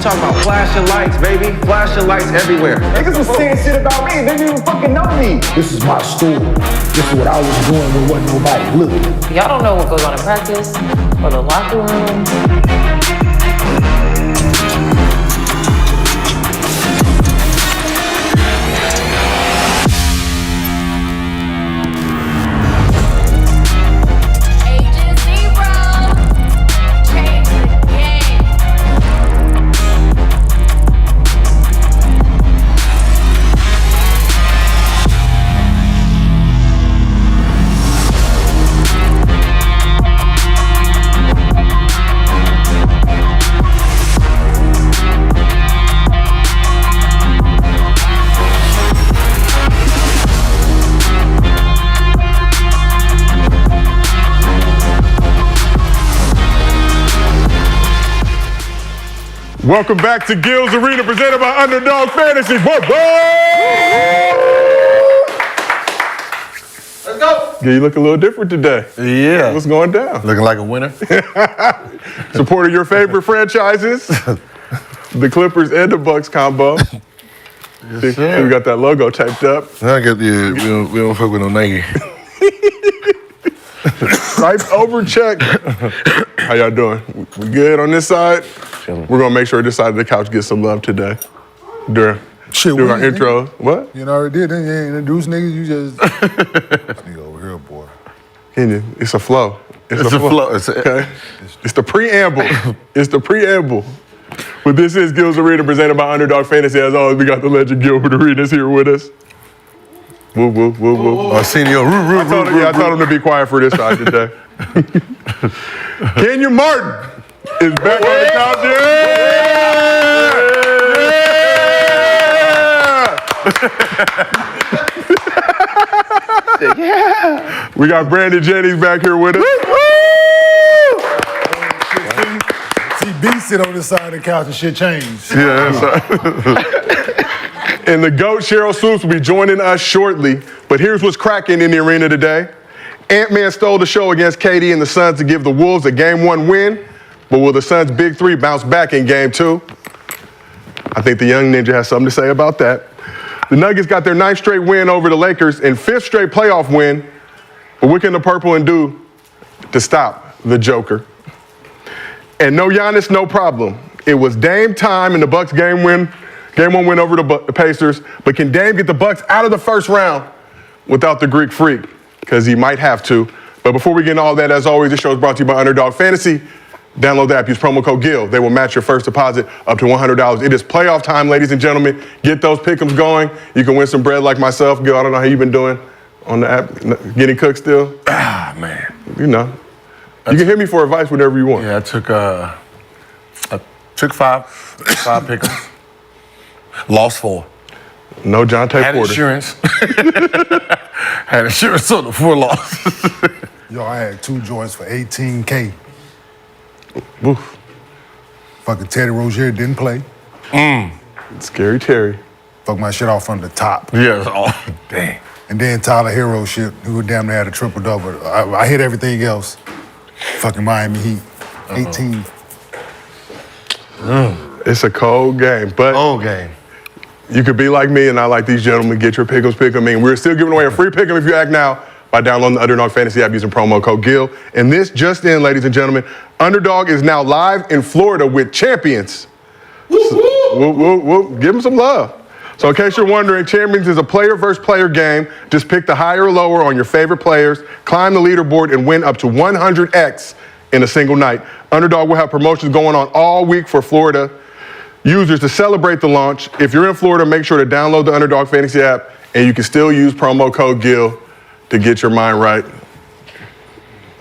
talking about flashing lights, baby. Flashing lights everywhere. Niggas was saying shit about me. They didn't even fucking know me. This is my story. This is what I was doing when wasn't nobody looking. Y'all don't know what goes on in practice or the locker room. Welcome back to Gil's Arena, presented by Underdog Fantasy. Whoa, whoa! Let's go. Yeah, you look a little different today. Yeah. What's going down? Looking like a winner. Supporting your favorite franchises, the Clippers and the Bucks combo. Yes, sir. We got that logo typed up. I got the, we don't fuck with no nigga. Stripes over check. How y'all doing? We good on this side? We're gonna make sure this side of the couch gets some love today. During our intro. What? You already did, didn't you? Introduce niggas, you just... Nigga over here, boy. It's a flow. It's a flow. Okay? It's the preamble. It's the preamble. But this is Gil's Arena, presented by Underdog Fantasy. As always, we got the legend Gilbert Arenas here with us. Woo, woo, woo, woo. I seen you. I told him to be quiet for this side today. Kenyon Martin is back on the couch. Yeah! We got Brandon Jennings back here with us. See, B sit on this side of the couch and shit changed. Yeah, that's right. And the GOAT, Cheryl Swoops, will be joining us shortly. But here's what's cracking in the arena today. Ant-Man stole the show against KD and the Suns to give the Wolves a Game 1 win. But will the Suns' Big Three bounce back in Game 2? I think the young ninja has something to say about that. The Nuggets got their 9th straight win over the Lakers and 5th straight playoff win. But what can the Purple and do to stop the Joker? And no Giannis, no problem. It was Dame time in the Bucks Game 1 win over the Pacers. But can Dame get the Bucks out of the first round without the Greek Freak? Because he might have to. But before we get into all that, as always, this show is brought to you by Underdog Fantasy. Download the app, use promo code GIL. They will match your first deposit up to $100. It is playoff time, ladies and gentlemen. Get those pick'ems going. You can win some bread like myself. Gil, I don't know how you've been doing on the app. Getting cooked still? Ah, man. You know. You can hit me for advice whenever you want. Yeah, I took five pick'ems. Lost 4. No John Tate Had Porter. insurance. Had insurance on the 4 losses. Yo, I had 2 joints for $18K. Oof. Fucking Teddy Rozier didn't play. Scary Terry. Fuck my shit off from the top. Yeah, oh, dang. And then Tyler Hero shit, who damn near had a triple-double. I hit everything else. Fucking Miami Heat. 18. It's a cold game, but Old game. you could be like me and not like these gentlemen. Get your pick'ems, pick 'em. We're still giving away a free pick'em if you act now by downloading the Underdog Fantasy app using promo code GIL. And this just in, ladies and gentlemen, Underdog is now live in Florida with champions. Give them some love. So in case you're wondering, Champions is a player versus player game. Just pick the higher or lower on your favorite players, climb the leaderboard, and win up to 100x in a single night. Underdog will have promotions going on all week for Florida users to celebrate the launch. If you're in Florida, make sure to download the Underdog Fantasy app, and you can still use promo code GIL to get your mind right.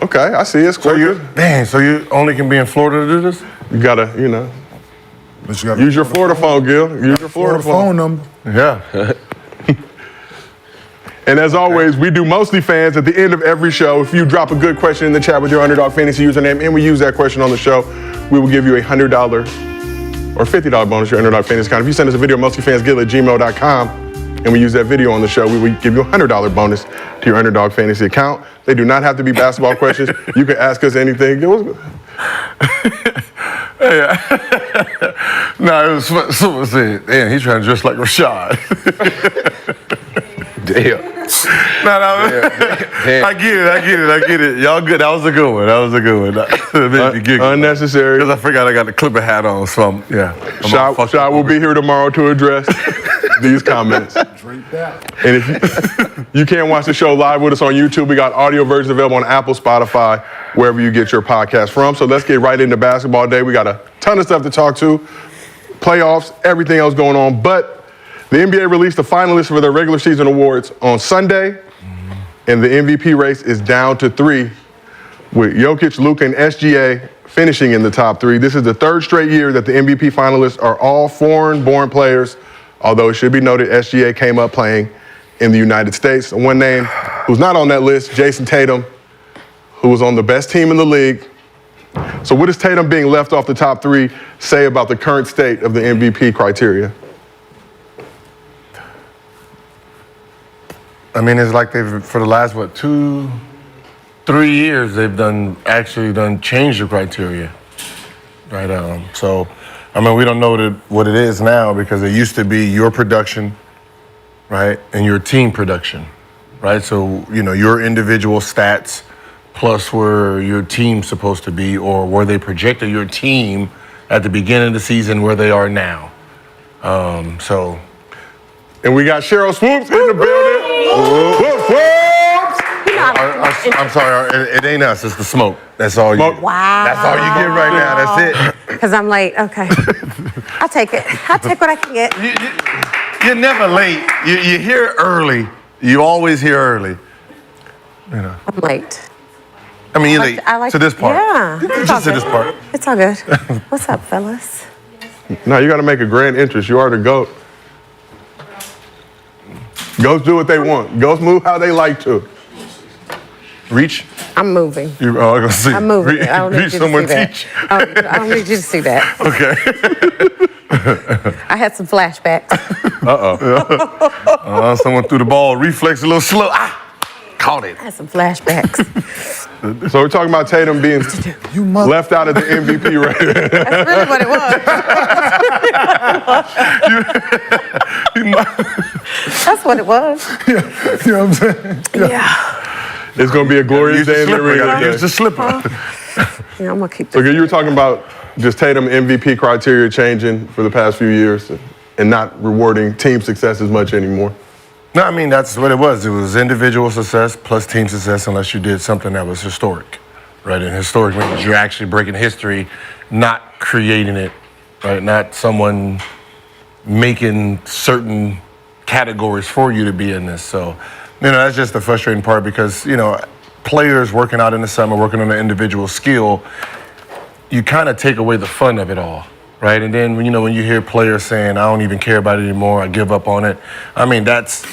Okay, I see it. So you only can be in Florida to do this? You gotta, But you gotta use your Florida phone, Gil. Use your Florida phone. number. Yeah. And as always, we do Mostly Fans at the end of every show. If you drop a good question in the chat with your Underdog Fantasy username and we use that question on the show, we will give you a $100 or $50 bonus to your Underdog Fantasy account. If you send us a video, mostlyfansgil@gmail.com, and we use that video on the show, we will give you a $100 bonus to your Underdog Fantasy account. They do not have to be basketball questions. You can ask us anything. No, it was someone said, damn, he's trying to dress like Rashad. Damn. No. I get it. Y'all good. That was a good one. That made me giggle. Unnecessary. Because I forgot I got the Clipper hat on, so Shy will be here tomorrow to address these comments. And if you can't watch the show live with us on YouTube, we got audio versions available on Apple, Spotify, wherever you get your podcast from. So let's get right into basketball day. We got a ton of stuff to talk to. Playoffs, everything else going on. But the NBA released the finalists for their regular season awards on Sunday. And the MVP race is down to 3, with Jokic, Luka, and SGA finishing in the top 3. This is the 3rd straight year that the MVP finalists are all foreign-born players, although it should be noted SGA came up playing in the United States. One name who's not on that list, Jason Tatum, who was on the best team in the league. So what does Tatum being left off the top 3 say about the current state of the MVP criteria? I mean, it's like they've, for the last, 3 years, they've changed the criteria, right? So, I mean, we don't know what it is now because it used to be your production, right, and your team production, right? So, your individual stats plus where your team's supposed to be, or where they projected your team at the beginning of the season where they are now. And we got Cheryl Swoops in the building. I'm sorry, it ain't us, it's the smoke. That's all you. Wow. That's all you get right now, that's it. Because I'm late, okay. I'll take it. I'll take what I can get. You're never late. You're here early. You always here early. I'm late. I mean, you're late to this part. Yeah. Just to this part. It's all good. What's up, fellas? No, you got to make a grand entrance. You are the GOAT. Goats do what they want. Goats move how they like to. Reach? I'm moving. I'm gonna see. I'm moving. I don't need reach you someone to see teach. that. I don't need you to see that. Okay. I had some flashbacks. Someone threw the ball, reflex a little slow. Caught it. I had some flashbacks. So we're talking about Tatum being left out of the MVP race. That's really what it was. That's what it was. You know what I'm saying? Yeah. It's going to be a glorious day in the arena. Use the slipper. Yeah, I'm going to keep So this. you were talking about just Tatum MVP criteria changing for the past few years and not rewarding team success as much anymore. No, I mean, that's what it was. It was individual success plus team success unless you did something that was historic, right? And historic means you're actually breaking history, not creating it, right? Not someone making certain categories for you to be in this. So, that's just the frustrating part because, players working out in the summer, working on an individual skill, you kind of take away the fun of it all. Right, and then when you hear players saying, "I don't even care about it anymore. I give up on it." I mean, that's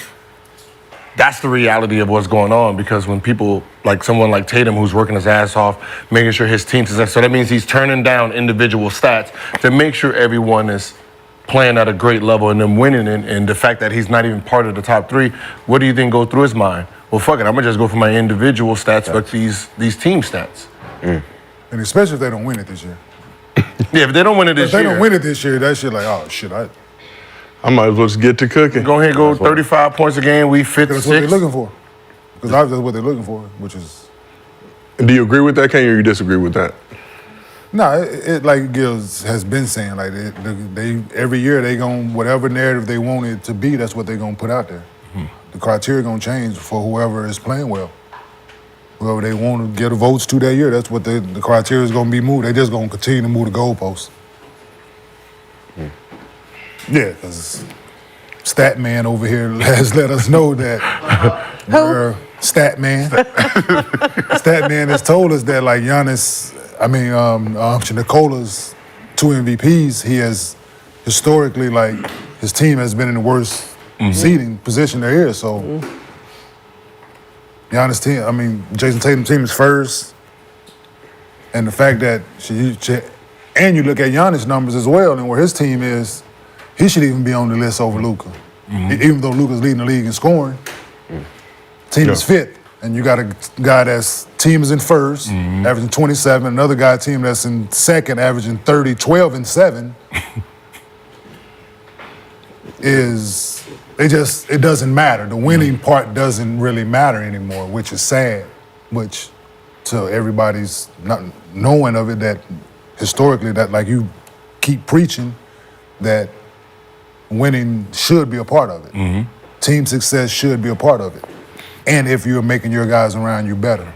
the reality of what's going on because when people like someone like Tatum, who's working his ass off, making sure his team success, so that means he's turning down individual stats to make sure everyone is playing at a great level and then winning. And the fact that he's not even part of the top 3, what do you think go through his mind? Well, fuck it, I'm gonna just go for my individual stats, but these team stats. And especially if they don't win it this year. Yeah, if they don't win it this If they year. don't win it this year, that shit like, oh shit, I might as well just get to cooking. Go ahead and go 35 points a game. We 56. that's what they're looking for. Because that's what they're looking for, which is. Do you agree with that, Kane, or you disagree with that? No, it like Gills has been saying, like they every year they gon' whatever narrative they want it to be, that's what they're gonna put out there. The criteria gonna change for whoever is playing well. Whoever they want to get the votes to that year, that's what the criteria is gonna be moved. They just gonna continue to move the goalposts. Yeah, because Statman over here has let us know that Who? Statman. Statman has told us that like Giannis, Nikola's 2 MVPs, he has historically like his team has been in the worst seeding position there is. So Giannis team, Jason Tatum's team is first. And the fact that and you look at Giannis' numbers as well and where his team is, he should even be on the list over Luka. Even though Luka's leading the league in scoring. Team is fit, and you got a guy that's team is in first, averaging 27. Another guy team that's in second, averaging 30, 12 and 7. It doesn't matter. The winning part doesn't really matter anymore, which is sad. Which, to everybody's not knowing of it, that historically, that like you keep preaching, that winning should be a part of it. Team success should be a part of it. And if you're making your guys around you better,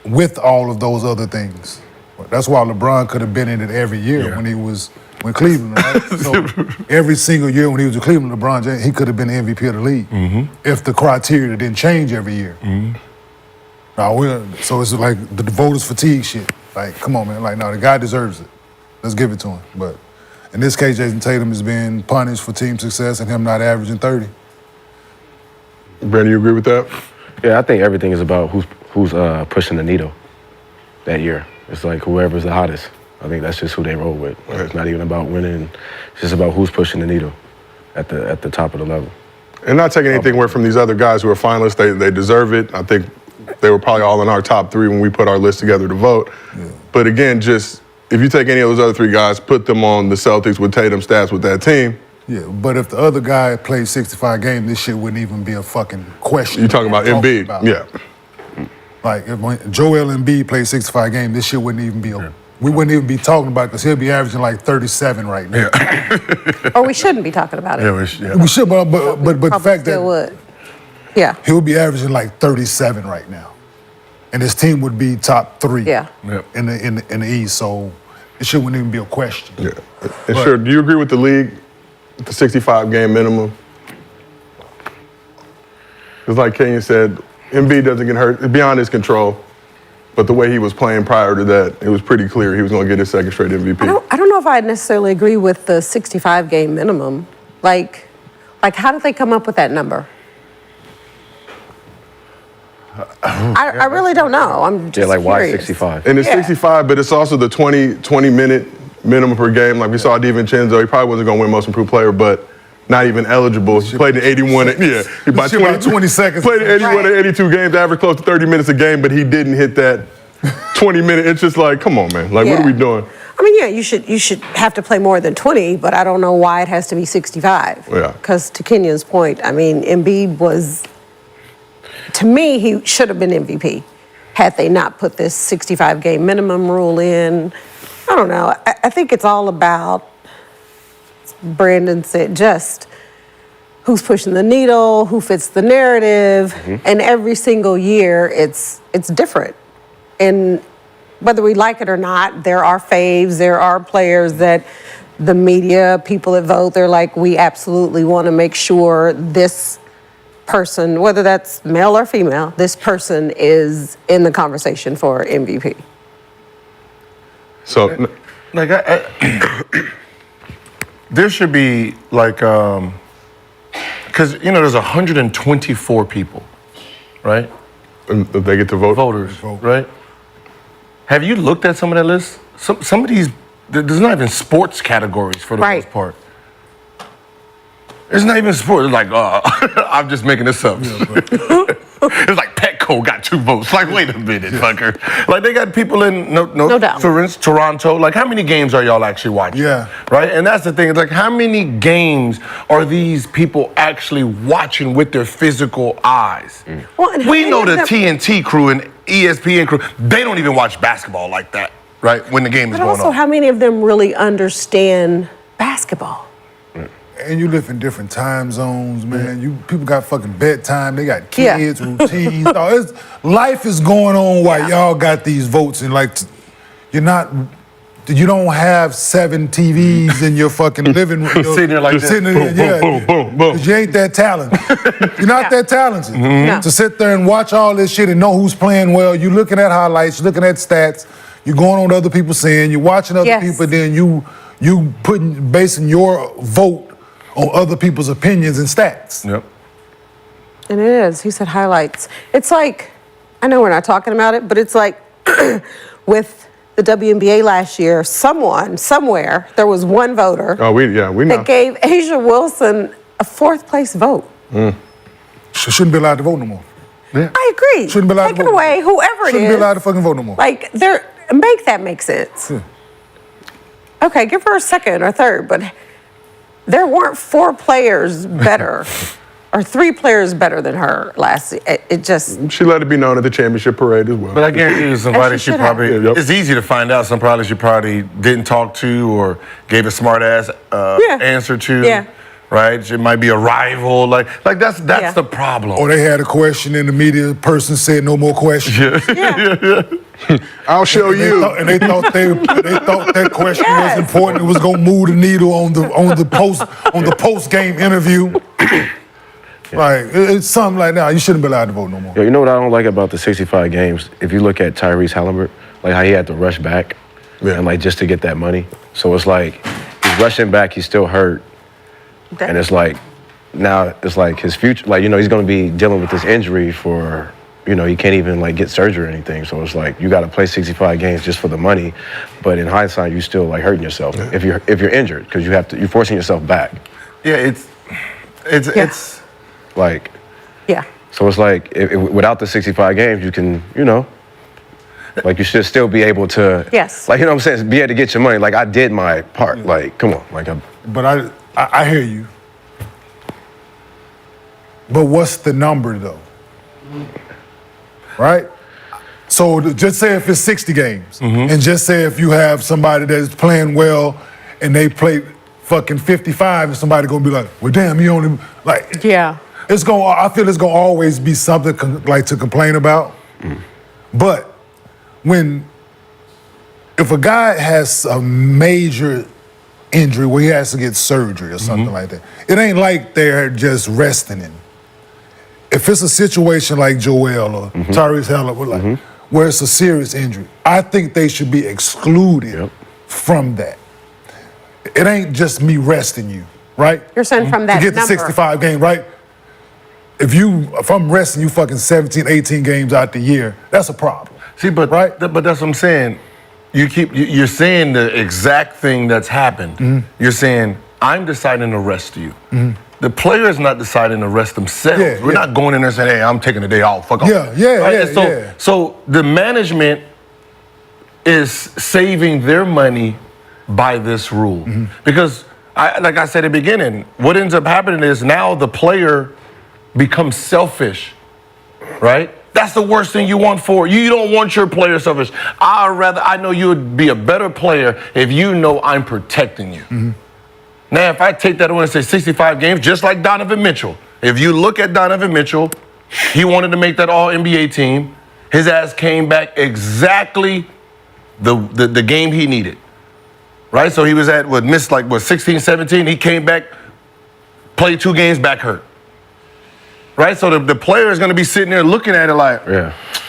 with all of those other things. That's why LeBron could have been in it every year when he was with Cleveland, right? So every single year when he was with Cleveland, LeBron James, he could have been the MVP of the league if the criteria didn't change every year. So it's like the voters fatigue shit. Like, come on, man. Like, no, the guy deserves it. Let's give it to him. But in this case, Jason Tatum is being punished for team success and him not averaging 30. Brandon, you agree with that? Yeah, I think everything is about who's pushing the needle that year. It's like whoever's the hottest. I think that's just who they roll with. It's not even about winning. It's just about who's pushing the needle at the top of the level. And not taking anything away from these other guys who are finalists, they deserve it. I think they were probably all in our top 3 when we put our list together to vote. But again, just if you take any of those other 3 guys, put them on the Celtics with Tatum stats with that team. Yeah, but if the other guy played 65 games, this shit wouldn't even be a fucking question. You talking about Embiid? Yeah. Like, if Joel Embiid played 65 games, this shit wouldn't even be we wouldn't even be talking about it because he'll be averaging like 37 right now. Or we shouldn't be talking about it. We should, but the fact still that would. Yeah. he would be averaging like 37 right now, and his team would be top 3 in the East. So it shit wouldn't even be a question. Yeah. And sure, do you agree with the league, the 65-game minimum? It's like Kenyon said, Embiid doesn't get hurt. It's beyond his control. But the way he was playing prior to that, it was pretty clear he was going to get his second straight MVP. I don't know if I necessarily agree with the 65-game minimum. Like, how did they come up with that number? I really don't know. I'm just like why curious. 65? And it's 65, but it's also the 20-minute minimum per game. Like we saw DiVincenzo, he probably wasn't going to win Most Improved Player, but not even eligible. He played in 81. He about 20 seconds. Played in 81 and 82 games, averaged close to 30 minutes a game, but he didn't hit that 20-minute. It's just like, come on, man. Like, what are we doing? I mean, yeah, you should have to play more than 20, but I don't know why it has to be 65. Yeah. Because to Kenyon's point, I mean, Embiid was, to me, he should have been MVP had they not put this 65-game minimum rule in. I don't know. I think it's all about, Brandon said, just who's pushing the needle, who fits the narrative, and every single year it's different. And whether we like it or not, there are faves, there are players that the media, people that vote, they're like, we absolutely want to make sure this person, whether that's male or female, this person is in the conversation for MVP. So, like, there should be like, because there's 124 people, right? And they get to vote. Voters, right? Have you looked at some of that list? Some of these, there's not even sports categories for the most part. It's not even sports. It's like, I'm just making this up. It's like Petco got 2 votes. Like, wait a minute, fucker. Like, they got people in, no doubt. For instance, Toronto. Like, how many games are y'all actually watching? Yeah. Right? And that's the thing. It's like, how many games are these people actually watching with their physical eyes? Well, and We know the TNT crew and ESPN crew, they don't even watch basketball like that, right? When the game is But going also, on. how many of them really understand basketball? And you live in different time zones, man. People got fucking bedtime. They got kids, routines. Life is going on while y'all got these votes, and like, you don't have 7 TVs in your fucking living room. Sitting there like that. Boom, boom, boom. 'Cause you ain't that talented. You're not that talented to sit there and watch all this shit and know who's playing well. You're looking at highlights, you're looking at stats, you're going on what other people saying, you're watching other people, then you basing your vote on other people's opinions and stats. Yep. And it is. He said highlights. It's like, I know we're not talking about it, but it's like with the WNBA last year, somewhere, there was one voter we know. that gave Asia Wilson a 4th place vote. She shouldn't be allowed to vote no more. Yeah. I agree. Shouldn't be allowed Take to it vote. away, whoever it Shouldn't is. be allowed to fucking vote no more. Like, make that make sense. Okay, give her a second or third, but there weren't 4 players better or 3 players better than her last season. It just, She let it be known at the championship parade as well. But I guarantee you somebody As she she should have. probably, Yep. it's easy to find out some probably she probably didn't talk to or gave a smart ass Yeah. answer to. Yeah. Right? It might be a rival. Like that's Yeah. the problem. Or they had a question in the media, person said no more questions. yeah. I'll show you. And they thought that question Yes. was important. It was gonna move the needle on the post game interview. Like it's something like that. You shouldn't be allowed to vote no more. Yo, you know what I don't like about the 65 games? If you look at Tyrese Halliburton, like how he had to rush back and like just to get that money. So it's like he's rushing back, he's still hurt. And it's like, now it's like his future, like, you know, he's going to be dealing with this injury for, you know, he can't even like get surgery or anything. So it's like, you got to play 65 games just for the money. But in hindsight, you still like hurting yourself if you're injured, because you're forcing yourself back. Yeah, it's Like, Yeah. so it's like, without the 65 games, you can, you know, like you should still be able to, Yes. like, you know what I'm saying, be able to get your money. Like, I did my part. Like, come on. Like, But I hear you. But what's the number though? Right? So just say if it's 60 games, and just say if you have somebody that's playing well and they play fucking 55, and somebody gonna be like, well, damn, you only like. Yeah. I feel it's gonna always be something like to complain about. But if a guy has a major injury where he has to get surgery or something like that, it ain't like they're just resting him. If it's a situation like Joel or Tyrese Halliburton, where it's a serious injury, I think they should be excluded from that. It ain't just me resting you, right? You're saying from that to get number. the 65 game, right? If I'm resting you fucking 17, 18 games out the year, that's a problem. See, but Right? but that's what I'm saying. You're saying the exact thing that's happened. You're saying I'm deciding to rest you. The player is not deciding to rest themselves. Yeah, We're yeah. not going in there saying, "Hey, I'm taking the day off. Fuck off." Yeah. So the management is saving their money by this rule because, like I said at the beginning, what ends up happening is now the player becomes selfish, right? That's the worst thing you want for. You don't want your player selfish. I know you would be a better player if you know I'm protecting you. Now, if I take that away and say 65 games, just like Donovan Mitchell. If you look at Donovan Mitchell, he wanted to make that All-NBA team. His ass came back exactly the game he needed, right? So he was missed 16, 17. He came back, played 2 games, back hurt. Right, so the player is going to be sitting there looking at it like,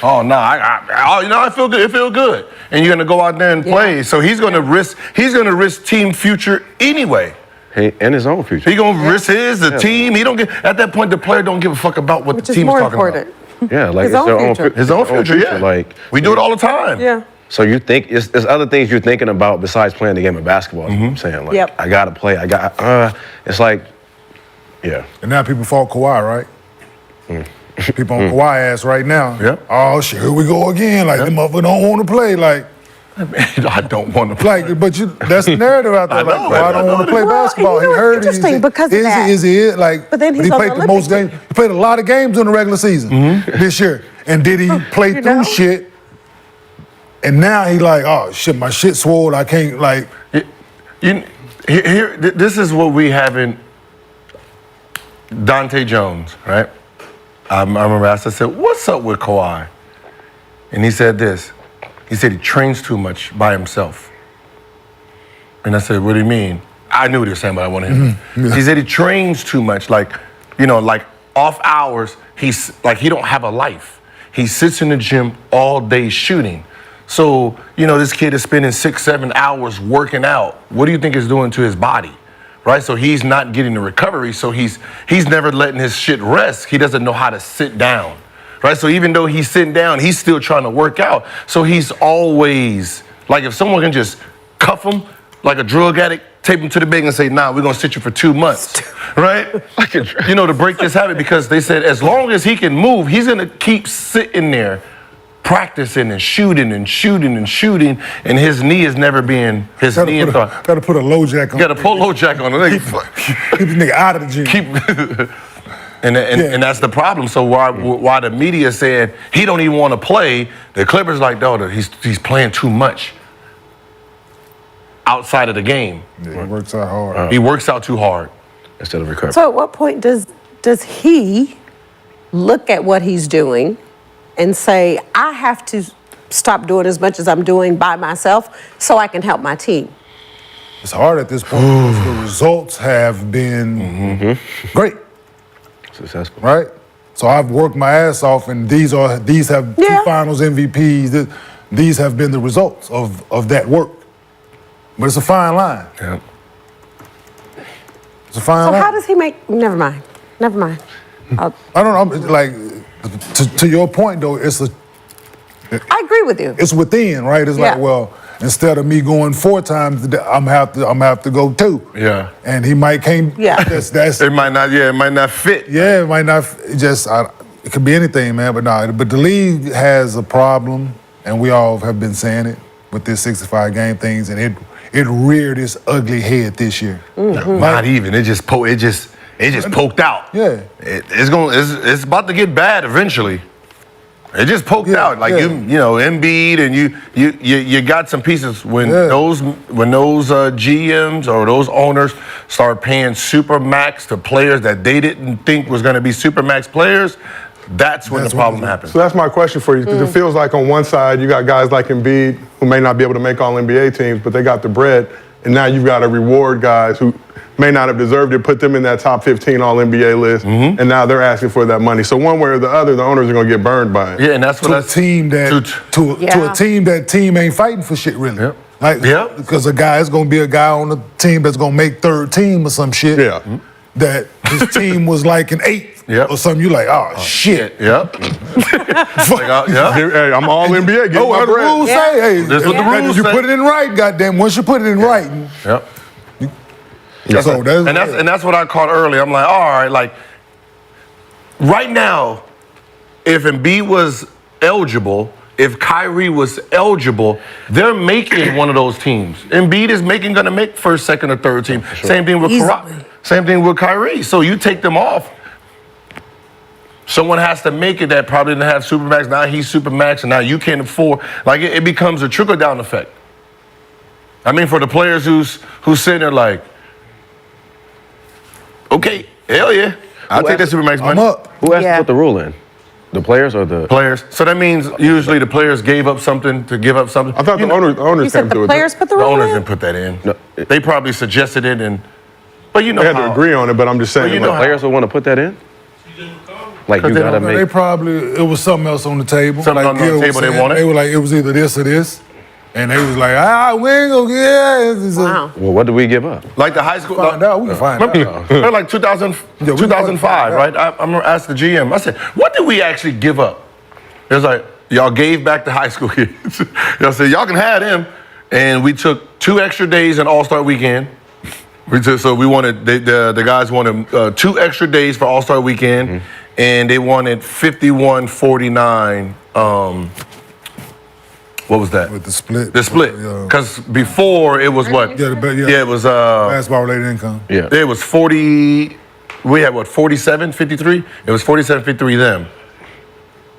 oh no, I feel good. It feels good, and you're going to go out there and play. So he's going to risk. He's going to risk team future anyway. and his own future. He's going to risk the team. He don't get at that point. The player don't give a fuck about what Which the is team's more talking important. about. Yeah, like His it's own their own future. His own future, yeah. Like we do it all the time. Yeah. So you think there's other things you're thinking about besides playing the game of basketball. You know what I'm saying, like, Yep. I gotta play. It's like, yeah. And now people fault Kawhi, right? People on Kawhi ass right now. Yep. Oh shit, here we go again. Like, them motherfuckers don't want to play. Like, I don't want to play. but that's the narrative out there. I Like, know, Kawhi don't want to play Well, basketball. and you He know hurt. what's interesting because of that. Is he it? Like, But then he's he on played the the most Olympic games. He played a lot of games in the regular season this year. And did he play You through know? shit? And now he like, oh shit, my shit swole. I can't like. This is what we have in Dante Jones, right? I remember I said, what's up with Kawhi? And he said this. He said he trains too much by himself. And I said, what do you mean? I knew what he was saying, but I wanted him. He said he trains too much, like off hours, he's like, he don't have a life. He sits in the gym all day shooting. So, this kid is spending 6-7 hours working out. What do you think it's doing to his body? Right? So he's not getting the recovery. So he's never letting his shit rest. He doesn't know how to sit down. Right? So even though he's sitting down, he's still trying to work out. So he's always, like, if someone can just cuff him like a drug addict, tape him to the bed and say, nah, we're going to sit you for 2 months. right? You know, to break this habit, because they said as long as he can move, he's gonna keep sitting there, practicing and shooting and shooting and shooting, and his knee is never being his knee. Gotta put a low jack on. Gotta put a low jack on it. Keep the nigga out of the gym. And that's the problem. So why the media said he don't even want to play, the Clippers like, no, he's playing too much outside of the game. Yeah, he works out hard. He works out too hard. Instead of recovering. So at what point does he look at what he's doing and say, I have to stop doing as much as I'm doing by myself so I can help my team? It's hard at this point because the results have been great. Successful. Right? So I've worked my ass off, and these have two finals MVPs. These have been the results of that work. But it's a fine line. Yeah. It's a fine So line. how does he make, never mind. I don't know, like, to your point though, I agree with you. it's within, right? It's like, well, instead of me going 4 times, I'm have to go 2. Yeah. And he might can't. Yeah. That's It might not fit. yeah, it might not. It could be anything, man. But no, but the league has a problem, and we all have been saying it with this 65 game things, and it reared its ugly head this year. Not even. It just poked out. Yeah. It's about to get bad eventually. It just poked out. Like you know, Embiid, and you got some pieces when those GMs or those owners start paying super max to players that they didn't think was going to be super max players. That's when the problem happens. So that's my question for you, because it feels like on one side you got guys like Embiid who may not be able to make all NBA teams, but they got the bread, and now you've got to reward guys who may not have deserved it, put them in that top 15 all NBA list, and now they're asking for that money. So one way or the other, the owners are going to get burned by it. Yeah, and that's what to a team that team ain't fighting for shit really. Yep. Like, because a guy is going to be a guy on the team that's going to make third team or some shit. Yeah. That his team was like an 8th or something. You like, oh shit. Yep. Hey, I'm all NBA. Get my What the bread. rules say? Hey, That's what the rules you say. put it in right, goddamn. Once you put it in writing. Yep. So that's what I caught earlier. I'm like, all right, like right now, if Embiid was eligible, if Kyrie was eligible, they're making one of those teams. Embiid is gonna make first, second, or third team. Same thing with Kyrie. So you take them off. Someone has to make it that probably didn't have Supermax. Now he's Supermax, and now you can't afford. Like it becomes a trickle down effect. I mean, for the players who's sitting there like, okay, hell yeah, I'll take that Supermax money. I'm up. Who has to put the rule in? The players or the Players. So that means usually the players gave up something to give up something. I thought the owners You said came to the it. players put the The rule owners in? didn't put that in. No, they probably suggested it, but you know They had to agree on it, but I'm just saying. you know like, players would want to put that in? Like you they gotta don't- make. They probably, it was something else on the table. Something on the Gil was table they saying, wanted? They were like, it was either this or this. And they was like, we ain't gonna get it. Wow. Well, what do we give up? like the high school. Find out. We can find out. Remember like 2005, right? I'm gonna ask the GM. I said, what did we actually give up? It was like, y'all gave back to high school kids. Y'all said, y'all can have them. And we took 2 extra days in All-Star Weekend. We wanted, the guys wanted 2 extra days for All-Star Weekend, and they wanted 51-49. What was that? With the split. The split. Because before it was what? Yeah, it was basketball related income. Yeah. it was 40. We had what, 47, 53? It was 47, 53 them.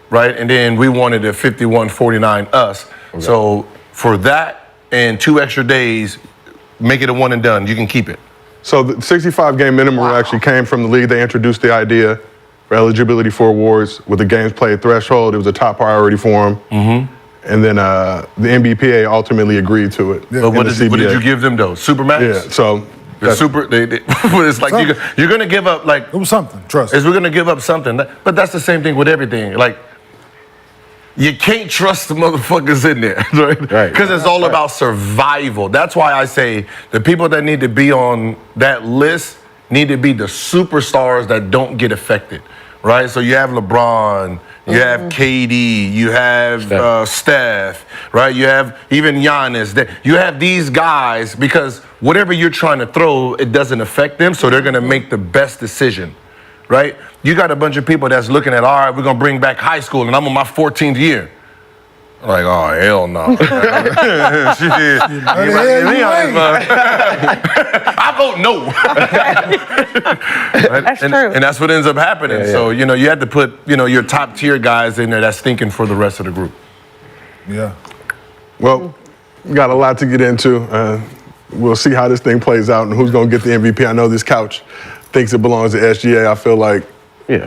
Right? And then we wanted a 51-49 us. Okay. So for that and 2 extra days, make it a one and done. You can keep it. So the 65 game minimum rule actually came from the league. They introduced the idea for eligibility for awards with the games played threshold. It was a top priority for them. And then the NBPA ultimately agreed to it. But what did you give them though? Supermax? Yeah, so The super, it's like you're gonna give up like. It was something, trust me. We're gonna give up something. But that's the same thing with everything. Like, you can't trust the motherfuckers in there, right? Because it's all about survival. That's why I say the people that need to be on that list need to be the superstars that don't get affected, right? So you have LeBron, you have KD, you have Steph, right? You have even Giannis. You have these guys because whatever you're trying to throw, it doesn't affect them, so they're going to make the best decision, right? You got a bunch of people that's looking at, all right, we're going to bring back high school, and I'm on my 14th year. Like, oh, hell no. I vote no. That's true. And that's what ends up happening. Yeah. So, you had to put, your top tier guys in there that's thinking for the rest of the group. Yeah. Well, we got a lot to get into. We'll see how this thing plays out and who's going to get the MVP. I know this couch thinks it belongs to SGA. I feel like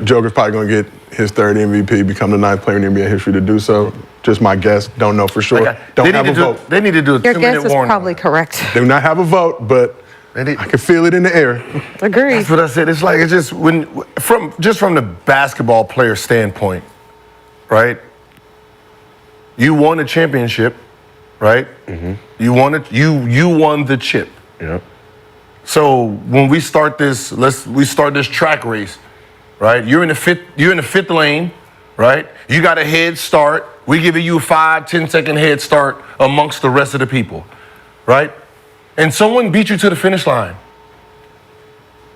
Joker's probably going to get his third MVP, become the 9th player in NBA history to do so. Just my guess. Don't know for sure. Don't have a vote. They need to do a Your 2-minute guess is warning. probably correct. They do not have a vote, but I can feel it in the air. Agreed. That's what I said. It's like, it's just from the basketball player standpoint, right? You won a championship, right? Mm-hmm. You won it. You won the chip. Yep. So when we start this, we start this track race, right? You're in the fifth lane, right? You got a head start. We giving you a 5-10 second head start amongst the rest of the people, right? And someone beat you to the finish line.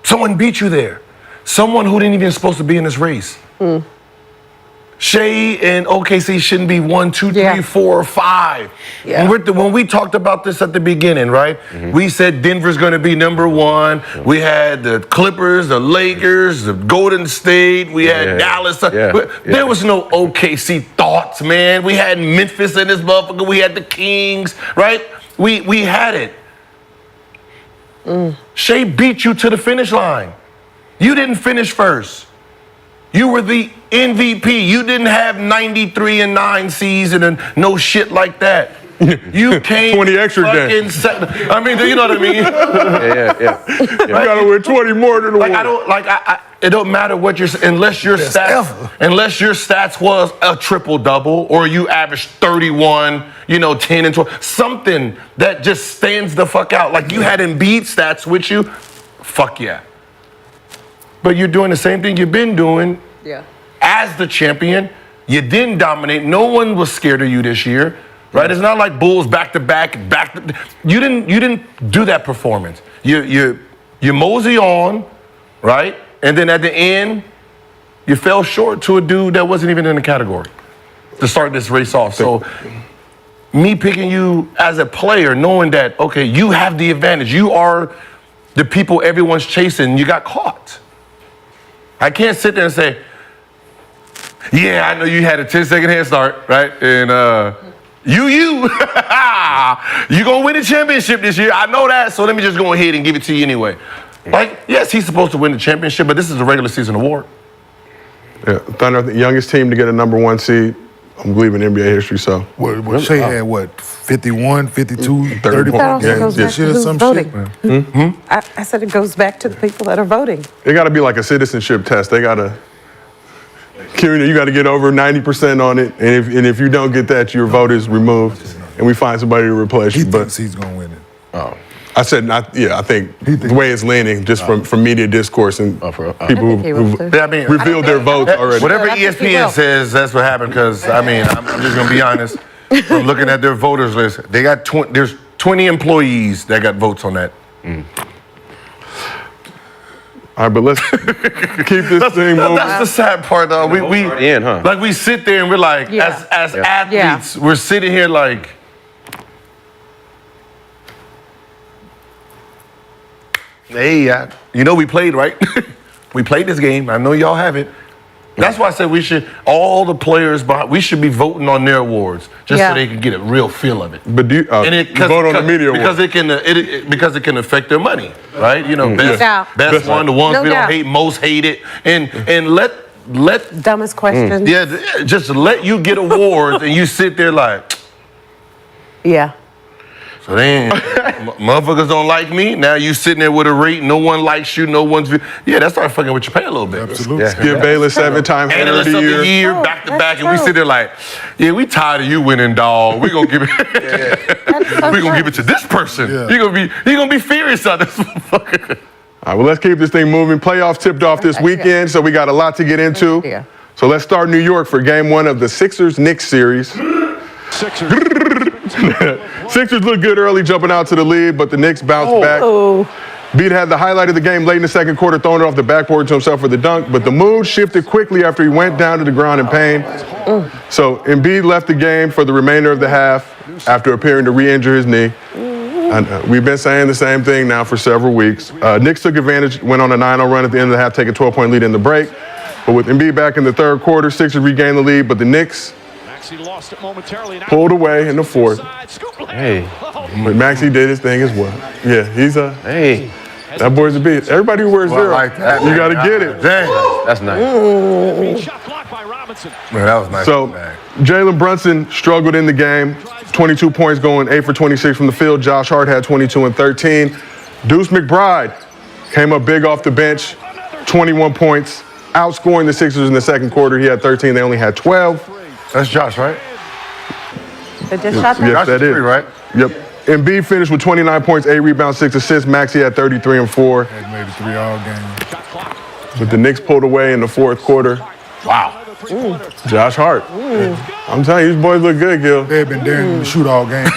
Someone beat you there. Someone who didn't even supposed to be in this race. Shea and OKC shouldn't be 1, 2, 3, 4, or 5. Yeah. When we talked about this at the beginning, right? We said Denver's going to be number 1. We had the Clippers, the Lakers, the Golden State. We had Dallas. There was no OKC thoughts, man. We had Memphis in this motherfucker. We had the Kings, right? We had it. Shea beat you to the finish line. You didn't finish first. You were the MVP. You didn't have 93-9 season and no shit like that. You came 20 extra games. I mean, you know what I mean? Yeah. You gotta win 20 more than the Like one. it don't matter what unless your stats was a triple double or you averaged 31, 10 and 12, something that just stands the fuck out. Like you had Embiid stats with you, fuck yeah. But you're doing the same thing you've been doing as the champion. You didn't dominate. No one was scared of you this year, right? It's not like Bulls back-to-back. You didn't do that performance. You mosey on, right? And then at the end, you fell short to a dude that wasn't even in the category to start this race off. So me picking you as a player, knowing that, okay, you have the advantage. You are the people everyone's chasing. You got caught. I can't sit there and say, yeah, I know you had a 10-second head start, right? And you gonna win the championship this year. I know that, so let me just go ahead and give it to you anyway. Like, yes, he's supposed to win the championship, but this is a regular season award. Yeah, Thunder, the youngest team to get a number 1 seed, I believe, in NBA history, so. What Shea had, 51, 52, 30 That also goes back to shit or who's some voting. shit? I said it goes back to the people that are voting. It gotta be like a citizenship test. They gotta, you gotta get over 90% on it, and if you don't get that, your vote is removed, and we find somebody to replace you. He But thinks he's going to win it. I said, I think the way it's landing, just from media discourse and people I think he will, who've too. I mean, revealed their votes already. Whatever I think he ESPN will. says, that's what happened. Because I'm just gonna be honest. From looking at their voters list, they got there's 20 employees that got votes on that. All right, but let's keep this thing moving. That's the sad part, though. We already in, huh? Like we sit there and we're like, Yeah. as athletes, we're sitting here like, hey, we played, right? We played this game. I know y'all have it. That's why I said all the players, we should be voting on their awards just so they can get a real feel of it. But do you vote on the media because award? because it can affect their money, right? Best one, the ones No we doubt. don't hate, most hated, and let Dumbest question. just let you get awards and you sit there like, Yeah. so then motherfuckers don't like me. Now you sitting there with a rate, no one likes you, no one's that started fucking with your pay a little bit. Absolutely. Skip Bayless 7-time Player of Analyst the of the Year. year, True, back to that's back, and we true. sit there like, we tired of you winning, dog. We gonna give it. That's so we gonna true. give it to this person. Yeah. He gonna be furious on this motherfucker. All right, well, let's keep this thing moving. Playoffs tipped off this weekend, so we got a lot to get into. Yeah. So let's start New York for game one of the Sixers-Knicks series. Sixers looked good early, jumping out to the lead, but the Knicks bounced back. Embiid had the highlight of the game late in the second quarter, throwing it off the backboard to himself for the dunk, but the mood shifted quickly after he went down to the ground in pain. So Embiid left the game for the remainder of the half after appearing to re-injure his knee. We've been saying the same thing now for several weeks. Knicks took advantage, went on a 9-0 run at the end of the half, take a 12-point lead in the break. But with Embiid back in the third quarter, Sixers regained the lead, but the Knicks pulled away in the fourth. Hey. But Maxey did his thing as well. Yeah, he's a... Hey. That boy's a beast. Everybody who wears zero, like that, you got to get it. Dang. That's nice. Man, that was nice. So, Jalen Brunson struggled in the game. 22 points going 8 for 26 from the field. Josh Hart had 22 and 13. Deuce McBride came up big off the bench, 21 points, outscoring the Sixers in the second quarter. He had 13. They only had 12. That's Josh, right? They just shot that? Yes, that is. Right? Yep. Embiid finished with 29 points, 8 rebounds, 6 assists. Maxey had 33 and 4. They made it 3 all game. But the Knicks pulled away in the fourth quarter. Wow. Josh Hart. I'm telling you, these boys look good, Gil. They've been daring him to shoot all game.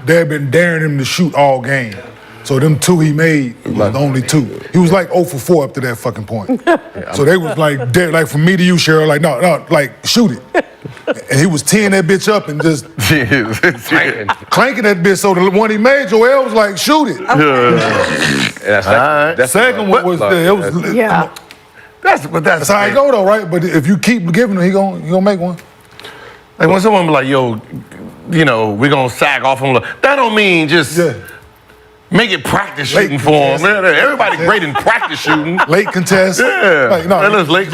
They've been daring him to shoot all game. So them 2 he made was the only 2. He was like 0 for 4 up to that fucking point. So they was like, from me to you, Cheryl, like, no, like, shoot it. And he was teeing that bitch up and just clanking that bitch. So the one he made, Joel was like, shoot it. That's The second one was, that's how it go though, right? But if you keep giving him, he gonna make one. Like when someone be like, yo, you know, we're gonna sag off him. That don't mean just make it practice shooting for him. Everybody great in practice shooting. Late contest. Yeah. Like, no, That looks late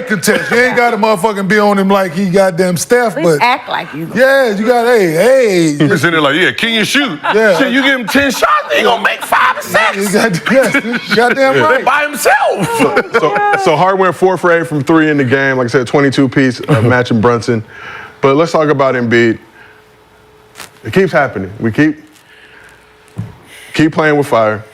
contest. You ain't got to motherfucking be on him like he goddamn Steph, but act like you. Yeah, you got, hey. You're sitting there like, can you shoot? Yeah. Shit, you give him 10 shots, he gonna make 5 or 6. You goddamn right. By himself. So Hart went 4 for 8 from 3 in the game. Like I said, 22-piece matching Brunson. But let's talk about Embiid. It keeps happening. We keep playing with fire.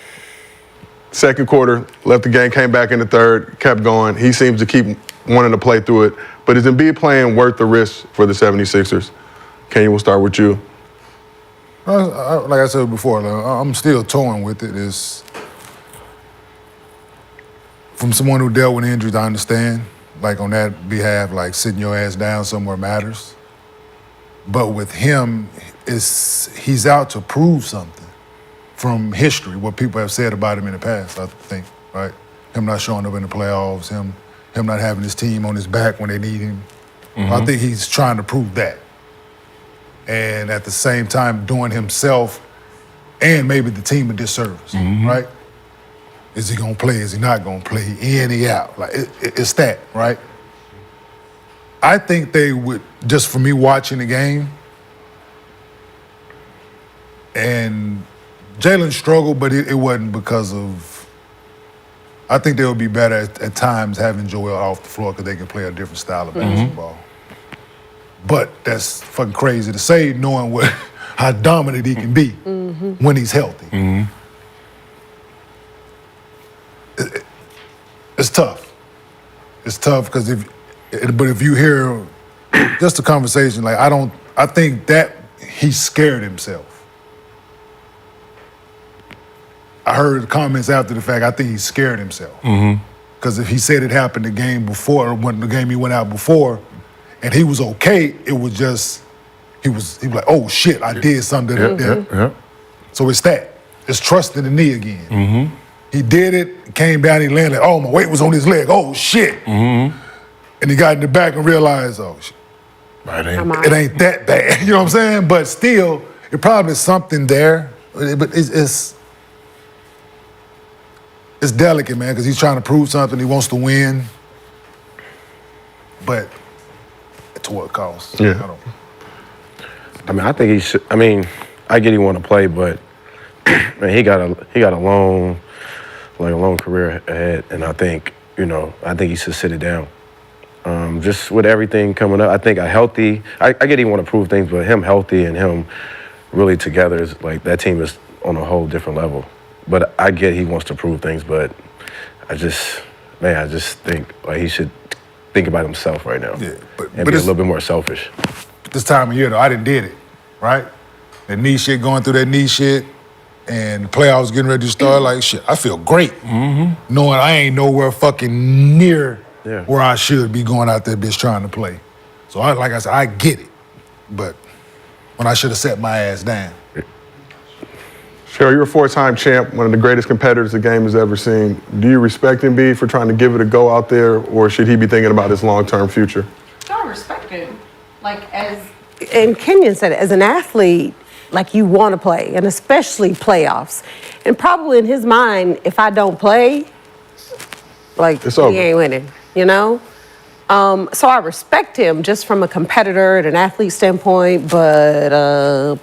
Second quarter, left the game, came back in the third, kept going. He seems to keep wanting to play through it. But is Embiid playing worth the risk for the 76ers? Kenny, we'll start with you. Like I said before, I'm still toying with it. It's, from someone who dealt with injuries, I understand. Like on that behalf, like sitting your ass down somewhere matters. But with him, he's out to prove something from history, what people have said about him in the past, I think, right? Him not showing up in the playoffs, him not having his team on his back when they need him. I think he's trying to prove that. And at the same time, doing himself and maybe the team a disservice, right? Is he gonna play? Is he not gonna play? In, he out? Like, it's that, right? I think they would, just for me watching the game, and Jalen struggled, but it wasn't because of, I think they would be better at times having Joel off the floor because they can play a different style of basketball. But that's fucking crazy to say, knowing how dominant he can be when he's healthy. It's tough. It's tough because if you hear just the conversation, like I think that he scared himself. I heard comments after the fact, I think he scared himself. Because if he said it happened the game before, or when the game he went out before, and he was okay, it was just, he was like, oh shit, I did something. So it's that. It's trusting the knee again. He did it, came down, he landed, oh, my weight was on his leg, oh shit. And he got in the back and realized, oh shit, it ain't that bad. You know what I'm saying? But still, it probably is something there, but it's delicate, man, because he's trying to prove something. He wants to win, but to what cost? Yeah. I think he should. I get he want to play, but man, he got a long career ahead, and I think he should sit it down. Just with everything coming up, I think I get he want to prove things, but him healthy and him really together is like that team is on a whole different level. But I get he wants to prove things, but I just think like he should think about himself right now. Yeah, and be a little bit more selfish. This time of year, though, I done did it, right? That knee shit, going through that knee shit, and the playoffs getting ready to start, like, shit, I feel great. Knowing I ain't nowhere fucking near where I should be going out there bitch trying to play. So, like I said, I get it. But when I should have set my ass down. Cheryl, you're a 4-time champ, one of the greatest competitors the game has ever seen. Do you respect Embiid for trying to give it a go out there, or should he be thinking about his long-term future? I respect him. And Kenyon said, as an athlete, like you want to play, and especially playoffs. And probably in his mind, if I don't play, like, it's over. He ain't winning, you know? So I respect him just from a competitor and an athlete standpoint, but,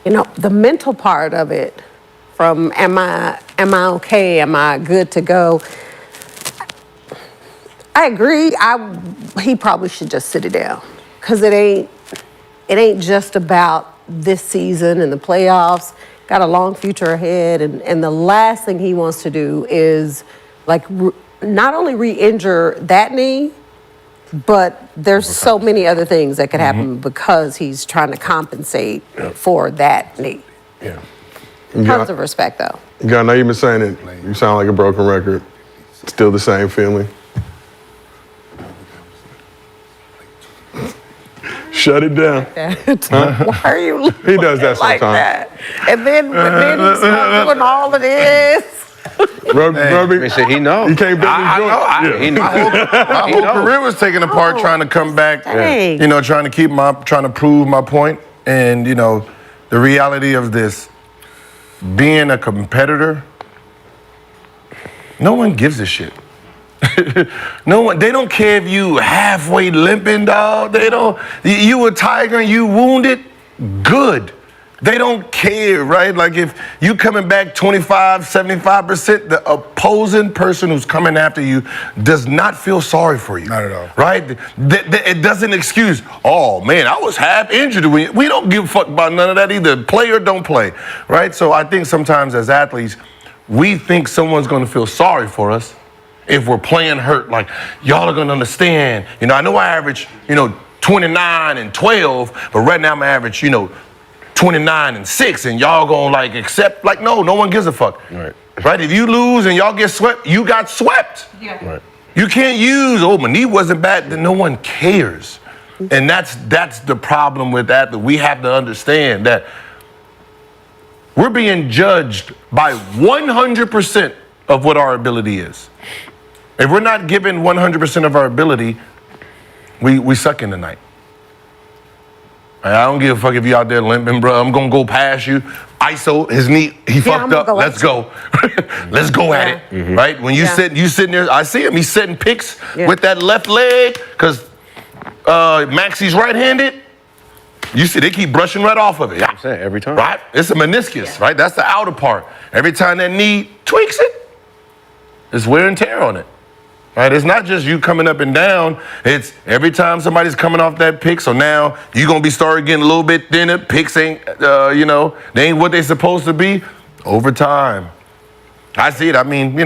you know, the mental part of it, from am I okay, am I good to go? I agree, he probably should just sit it down, because it ain't just about this season and the playoffs. Got a long future ahead, and the last thing he wants to do is like not only re-injure that knee, but there's so many other things that could happen because he's trying to compensate for that knee. Yeah. Tons of respect, though. I know you've been saying it. You sound like a broken record. Still the same feeling. Shut it down. Why are you He does that like sometimes. that? And then he's doing all of this. Rubbing. Shit, he knows. You can't bend his joint. He knows. My whole career was taken apart trying to come back, dang. you know, trying to prove my point. And, you know, the reality of this, being a competitor, no one gives a shit. No one, they don't care if you halfway limping, dog. They don't, you a tiger and you wounded, good. They don't care, right? Like if you coming back 25, 75%, the opposing person who's coming after you does not feel sorry for you. Not at all. Right? It doesn't excuse, oh man, I was half injured. We don't give a fuck about none of that either. Play or don't play, right? So I think sometimes as athletes, we think someone's gonna feel sorry for us if we're playing hurt. Like, y'all are gonna understand. You know, I know I average, 29 and 12, but right now I'm average, 29 and 6, and y'all gonna like accept, like, no one gives a fuck. Right? If you lose and y'all get swept, you got swept. Yeah. Right. You can't use, oh, my knee wasn't bad, then no one cares. And that's the problem with that we have to understand that we're being judged by 100% of what our ability is. If we're not given 100% of our ability, we suck in the night. I don't give a fuck if you out there limping, bro. I'm gonna go past you. ISO, his knee, he fucked up. Let's go. Let's go at it, right? When you sitting there, I see him. He's setting picks with that left leg because Maxi's right-handed. You see, they keep brushing right off of it. I'm saying every time. Right? It's a meniscus, right? That's the outer part. Every time that knee tweaks it, it's wear and tear on it. Right? It's not just you coming up and down. It's every time somebody's coming off that pick. So now you're going to be starting getting a little bit thinner. Picks ain't, they ain't what they supposed to be. Over time. I see it. I mean,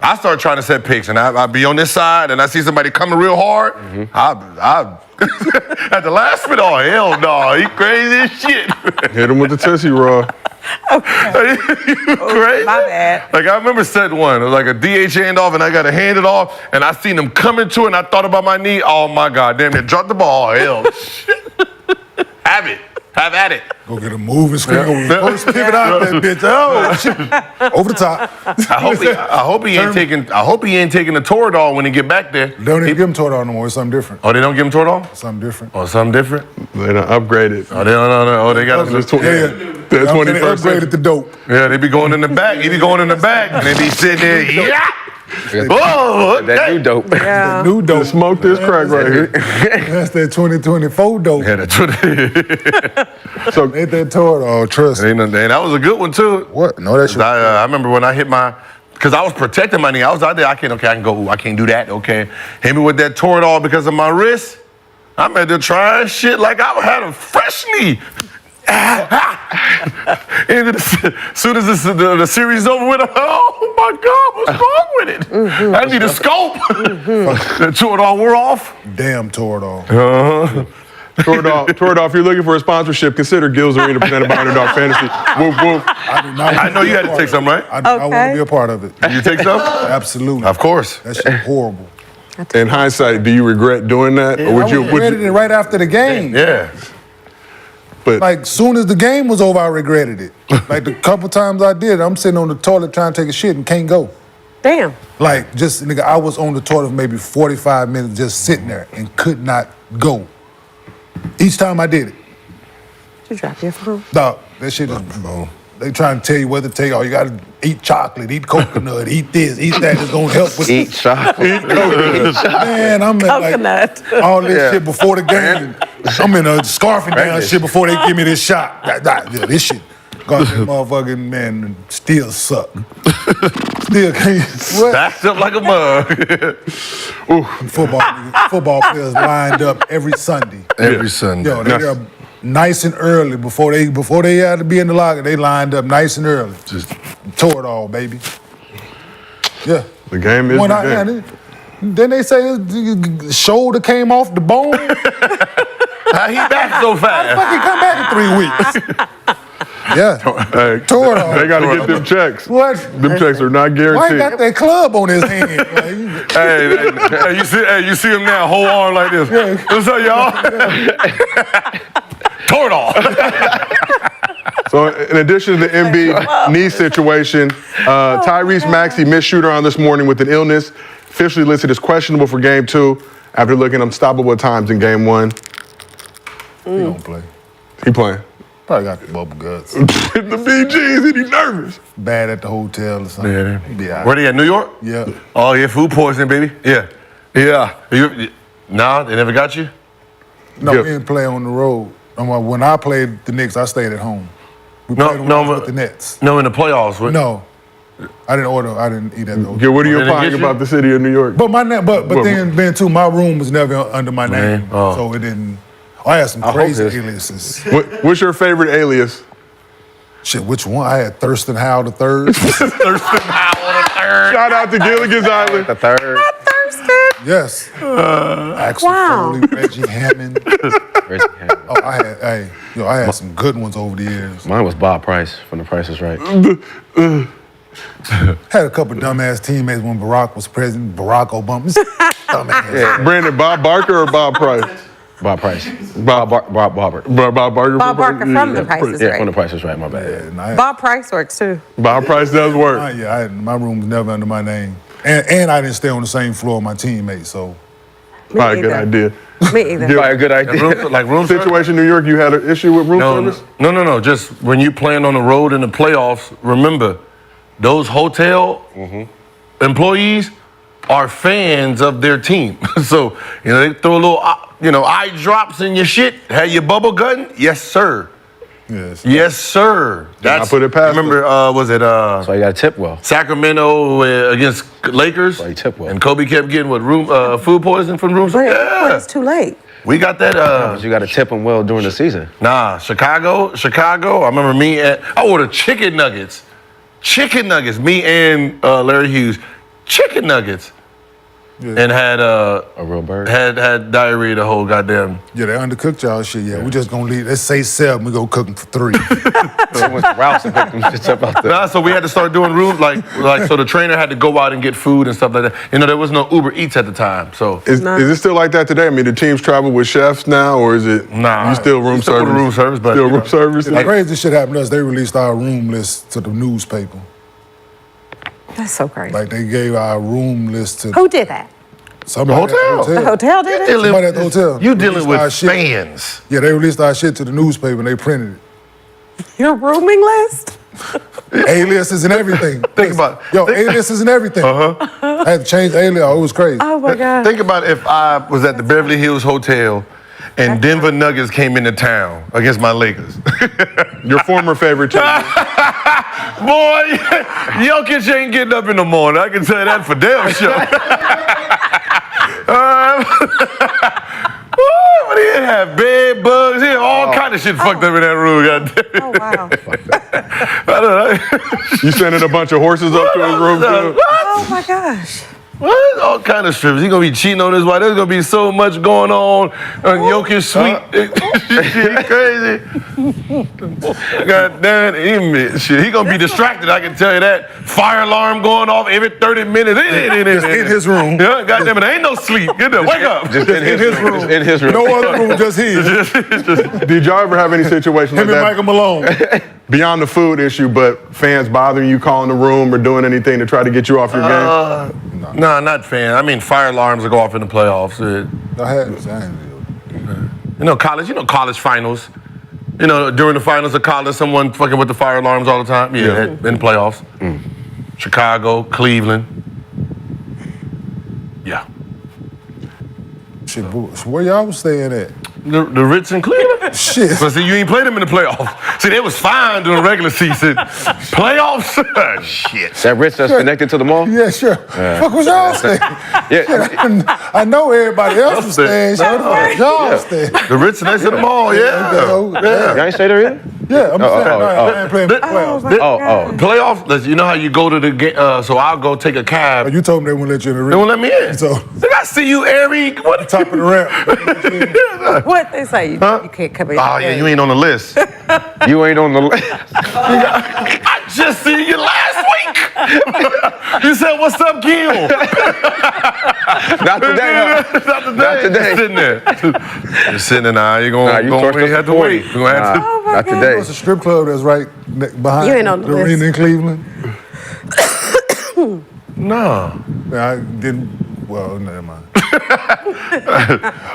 I start trying to set picks and I be on this side and I see somebody coming real hard. I at the last minute, oh, hell no. He crazy as shit. Hit him with the Tootsie Roll. Okay. You crazy? My bad. Like I remember setting one. It was like a DH handoff, and I got to hand it off, and I seen him coming to it, and I thought about my knee. Oh my God, damn it! Dropped the ball. Hell, have it. Have at it. Go get a moving screen. First pivot out that bitch. Oh, shit. Over the top. I hope he ain't taking the Toradol when he get back there. They don't even give him Toradol no more. It's something different. Oh, they don't give him Toradol? Something different. Oh, something different? They done upgraded. Oh, they don't. Oh, they got It's to. the 21st century. Upgraded the dope. Yeah, they be going in the back. He be going in the back, and they be sitting there. Yeah. Oh, That new dope. Yeah. New dope. Smoke this crack right here. That's that 2024 dope. Yeah, that's what So Ain't that Toradol, trust me. and that was a good one too. What? No, that's I remember when I hit because I was protecting my knee. I was out there. I can go. I can't do that. Okay, hit me with that Toradol because of my wrist. I'm at there trying shit like I had a fresh knee. And as soon as the series is over with, oh my God, what's wrong with it? I need a scope. Tore it all, we're off. Damn tore it all. Tore it off. If you're looking for a sponsorship, consider Gills Arena presented by Underdog Fantasy. Woof, woof. I know you had to take some, right? I want to be a part of it. You take some? Absolutely. Of course. That shit horrible. In hindsight, do you regret doing that? Or I regretted it right after the game. Yeah. But Like, soon as the game was over, I regretted it. Like, the couple times I did, I'm sitting on the toilet trying to take a shit and can't go. Damn. Like, just, nigga, I was on the toilet for maybe 45 minutes just sitting there and could not go. Each time I did it. Did you drop your phone? Dog, that shit is, they trying to tell you what to take. Oh, you got to eat chocolate, eat coconut, eat this, eat that. It's going to help with Eat chocolate. Man, I'm in Coconut. like all this shit before the game. I'm in a scarfing down shit before they give me this shot. Yeah, this shit. God, that motherfucking man still suck. Still can't. What? Backed up like a mug. Football players lined up every Sunday. Every Sunday. Yo, they there nice and early before they had to be in the locker. They lined up nice and early. Just Tore it all, baby. Yeah. the game is When the game. then they say his shoulder came off the bone. how he back so fast? Fucking come back in 3 weeks. Yeah. Hey, Tore it all. they got to get them checks. What? Them checks are not Why he guaranteed. got that club on his hand? Like, Hey, you see him now, whole arm like this. What's up, y'all? Tore it off. So in addition to the Embiid knee situation, Tyrese Maxey missed shoot around this morning with an illness, officially listed as questionable for Game 2 after looking unstoppable at times in Game 1. he don't play. He playing. Probably got the bubble guts. The BGs, and he nervous. Bad at the hotel or something. Yeah, He be all right. where they at, New York? Yeah. Oh, yeah, food poisoning, baby. Yeah. Nah, they never got you? No, Yeah. we didn't play on the road. When I played the Knicks, I stayed at home. We No, played no, with the Nets. No, in the playoffs. No. I didn't eat at the hotel. Yeah, what are you Did they implying get you? about the city of New York? But then too, my room was never under my name. Oh. So it didn't. I had some hope crazy this- aliases. What's your favorite alias? Shit, which one? I had Thurston Howell the third. Shout out to Gilligan's Island. The third. Thurston. Yes. Axel Wow. Foley, Reggie Hammond. Reggie Hammond. Oh, I had some good ones over the years. Mine was Bob Price from The Price is Right. Had a couple dumbass teammates when Barack was president. Barack Obama. Dumbass. Brandon, Bob Barker or Bob Price? Bob Price. Bob Barker. Bob Barker. Bob Barker from The Price is Yeah, Right. from The Price is Right. My bad. And I had, Bob Price works too. Bob Price does work. my room was never under my name. And I didn't stay on the same floor with my teammates, so. Probably a good either. idea. Me either. Yeah. Probably a good idea. Room service? Situation in New York, you had an issue with room service? No. Just when you playing on the road in the playoffs, remember, those hotel employees are fans of their team. So, they throw a little, eye drops in your shit. Had your bubble gun? Yes, sir. Yes. Yes, sir. I put it past Remember, was it So you got to tip well. Sacramento against Lakers? Why you tip well. And Kobe kept getting food poisoning from room service? But it's too late. We got that. But you got to tip them well during the season. Nah, Chicago. I remember I ordered chicken nuggets. Me and Larry Hughes. Chicken nuggets. Yeah. And had A real bird. had diarrhea the whole goddamn. Yeah, they undercooked y'all shit. Yeah, we just gonna leave. Let's say 7, we go cook them for 3. So went to Ralph's and picked them shits up out there. Nah, so we had to start doing rooms so the trainer had to go out and get food and stuff like that. There was no Uber Eats at the time, so. Is it still like that today? I mean, do teams travel with chefs now, or is it Nah, you still room we still go service? to room service, but, still you room know. service. The crazy shit happened to us. They released our room list to the newspaper. That's so crazy. Like, they gave our room list to Who did that? somebody The hotel. at the The hotel did it? Somebody at the hotel. You Released dealing with our shit. fans. Yeah, they released our shit to the newspaper and they printed it. Your rooming list? Aliases and everything. Think about it. Aliases and everything. I had to change alias. Oh, it was crazy. Oh my God. Think about if I was at the Beverly Hills Hotel and Denver Nuggets came into town against my Lakers. Your former favorite team. Boy, Jokic ain't getting up in the morning. I can tell you that for damn sure. What he didn't have bed bugs. He had all kind of shit fucked up in that room. Goddamn. Oh, wow. I don't know. You sending a bunch of horses up to his room too? Oh, my gosh. What? All kind of strips. He gonna be cheating on his wife. There's gonna be so much going on. Jokic sweet. Shit, crazy. God damn it. Shit, he gonna be distracted, I can tell you that. Fire alarm going off every 30 minutes. Just in his room. Yeah, God damn it, there ain't no sleep. Get there, wake up. Just in his room. Just in his room. No other room, just his. Did y'all ever have any situations like Him and that? Michael Malone. Beyond the food issue, but fans bothering you, calling the room, or doing anything to try to get you off your game? No, not fan. I mean, fire alarms will go off in the playoffs. College finals. During the finals of college, someone fucking with the fire alarms all the time. Yeah. In the playoffs. Chicago, Cleveland. Yeah. Shit, where y'all was staying at? The Ritz in Cleveland? Shit. But see, you ain't played them in the playoffs. See, they was fine during the regular season. Playoffs? Shit. That Ritz that's connected to the mall? Yeah, sure. Fuck was y'all staying? Yeah. I know everybody else was staying. Shit, what y'all staying? The Ritz next to the mall, yeah. Y'all ain't stay there yet? Yeah, I'm saying, I ain't playing playoffs. Playoffs, you know how you go to the game, so I'll go take a cab. You told me they wouldn't let you in the They ring. won't let me in. So, I see you every, what? top of the ramp. What they say? You can't come in. Oh, yeah, you ain't on the list. You ain't on the list. I just seen you last week. You said, what's up, Gil? Not today, huh? Not today. Not today. Just sitting there. Just sitting there now. You're going to have to wait. You're going to have to. Oh, my Not God. today. It's a strip club that's right behind You ain't on the the arena list. in Cleveland. No. I didn't. Well, never mind.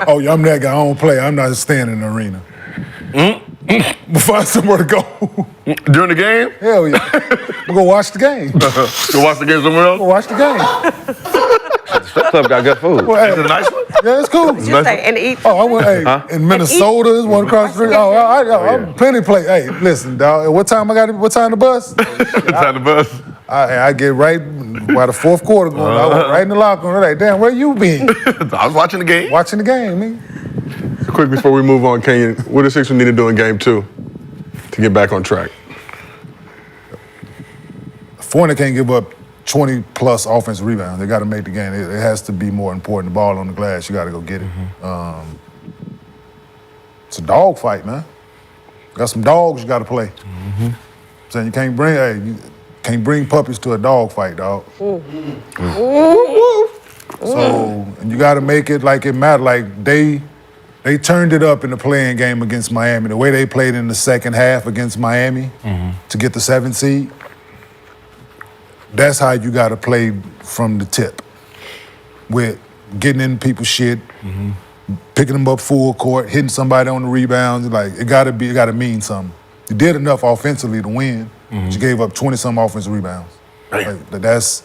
Oh, yeah, I'm that guy. I don't play. I'm not staying in the arena. We'll find somewhere to go. During the game? Hell yeah. We'll go watch the game. Go watch the game somewhere else? Go watch the game. The strip club got good food. Well, Is it a nice one? yeah, it's cool. Just say, and eat. Oh, I went in Minnesota. There's one across the street. I'm plenty play. Hey, listen, dog. What time the bus? Time the bus. I get right by the fourth quarter going. I went right in the locker room. Like, damn, where you been? I was watching the game. Watching the game, man. Quick before we move on, Kenyon, what does Sixers need to do in game 2 to get back on track? Fournier can't give up 20 plus offensive rebounds. They got to make the game. It has to be more important. The ball on the glass, you got to go get it. It's a dog fight, man. Got some dogs you got to play. Saying you can't bring puppies to a dog fight, dog. So, and you got to make it like it matter. Like they turned it up in the playing game against Miami. The way they played in the second half against Miami to get the 7th seed. That's how you got to play from the tip. With getting in people's shit, picking them up full court, hitting somebody on the rebounds. Like it got to mean something. You did enough offensively to win, but you gave up 20-some offensive rebounds. Like, that's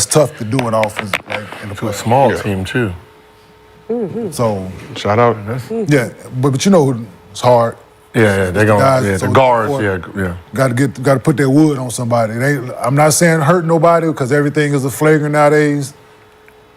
tough to do in offense, like in the To a playoffs. small team, too. So Shout out. yeah, but you know who it's hard. Yeah, they're going. Guys, Yeah, so the guards. before- Yeah. Got to put that wood on somebody. I'm not saying hurt nobody because everything is a flagrant nowadays.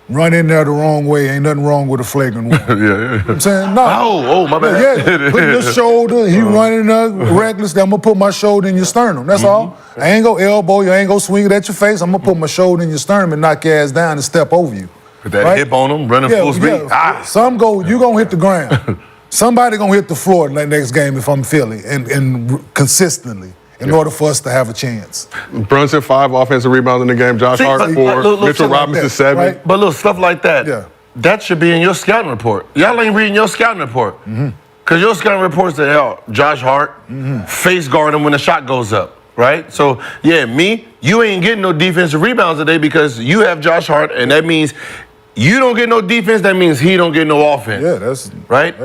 Run in there the wrong way. Ain't nothing wrong with a flagrant one. Yeah. I'm saying no. Oh, my bad. Yeah, put your shoulder. He running there reckless. I'm gonna put my shoulder in your sternum. That's all. I ain't gonna elbow you. I ain't gonna swing it at your face. I'm gonna put my shoulder in your sternum and knock your ass down and step over you. Put that Right? hip on them, running full speed. Some go. You gonna hit the ground. Somebody gonna hit the floor in that next game if I'm Philly and consistently. In order for us to have a chance. Brunson 5 offensive rebounds in the game. Josh Hart 4. look, Mitchell like Robinson that, 7. right? But look, stuff like that. Yeah. That should be in your scouting report. Y'all ain't reading your scouting report. Because your scouting report said, hell, Josh Hart, face guard him when the shot goes up, right? So, yeah, you ain't getting no defensive rebounds today because you have Josh Hart, and that means you don't get no defense, that means he don't get no offense. Yeah, that's right.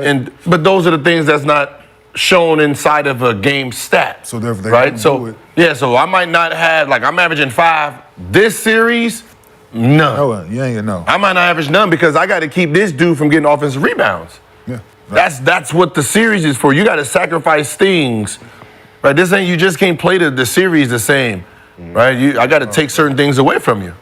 But those are the things that's not shown inside of a game stat. So therefore they right. don't So do it. yeah. So I might not have I'm averaging 5 this series. None. No, you ain't gonna know. I might not average none because I got to keep this dude from getting offensive rebounds. Yeah. That's what the series is for. You got to sacrifice things. Right. You just can't play the series the same. Right. I got to take certain things away from you.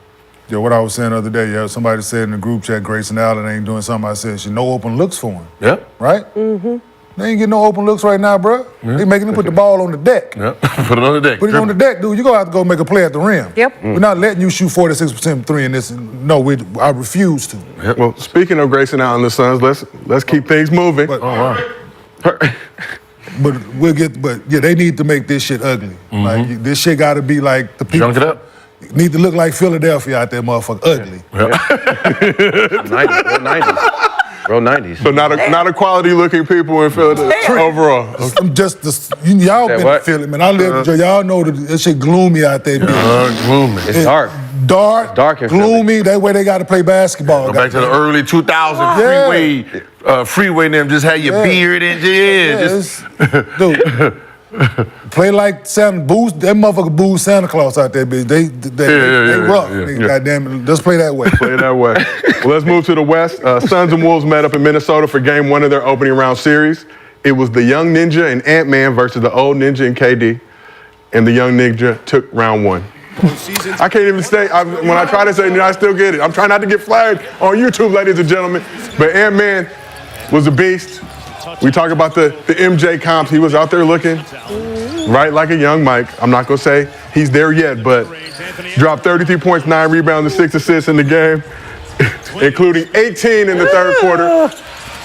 Yeah, what I was saying the other day, somebody said in the group chat, Grayson Allen ain't doing something. I said, she no open looks for him. Yep. Right? Mm-hmm. They ain't getting no open looks right now, bro. They making him put the ball on the deck. Yep. Put it on the deck. Put it on the deck, dude. You're going to have to go make a play at the rim. Yep. We're not letting you shoot 46% three in this. No, I refuse to. Yep. Well, speaking of Grayson Allen and the Suns, let's keep things moving. But, they need to make this shit ugly. Like, this shit got to be like the people. Junk it up. Need to look like Philadelphia out there, motherfucker. Ugly. Real 90s. So not a quality looking people in Philadelphia overall. Y'all been to Philly, man. I live in y'all know that shit gloomy out there. Gloomy. It's dark. Dark in gloomy. That way they got to play basketball. Go back to the early 2000s freeway. Them just had your beard and dude. Play like Santa Booze. That motherfucker booze Santa Claus out there, bitch. They rough. Goddamn it. Let's play that way. Play that way. Well, let's move to the West. Suns and Wolves met up in Minnesota for game 1 of their opening round series. It was the young Ninja and Ant-Man versus the old Ninja and KD. And the young Ninja took round 1. I can't even say, when I try to say it, I still get it. I'm trying not to get flagged on YouTube, ladies and gentlemen. But Ant-Man was a beast. We talk about the MJ comps. He was out there looking right like a young Mike. I'm not going to say he's there yet, but dropped 33 points, 9 rebounds, and 6 assists in the game, including 18 in the third quarter.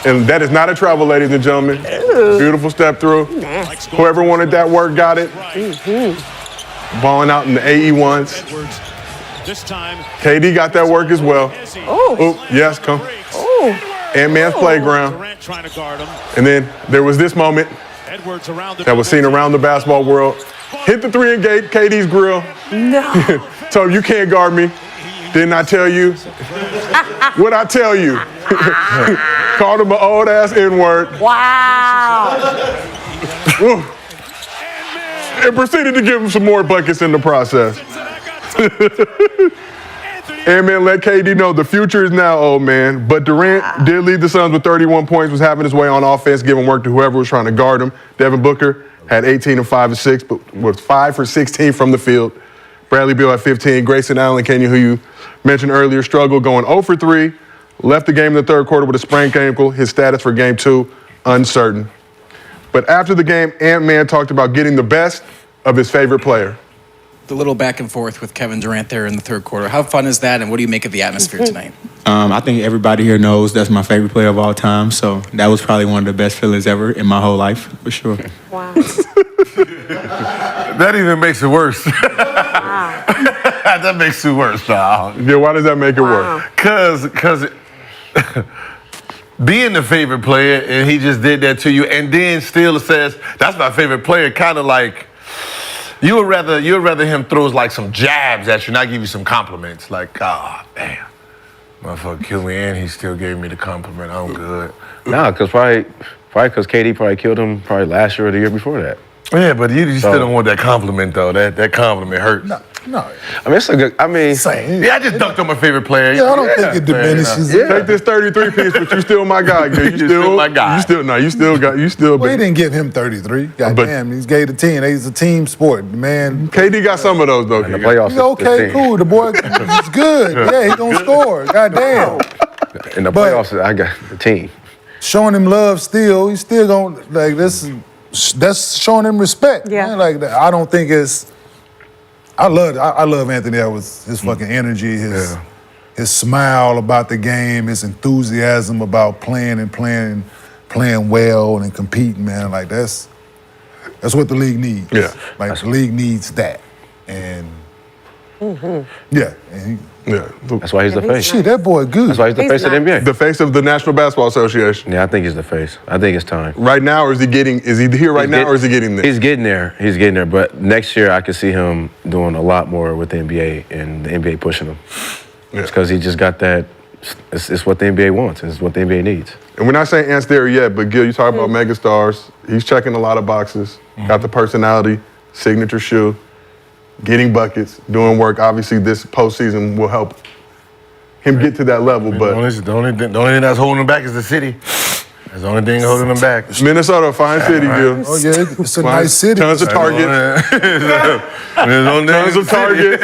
And that is not a travel, ladies and gentlemen. Beautiful step through. Whoever wanted that work got it. Balling out in the AE1s. KD got that work as well. Oh, yes, come. Ant-Man's playground. And then there was this moment that was seen around the basketball world. Hit the 3 and gate, KD's grill. No. Told him, you can't guard me. Didn't I tell you? What'd I tell you? Called him an old ass N-word. Wow. And proceeded to give him some more buckets in the process. Ant-Man let KD know the future is now, old man. But Durant did lead the Suns with 31 points, was having his way on offense, giving work to whoever was trying to guard him. Devin Booker had 18 and 5 and 6, but was 5 for 16 from the field. Bradley Beal at 15. Grayson Allen, Kenya, who you mentioned earlier, struggled going 0 for 3. Left the game in the third quarter with a sprained ankle. His status for game 2, uncertain. But after the game, Ant-Man talked about getting the best of his favorite player. The little back and forth with Kevin Durant there in the third quarter. How fun is that, and what do you make of the atmosphere tonight? I think everybody here knows that's my favorite player of all time, so that was probably one of the best feelings ever in my whole life, for sure. Wow. That even makes it worse. That makes it worse, dog. Yeah, why does that make it worse? Because being the favorite player, and he just did that to you, and then still says, that's my favorite player, kind of like, you would rather him throws like some jabs at you, not give you some compliments. Like, oh, damn. Motherfucker killed me, and he still gave me the compliment. I'm good. Nah, because probably because KD probably killed him probably last year or the year before that. Yeah, but you still don't want that compliment, though. That compliment hurts. No. I mean, it's a good, Same. Yeah, I just dunked on my favorite player. Yeah, I don't think it diminishes it. Take this 33 piece, but you still my guy. You still my guy. You still Well, he didn't give him 33. Goddamn, he's gave the team. He's a team sport, man. KD got some of those, though. in the playoffs. He's okay, cool. The boy, he's good. Yeah, he gonna score. Goddamn. In the playoffs, I got the team. Showing him love still. He's still gonna, like, this. That's showing him respect. Yeah. Man. Like, I don't think it's. I love Anthony Edwards. His fucking energy, his smile about the game, his enthusiasm about playing well and competing, man. Like, that's what the league needs. Yeah. Like, the league needs that. And yeah. And That's why he's the face. shit, that boy good. That's why he's the face of the NBA. The face of the National Basketball Association. Yeah, I think he's the face. I think it's time. Right now, or is he here right now, or is he getting there? He's getting there. He's getting there. But next year, I could see him doing a lot more with the NBA and the NBA pushing him. Yeah. It's because he just got that. It's what the NBA wants. It's what the NBA needs. And we're not saying Ant's there yet, but Gil, you talk about megastars. He's checking a lot of boxes. Got the personality, signature shoe, getting buckets, doing work. Obviously, this postseason will help him get to that level. But the only thing that's holding him back is the city. That's the only thing holding them back. Minnesota, a fine city, Gil. Oh yeah, it's a nice city. Tons of targets. Tons of targets.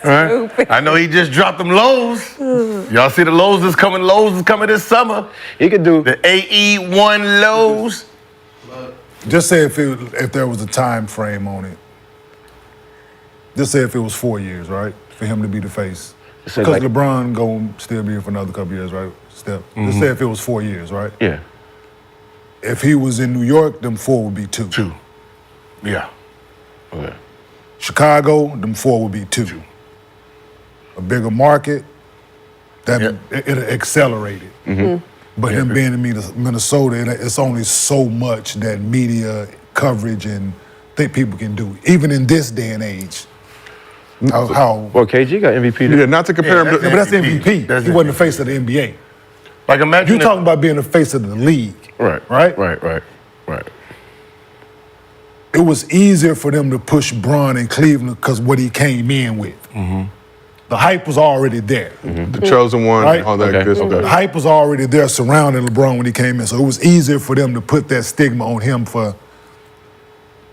Right? I know he just dropped them lows. Y'all see the lows is coming. Lows is coming this summer. He could do The AE1 lows. Just say if there was a time frame on it. Just say if it was 4 years, right, for him to be the face. Say Because like- LeBron gonna still be here for another couple years, right? Step. Just say if it was 4 years, right? Yeah. If he was in New York, them 4 would be 2. 2. Yeah. Okay. Chicago, them 4 would be 2. A bigger market, that it'll accelerate it. But him being in Minnesota, it's only so much that media coverage and think people can do, even in this day and age. How Well, KG got MVP. Yeah, not to compare him yeah, but to. that's MVP. That's He wasn't the face of the NBA. Like imagine You talking about being the face of the league. Right. Right? Right. It was easier for them to push Bron in Cleveland because what he came in with. The hype was already there. The chosen one, Right? all that Okay. good The stuff. hype was already there surrounding LeBron when he came in. So it was easier for them to put that stigma on him for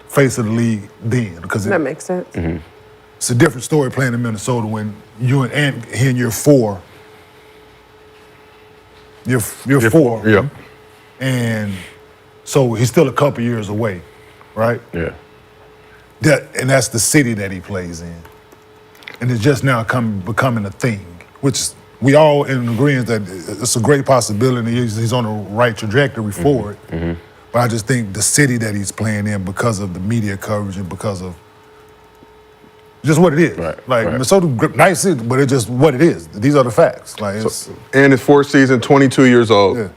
face of the league then. Because That makes sense. it's a different story playing in Minnesota when you and Ant here in year 4. You're 4. Yeah. And so he's still a couple years away, right? Yeah. And that's the city that he plays in. And it's just now becoming a thing, which we all in agreement that it's a great possibility. He's on the right trajectory for it. But I just think the city that he's playing in, because of the media coverage and because of just what it is. Right. Minnesota, nice city, but it's just what it is. These are the facts. Like it's, And his fourth season, 22 years old. Yeah.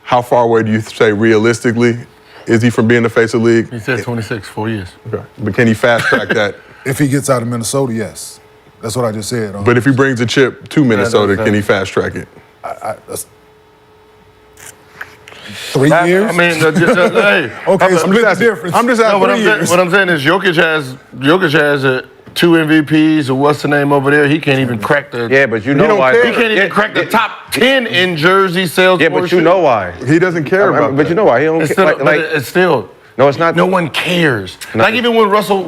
How far away do you say realistically is he from being the face of the league? He said 26, 4 years. Okay. But can he fast track that? if he gets out of Minnesota, yes. That's what I just said. But if he brings a chip to Minnesota, can he fast track it? That's 3 years? I mean, hey. Okay, split the difference. I'm just asking. What I'm saying is Jokic has 2 MVPs, or what's the name over there? He can't even crack the. Yeah, but you know don't why. care. He can't even crack the top 10 in jersey sales. Yeah, but you know why. He doesn't care about But you know why. He don't It's care. still, but it's still. No, it's not. No one cares. No. Like even when Russell,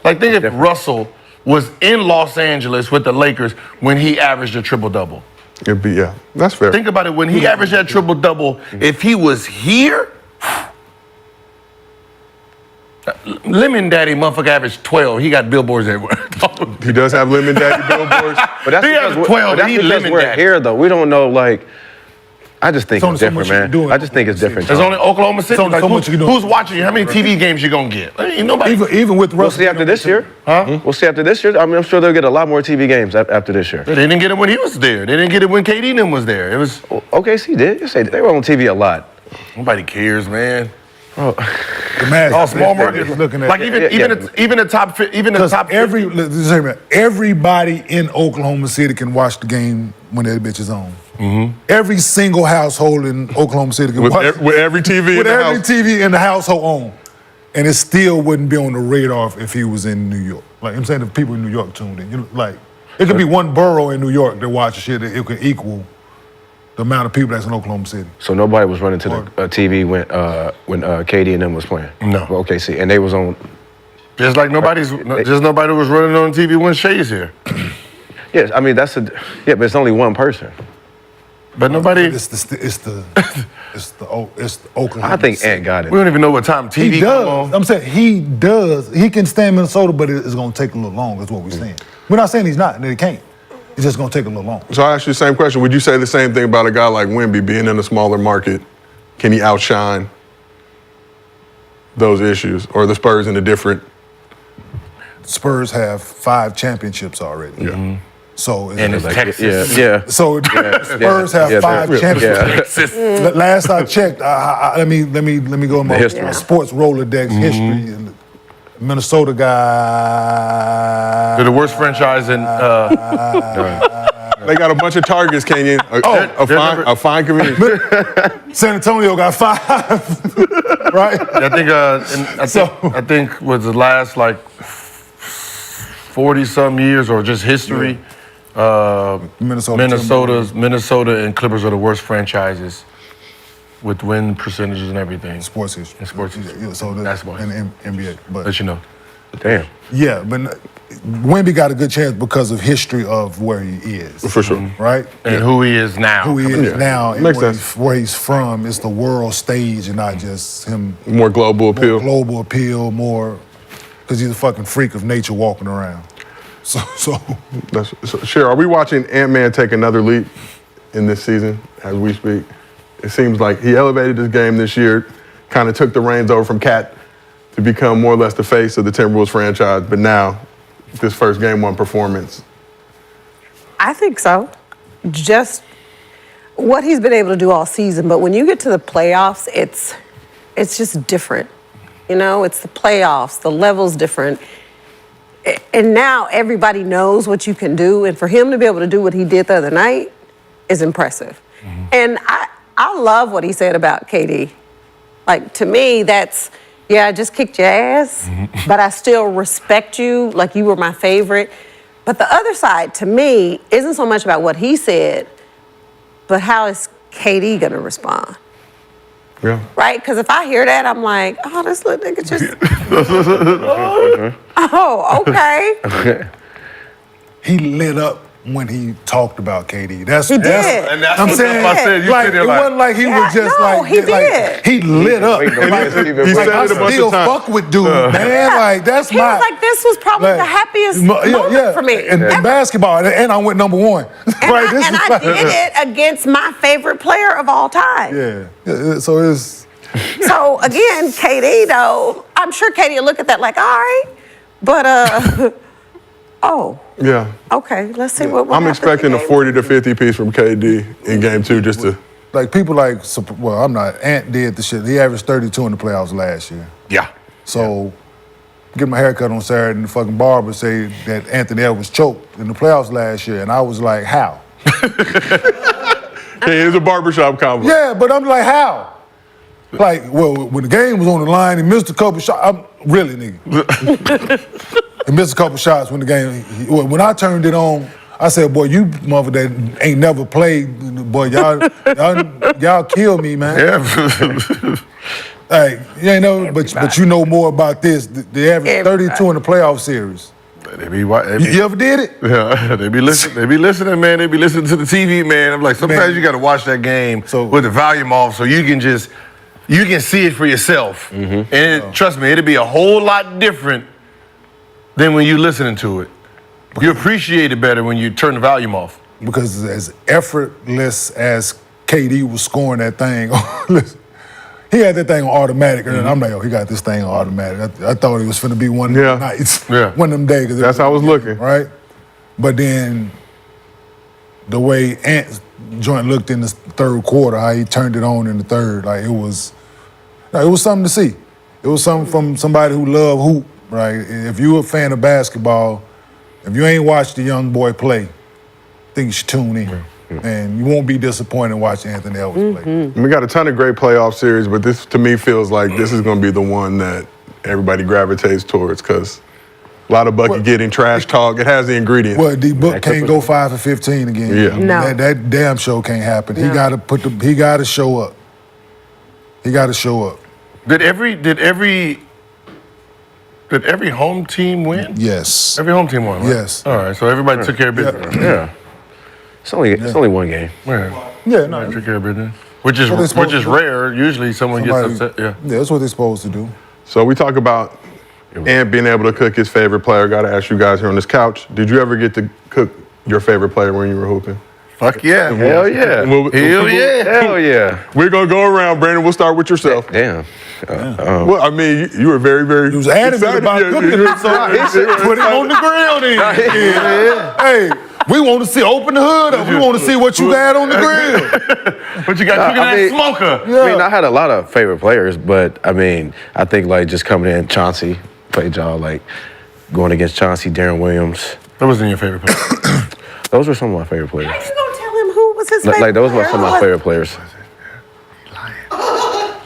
like think if Russell was in Los Angeles with the Lakers when he averaged a triple-double. It'd be, yeah, that's fair. Think about it, when he averaged that triple-double, if he was here, Lemon Daddy motherfucker averaged 12. He got billboards everywhere. He does have Lemon Daddy billboards. But that's He has because, 12, but that's he because limit we're that. here, though. We don't know, like, I just think There's it's only so different, much you man. can do in I just think it's different. There's only Oklahoma City. only Like, so much you can do. who's watching you? How many TV games you gonna get? Ain't nobody. even with Russell. We'll see after this year. Huh? We'll see after this year. I mean, I'm sure they'll get a lot more TV games after this year. They didn't get it when he was there. They didn't get it when KD and them was there. It was OKC did. You say they were on TV a lot. nobody cares, man. The Magic. All small They're markets. looking at Like even the top everybody in Oklahoma City can watch the game when that bitch is on. Every single household in Oklahoma City can watch With every TV with in the every house. TV in the household on, and it still wouldn't be on the radar if he was in New York. Like I'm saying, if people in New York tuned in, like it could be one borough in New York that watches shit that it could equal the amount of people that's in Oklahoma City. So nobody was running to the TV when KD and them was playing. No. For OKC, and they was on. Just like nobody was running on TV when Shea's here. Yes, I mean but it's only one person. But nobody. It's the Oklahoma. I think City. Ant got it. We don't even know what time TV He come does. on. I'm saying he does. He can stay in Minnesota, but it's going to take a little longer. Is what we're saying. We're not saying he's not. That he can't. It's just going to take a little longer. So I ask you the same question. Would you say the same thing about a guy like Wemby being in a smaller market? Can he outshine those issues? Or the Spurs in a different? Spurs have 5 championships already. Yeah. So And it's Like, Texas. yeah. so Spurs have Yeah, 5 championships. Yeah. Last I checked, let me go in my history. sports Rolodex history. And Minnesota guy. They're the worst franchise in. They got a bunch of targets, Kenyon. A fine community. San Antonio got 5, right? I think was the last like 40-some years or just history. Minnesota Minnesota and Clippers are the worst franchises with win percentages and everything. Sports history. In sports history. Yeah, so That's why. in the NBA. But Let you know. Damn. yeah, but Wemby got a good chance because of history of where he is. For sure. Right? And who he is now. Who he is now and Makes where sense. where he's from is the world stage and not just him. More global appeal. Global appeal, more because he's a fucking freak of nature walking around. So Cher, are we watching Ant-Man take another leap in this season as we speak? It seems like he elevated his game this year, kind of took the reins over from Cat to become more or less the face of the Timberwolves franchise, but now, this first game one performance. I think so. Just what he's been able to do all season, but when you get to the playoffs, it's just different. You know, it's the playoffs, the level's different. And now everybody knows what you can do, and for him to be able to do what he did the other night is impressive. And I love what he said about KD. Like, to me, that's, yeah, I just kicked your ass, but I still respect you, like you were my favorite. But the other side, to me, isn't so much about what he said, but how is KD gonna respond? Yeah. Right? Because if I hear that, I'm like, oh, this little nigga just. Oh, okay. he lit up when he talked about KD. That's He did. And that's I'm what saying, I said. You like, sit there it like, wasn't like he was just no, like, he like, did. he lit up. Wait, nobody said even He Like, said I it a bunch still of times. fuck with dude, man. Like, that's He my. was like, this was probably the happiest moment for me. And basketball, and I went number one. And I did it against my favorite player of all time. Yeah. So it's. So again, KD though, I'm sure KD will look at that like, all right, but oh, Yeah. okay, let's see what. I'm happens expecting in a game 40 to 50 piece from KD in game two just to. Like people like, well, I'm not. Ant did the shit. He averaged 32 in the playoffs last year. yeah. So, get my haircut on Saturday, and the fucking barber say that Anthony Edwards choked in the playoffs last year, and I was like, how? Hey, it's a barbershop combo. Yeah, but I'm like, how? Like, well, when the game was on the line, he missed a couple shots. I'm really, nigga. He missed a couple shots when the game. When I turned it on, I said, "Boy, you mother that ain't never played, boy, y'all kill me, man." Yeah. Hey, you ain't know, but you know more about this. The average 32 in the playoff series. You ever did it? Yeah, they be listening, man. They be listening to the TV, man. I'm like, sometimes you got to watch that game with the volume off so you can see it for yourself. And trust me, it'll be a whole lot different than when you're listening to it. You appreciate it better when you turn the volume off. Because as effortless as KD was scoring that thing, he had that thing on automatic, and I'm like, oh, he got this thing on automatic. I thought it was finna be one of them nights, one of them days. That's how I was looking. Right? But then the way Ant's joint looked in the third quarter, how he turned it on in the third, like it was something to see. It was something from somebody who loved hoop, right? If you're a fan of basketball, if you ain't watched the young boy play, I think you should tune in. And you won't be disappointed watching Anthony Edwards play. We got a ton of great playoff series, but this, to me, feels like this is going to be the one that everybody gravitates towards because a lot of bucket getting, trash talk. It has the ingredients. Well, D-Book can't go 5 for 15 again. Yeah. No. That damn show can't happen. No. He got to show up. He got to show up. Did every home team win? Yes. Every home team won, right? Yes. All right, so everybody took care of business. Yeah. It's only one game. Yeah. Yeah, no. Took care of business. Which is What they supposed to do. rare. Usually someone gets upset. Yeah. Yeah, that's what they're supposed to do. So we talk about Ant being able to cook his favorite player. Got to ask you guys here on this couch, did you ever get to cook your favorite player when you were hooping? Fuck yeah. Hell yeah. Hell yeah. Hell yeah. We're going to go around, Brandon. We'll start with yourself. Damn. Well, I mean, you were very, very. He was adamant about cooking it, so put it on the grill then. Hey, we want to see, open the hood up. We want to see what you got on the grill. What you got cooking that smoker? Yeah. I mean, I had a lot of favorite players, but I mean, I think like just coming in, Chauncey played y'all, like going against Chauncey, Darren Williams. That wasn't your favorite player. Those were some of my favorite players. You gonna tell him who was his favorite Like those were player? some of my favorite players.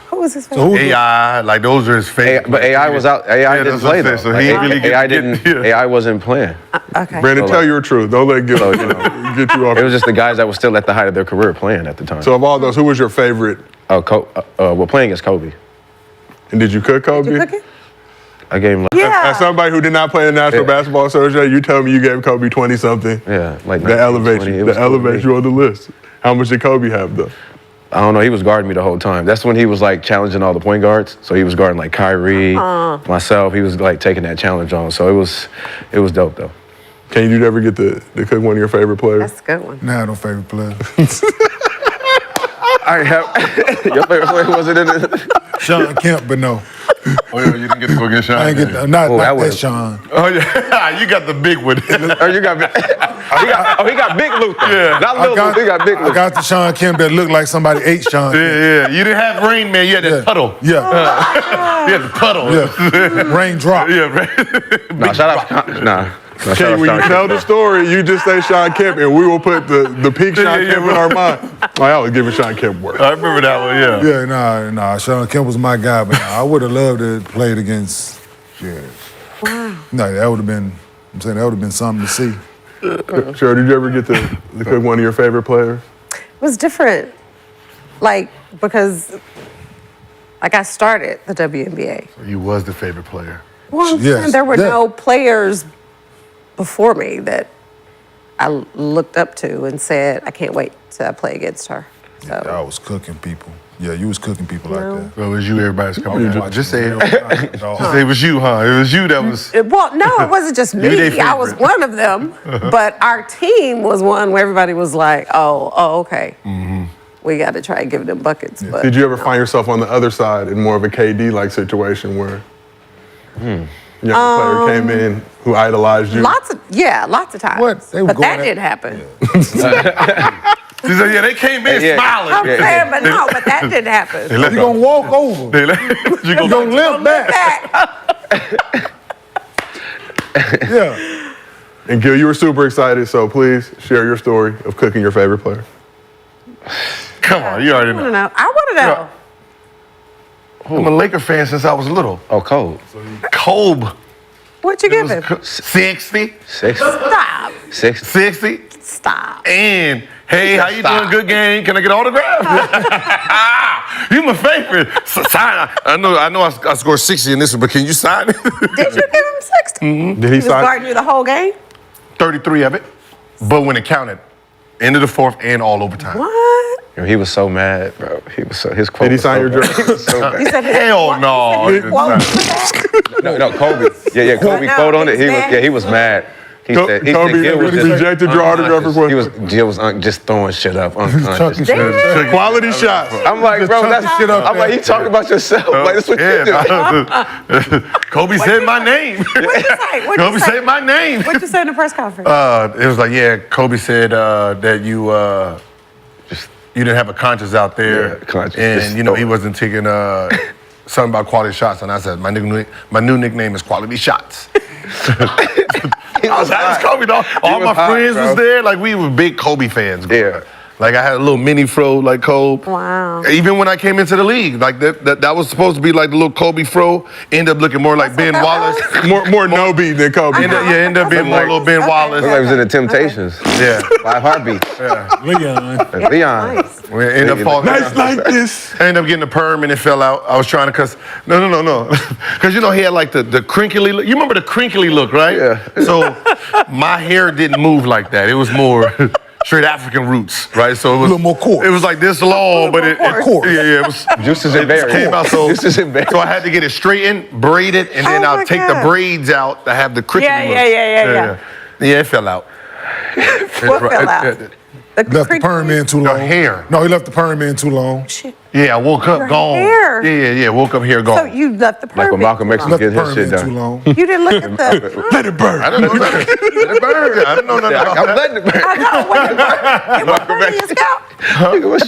Who What was his favorite? AI, like those are his favorite. But AI was out. AI Yeah, didn't that's what play I'm though. saying. So he Like, really AI get- didn't. yeah. AI wasn't playing. Okay. Brandon, tell your truth. Don't let get you off. It was just the guys that were still at the height of their career playing at the time. So of all those, who was your favorite? We're playing against Kobe. And did you cook Kobe? Did you cook it? I gave him like, Yeah. As somebody who did not play in the National Yeah. Basketball Association, you tell me you gave Kobe 20-something. yeah, like That 19, elevates 20. you. It That was cool to elevates me. you on the list. How much did Kobe have though? I don't know. He was guarding me the whole time. That's when he was like challenging all the point guards. So he was guarding like Kyrie, myself. He was like taking that challenge on. So it was dope though. Can you ever get to cook one of your favorite players? That's a good one. Nah, no favorite player. I have your favorite player was it in it? Sean Kemp, but no. Oh, yeah, you didn't get to go against Sean. I ain't get not Oh, that that was- Sean. Oh, yeah. You got the big one. Oh, you got he got Big Luther. Yeah. Not Little Luther. He got Big I Luther. got the Sean Kemp that looked like somebody ate Sean Kemp. Yeah. You didn't have Rain Man. You had that puddle. Yeah, You had the puddle. yeah. Raindrop. Yeah, right. No, shout out. Nah. No, shout King, out when you Sean tell the story, you just say Sean Kemp, and we will put the peak Sean Kemp in our mind. Like, I was giving Sean Kemp work. I remember that one, yeah. Yeah, nah. Sean Kemp was my guy, but I would have loved to play it against. Yeah. Wow. No, that would have been. I'm saying that would have been something to see. Cheryl, did you ever get to cook one of your favorite players? It was different, like, because like I started the WNBA. You was the favorite player. Well, I'm Yes, saying there were yeah. no players before me that I looked up to and said, I can't wait to play against her. So, I was cooking people. Yeah, you was cooking people No. like So it was you, everybody's coming. that. Just say it. it. Just say it was you, huh? It was you that was. well, no, it wasn't just You their me. I was favorite. one of them, but our team was one where everybody was like, oh, okay. We got to try and give them buckets. But Did you ever find yourself on the other side in more of a KD-like situation where young player came in who idolized you? lots of times. What? They were But that going at- didn't happen. She said, yeah, they came in Yeah. smiling. I'm saying, but no, but that didn't happen. You gonna walk over. You You go gonna limp back. Back. Yeah. And Gil, you were super excited, so please share your story of cooking your favorite player. Come on, you already I want to know. know. I want to know. I'm a Laker fan since I was little. Oh, cold. Kobe. What'd you give him? 60. 60. Stop. 60. 60. Stop. And hey, how you doing? Good game. Can I get autograph? You my favorite. So, sign. I know. I scored 60 in this one, but can you sign it? Did you give him 60? Did he He was sign? guarding you the whole game? 33 of it, but when it counted, end of the fourth and all overtime. What? Yo, he was so mad, bro. He was so his quote. Did he was sign so your bad. jersey? He was so bad. You said Hell no. He said his quote was that? No, Kobe. Yeah, Kobe No, quote on it. he was mad. He was mad. He said Kobe Gil was just rejected your autograph unconscious. request. Gil was just throwing shit up unconscious. Damn. Quality shots. I'm like, bro, that's shit up I'm like, there. you talking about yourself. Like, that's what you do. Kobe said my name. What'd you say? What'd Kobe you say? said my name. What'd you say in the press conference? It was like, yeah, Kobe said that you didn't have a conscience out there, Yeah, conscience. and Just you know he wasn't taking something about quality shots. And I said, my new nickname is Quality Shots. I was Kobe, dog. All was my hot, friends bro. was there. Like we were big Kobe fans. growing Yeah. up. Like I had a little mini fro like Kobe. Wow. Even when I came into the league, like that was supposed to be like the little Kobe fro. Ended up looking more like Ben that Wallace. More no-beat than Kobe. Ended up being more little Ben Wallace. Looked like he was in the Temptations. Yeah. By Heartbeat. Leon. Leon. Nice. We ended up falling. Nights like this. I ended up getting a perm and it fell out. I was trying to cuss. No. Because you know he had like the crinkly look. You remember the crinkly look, right? Yeah. So my hair didn't move like that. It was more straight African roots, right? So it was A little more coarse. It was like this long, but it coarse. yeah, it was. Juices It and just berries. came out so. Juices and berries. So I had to get it straightened, braided, and then Oh I'll my take the God. braids out to have the crinkly Yeah, look. yeah. Yeah, it fell out. What fell out? Left the crinkly- perm in too The long. hair. No, he left the perm in too long. Shit. Yeah, I woke up Your gone. hair. Yeah. Woke up here gone. So you left the permit. Like when Malcolm X was Left the getting his perm shit in too done. long. You didn't look at the. Let it burn. I don't know nothing. Let it burn. I don't know nothing about I'm that. letting it burn. I know. When it wasn't burning your scalp.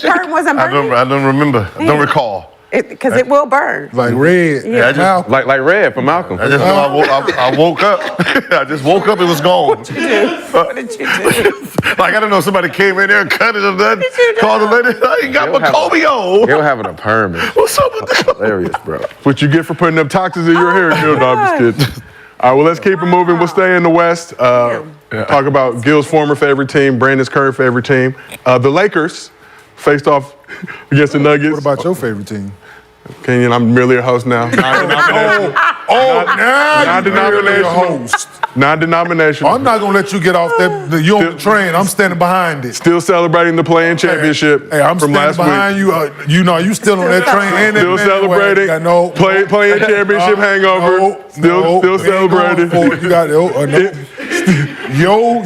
The perm wasn't I burning. don't remember. I don't recall. Because it will burn. Like red. Yeah. I just- Like Red from Malcolm. I just know I woke up. I just woke up. It was gone. What did you do? Like I don't know. Somebody came in there and cut it or nothing. Called the lady. I ain't got my Kobe on. They were having a perm. What's up with that? Hilarious, bro. What you get for putting up toxins in your hair, Gil? No, I'm just kidding. All right, well, let's keep it moving. We'll stay in the West. Talk about Gil's former favorite team, Brandon's current favorite team. The Lakers faced off against the Nuggets. What about your favorite team? Kenyon, I'm merely a host now. Non-denominational. Non-denominational host. Non-denominational. I'm not gonna let you get off that. You on the train? I'm standing behind it. Still celebrating the play-in championship Hey, I'm from standing last behind week. you. You still on that train? And that Still man celebrating. got no Play-in championship hangover. Still we ain't celebrating. going for it. You got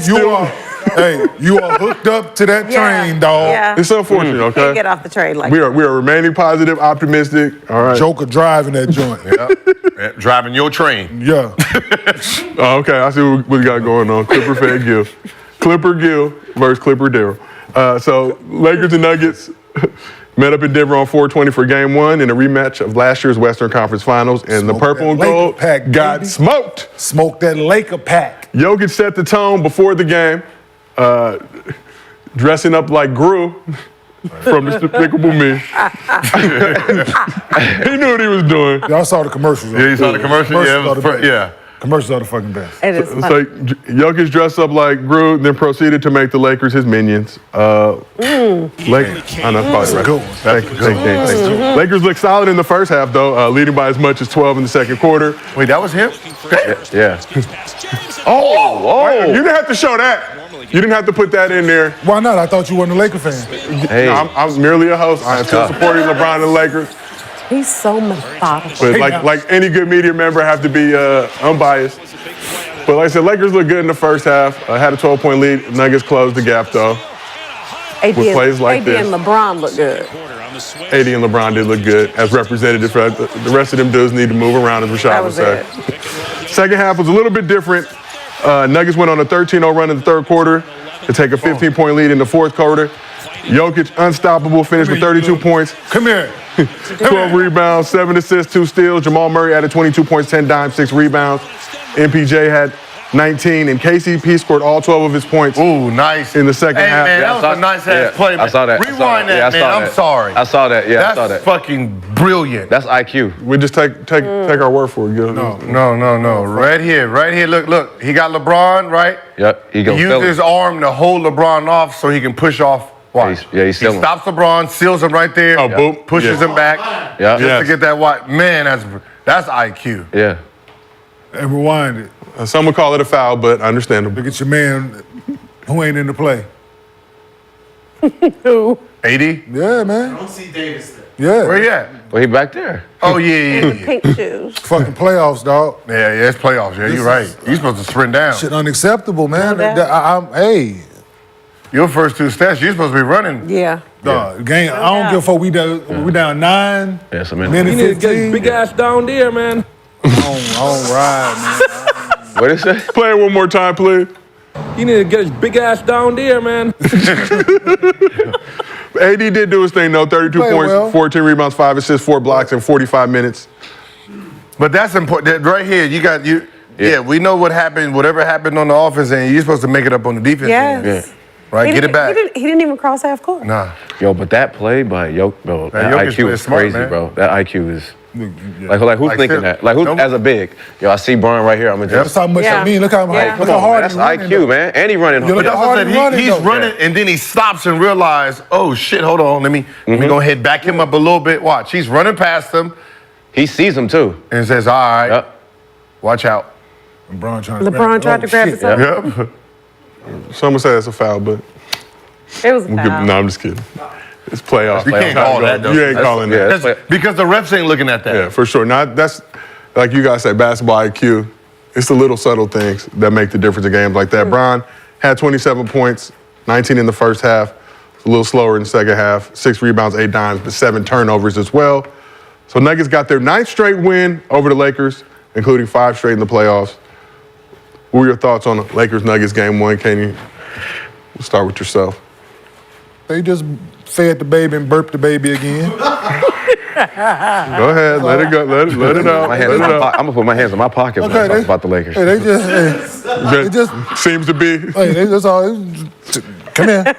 you are. Hey, you are hooked up to that train, dog. Yeah. It's unfortunate, Can't okay? get off the train like We are remaining positive, optimistic. All right. Joker driving that joint. Yeah, driving your train. Yeah. Oh, okay, I see what we got going on. Clipper fan Gil. Clipper Gil versus Clipper Daryl. So Lakers and Nuggets met up in Denver on 4/20 for Game 1 in a rematch of last year's Western Conference Finals, and the Smoke purple that and Laker gold pack, got baby. smoked. Smoke that Laker pack. Jokic set the tone before the game, dressing up like Gru from Despicable Me. He knew what he was doing. Y'all saw the commercials. Yeah, you saw the commercial. Yeah, it was yeah. Commercials are the fucking best. It is It's funny. like Jokic dressed up like Gru, then proceeded to make the Lakers his minions. Lakers, I know, that's probably right. Thank you. Lakers looked solid in the first half, though, leading by as much as 12 in the second quarter. Wait, that was him? Yeah. You didn't have to show that. You didn't have to put that in there. Why not? I thought you weren't a Laker fan. Hey. No, I'm merely a host. I am still supporting LeBron and the Lakers. He's so methodical. But like any good media member, I have to be unbiased. But like I said, Lakers look good in the first half. Had a 12-point lead. Nuggets closed the gap, though. AD with plays like AD this. and LeBron look good. AD and LeBron did look good as representative. The rest of them dudes need to move around, as Rashad That would was say. it. Second half was a little bit different. Nuggets went on a 13-0 run in the third quarter to take a 15-point lead in the fourth quarter. Jokic, unstoppable, finished with 32 points. Come here. 12 rebounds, 7 assists, 2 steals. Jamal Murray added 22 points, 10 dimes, 6 rebounds. MPJ had 19, and KCP scored all 12 of his points. Ooh, nice. In the second hey, half. man, Yeah, that was a nice ass play. I saw that. Rewind Yeah, I that, saw man. that. I'm sorry. I saw that. Yeah, I saw That's that. fucking brilliant. That's IQ. We just take our word for it, Gil. No. Right here. Look. He got LeBron, right? Yep. He He goes. used his arm to hold LeBron off so he can push off. Watch. He's he still. stops LeBron, seals him right there. Oh, boom. Pushes Yeah. him back. Yeah. Just Yes. to get that watch. Man, that's IQ. Yeah. And rewind it. Some would call it a foul, but understandable. Look at your man who ain't in the play. Who? 80? Yeah, man. I don't see Davis there. Yeah. Where he at? Well, he back there. Oh, yeah. Pink shoes. Fucking playoffs, dog. Yeah, it's playoffs. Yeah, you're right. You're supposed to sprint down. Shit unacceptable, man. No doubt. Hey, Your first 2 stats, you're supposed to be running. Yeah. dog, game. I don't give a fuck. We down 9. Yeah, so man. Minute 15. ass down there, man. I don't ride, man. What is it? Play it one more time, please. You need to get his big ass down there, man. AD did do his thing, though. 32 Play points, well. 14 rebounds, 5 assists, 4 blocks in 45 minutes. But that's important. Right here, you got you. Yeah, we know what happened. Whatever happened on the offense end, you're supposed to make it up on the defense end. Yes. Right, get it back. He didn't even cross half court. Nah. Yo, but that play by Jokic, bro, that Jokic IQ plays is smart, crazy, man. bro. That IQ is. Like who's Like, thinking still- that? Like who Nope. as a big? Yo, I see Brian right here. I'm gonna That's just. how much Yeah. I mean. Look how Yeah. look Come how on, man. hard That's he's running, IQ, though. man. And he running. Yeah, look But that's how what I hard said. he running, He's though. running, and then he stops and realizes, oh shit, hold on, let me go ahead, back him up a little bit. Watch, he's running past him He sees him too. and says, all right, Yep. watch out. LeBron trying to LeBron tried to grab shit. his own. Yep. Some would say that's a foul, but It was a foul. no, I'm just kidding. It's playoff. You can't call that, though. You ain't calling that. That's That's because the refs ain't looking at that. Yeah, for sure. Not that's like you guys say, basketball IQ. It's the little subtle things that make the difference in games like that. Bron had 27 points, 19 in the first half. A little slower in the second half. 6 rebounds, 8 dimes, but 7 turnovers as well. So Nuggets got their 9th straight win over the Lakers, including 5 straight in the playoffs. What were your thoughts on the Lakers-Nuggets game 1? Can you we'll start with yourself? They just fed the baby and burped the baby again. Go ahead, let it go, let it out. My hands in my I'm gonna put my hands in my pocket when I talk about the Lakers. Hey, they just seems to be. Hey, they just all come here.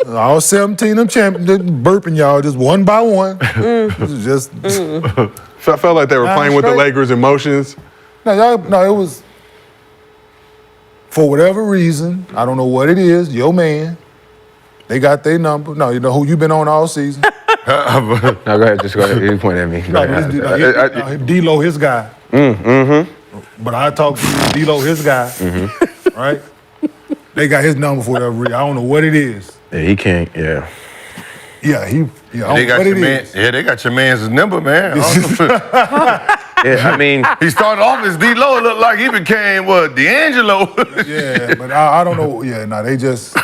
All 17 of them champions burping y'all just one by one. This is just. I felt like they were playing with the Lakers' emotions. No, it was for whatever reason. I don't know what it is. Your man, they got their number. No, you know who you been on all season. No, go ahead. Just go ahead. You point at me. D-Lo, his guy. But I talk to D-Lo, his guy. Right? They got his number for whatever reason. I don't know what it is. Yeah, he can't. Yeah. Yeah, they got your man. Yeah, they got your man's number, man. Yeah, I mean, he started off as D-Lo. It looked like he became D'Angelo. Yeah, but I don't know. Yeah, no, they just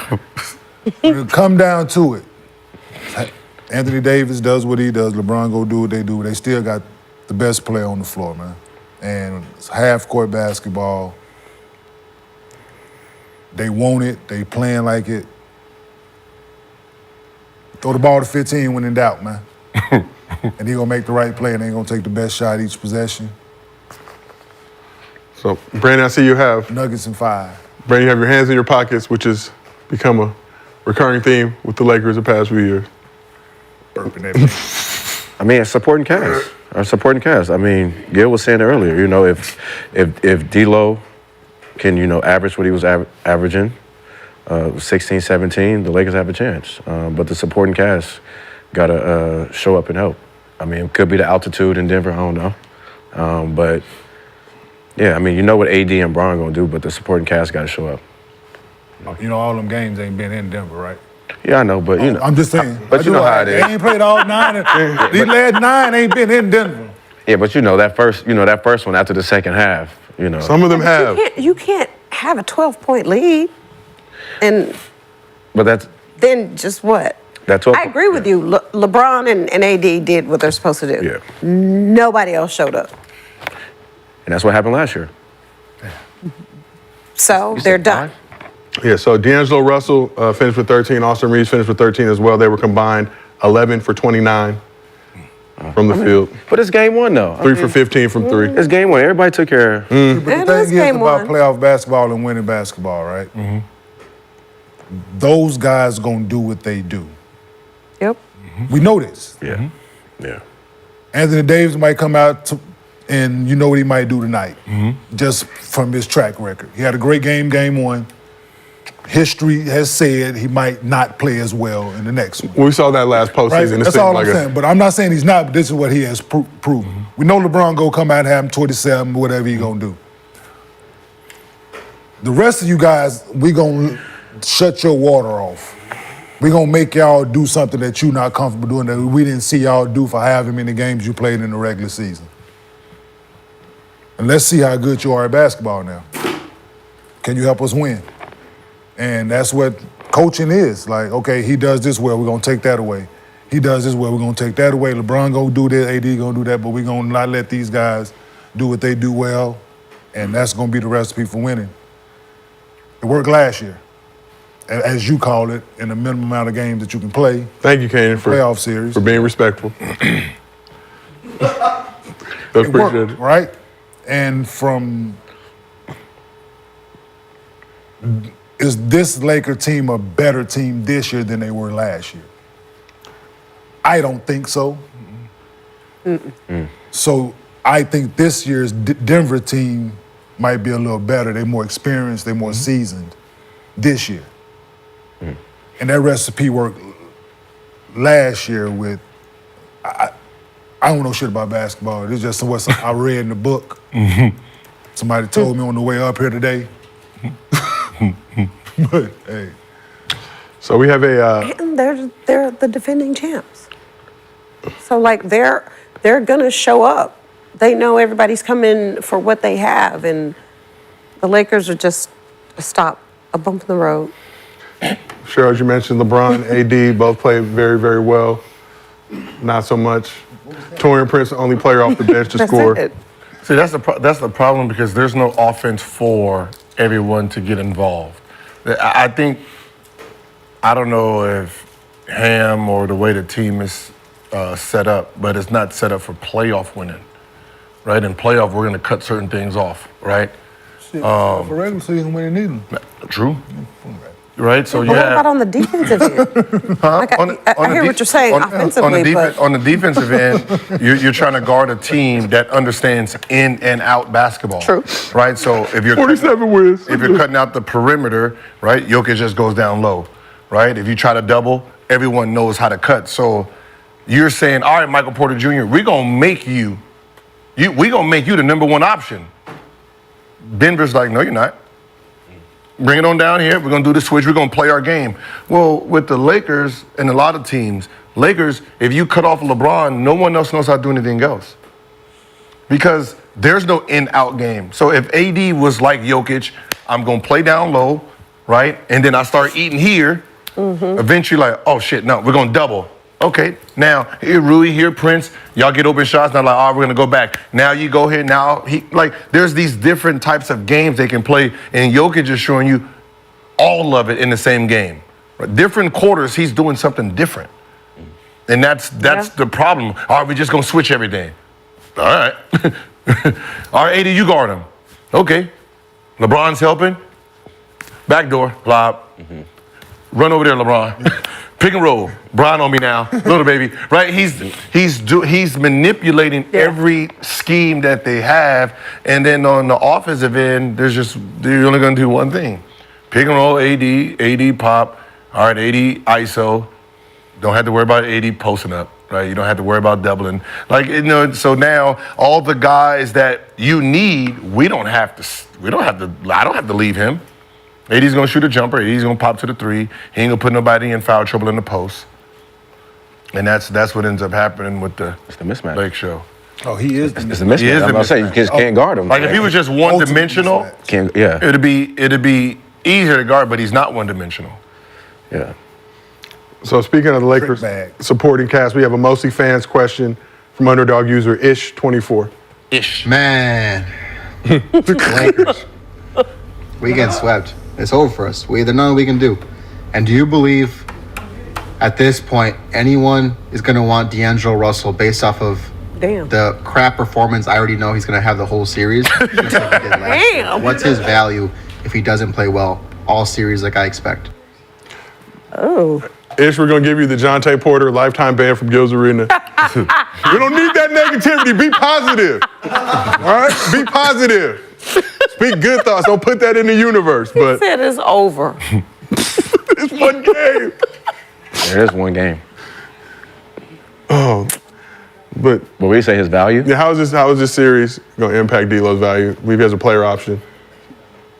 when it come down to it. Anthony Davis does what he does. LeBron go do what they do. They still got the best player on the floor, man. And it's half-court basketball. They want it. They playing like it. Throw the ball to 15 when in doubt, man. And he gonna make the right play, and they gonna take the best shot each possession. So, Brandon, I see you have Nuggets in 5. Brandon, you have your hands in your pockets, which has become a recurring theme with the Lakers the past few years. I mean, it's supporting cast. I mean, Gil was saying earlier, you know, if D-Lo can, you know, average what he was averaging, 16, 17, the Lakers have a chance. But the supporting cast got to show up and help. I mean, it could be the altitude in Denver, I don't know. But, yeah, I mean, you know what AD and Bron going to do, but the supporting cast got to show up. You know, all them games ain't been in Denver, right? Yeah, I know, but, you know. I'm just saying. But you know how it is. They ain't played all 9. These last 9 ain't been in Denver. Yeah, but you know, that first one after the second half, you know. Some of them have. You can't have a 12-point lead. But then just what? I agree with you. LeBron and AD did what they're supposed to do. Yeah. Nobody else showed up. And that's what happened last year. So they're done. Yeah, so D'Angelo Russell finished with 13. Austin Reeves finished with 13 as well. They were combined 11 for 29 from the field. But it's game one, though. 3 for 15 from 3. It's game one. Everybody took care of. But the thing is about playoff basketball and winning basketball, right? Those guys gonna do what they do. Yep. We know this. Yeah. Yeah. Anthony Davis might come out and you know what he might do tonight, just from his track record. He had a great game 1. History has said he might not play as well in the next one. We saw that last postseason. Right? That's all I'm saying. But I'm not saying he's not, but this is what he has proven. We know LeBron go come out and have him 27, whatever he gonna do. The rest of you guys, we gonna shut your water off. We gonna make y'all do something that you're not comfortable doing that we didn't see y'all do for however many games you played in the regular season. And let's see how good you are at basketball now. Can you help us win? And that's what coaching is. Like, okay, he does this well, we're gonna take that away. He does this well, we're gonna take that away. LeBron gonna do this, AD gonna do that, but we're gonna not let these guys do what they do well, and that's gonna be the recipe for winning. It worked last year, as you call it, in the minimum amount of games that you can play. Thank you, Kanan, for playoff series. For being respectful. It worked, right? And is this Laker team a better team this year than they were last year? I don't think so. So I think this year's Denver team might be a little better. They're more experienced, they're more seasoned this year. And that recipe worked last year with, I don't know shit about basketball. It's just what I read in the book. Somebody told me on the way up here today. But hey. So we have a And they're the defending champs. So like they're gonna show up. They know everybody's coming for what they have, and the Lakers are just a bump in the road. Cheryl, as you mentioned, LeBron, AD both played very, very well. Not so much. Taurean Prince, the only player off the bench to score. It. See, that's the problem because there's no offense for everyone to get involved. I think, I don't know if Ham or the way the team is set up, but it's not set up for playoff winning, right? In playoff, we're going to cut certain things off, right? Shit, for regular season when they need them. True. Right, so But you what have. about on the defensive end? Like, I hear what you're saying offensively, but on the defensive end, you're trying to guard a team that understands in and out basketball. True. Right, so if you're 47 wins. if you're cutting out the perimeter, right, Jokic just goes down low, right? If you try to double, everyone knows how to cut. So you're saying, all right, Michael Porter Jr., we're gonna make you the #1 option. Denver's like, no, you're not. Bring it on down here. We're going to do the switch. We're going to play our game. Well, with the Lakers and a lot of teams, Lakers, if you cut off LeBron, no one else knows how to do anything else. Because there's no in-out game. So if AD was like Jokic, I'm going to play down low, right? And then I start eating here. Eventually like, oh, shit, no, we're going to double. Okay, now, here Rui, here Prince, y'all get open shots, now like, oh, we're gonna go back. Now you go here, now there's these different types of games they can play, and Jokic is showing you all of it in the same game. Right? Different quarters, he's doing something different. And that's the problem. All right, we're just gonna switch everything. All right. All right, AD, you guard him. Okay. LeBron's helping. Backdoor, lob. Run over there, LeBron. Pick and roll. Bron on me now, little baby. Right? He's manipulating every scheme that they have, and then on the offensive end, they're only going to do one thing: pick and roll. AD pop. All right, AD ISO. Don't have to worry about AD posting up. Right? You don't have to worry about doubling. So now all the guys that you need, I don't have to leave him. AD's gonna shoot a jumper. AD's gonna pop to the three. He ain't gonna put nobody in foul trouble in the post. And that's what ends up happening with the mismatch. Lake show. Oh, he is. It's the mismatch. I'm about to say you just can't guard him. Like if he was just one-dimensional, it'd be easier to guard. But he's not one-dimensional. Yeah. So speaking of the Lakers supporting cast, we have a MostlyFans question from underdog user Ish24. Man, Lakers, we get swept. It's over for us. There's nothing we can do. And do you believe at this point anyone is going to want D'Angelo Russell based off of the crap performance? I already know he's going to have the whole series. Just like he did last year. What's his value if he doesn't play well all series like I expect? Oh. Ish, we're going to give you the Jonte Porter lifetime ban from Gil's Arena. We don't need that negativity. Be positive. All right? Be positive. Speak good thoughts. Don't put that in the universe. He said it's over. It's one game. There is one game. Oh, but what we say his value? Yeah, how is this series going to impact D'Lo's value? I believe he has a player option,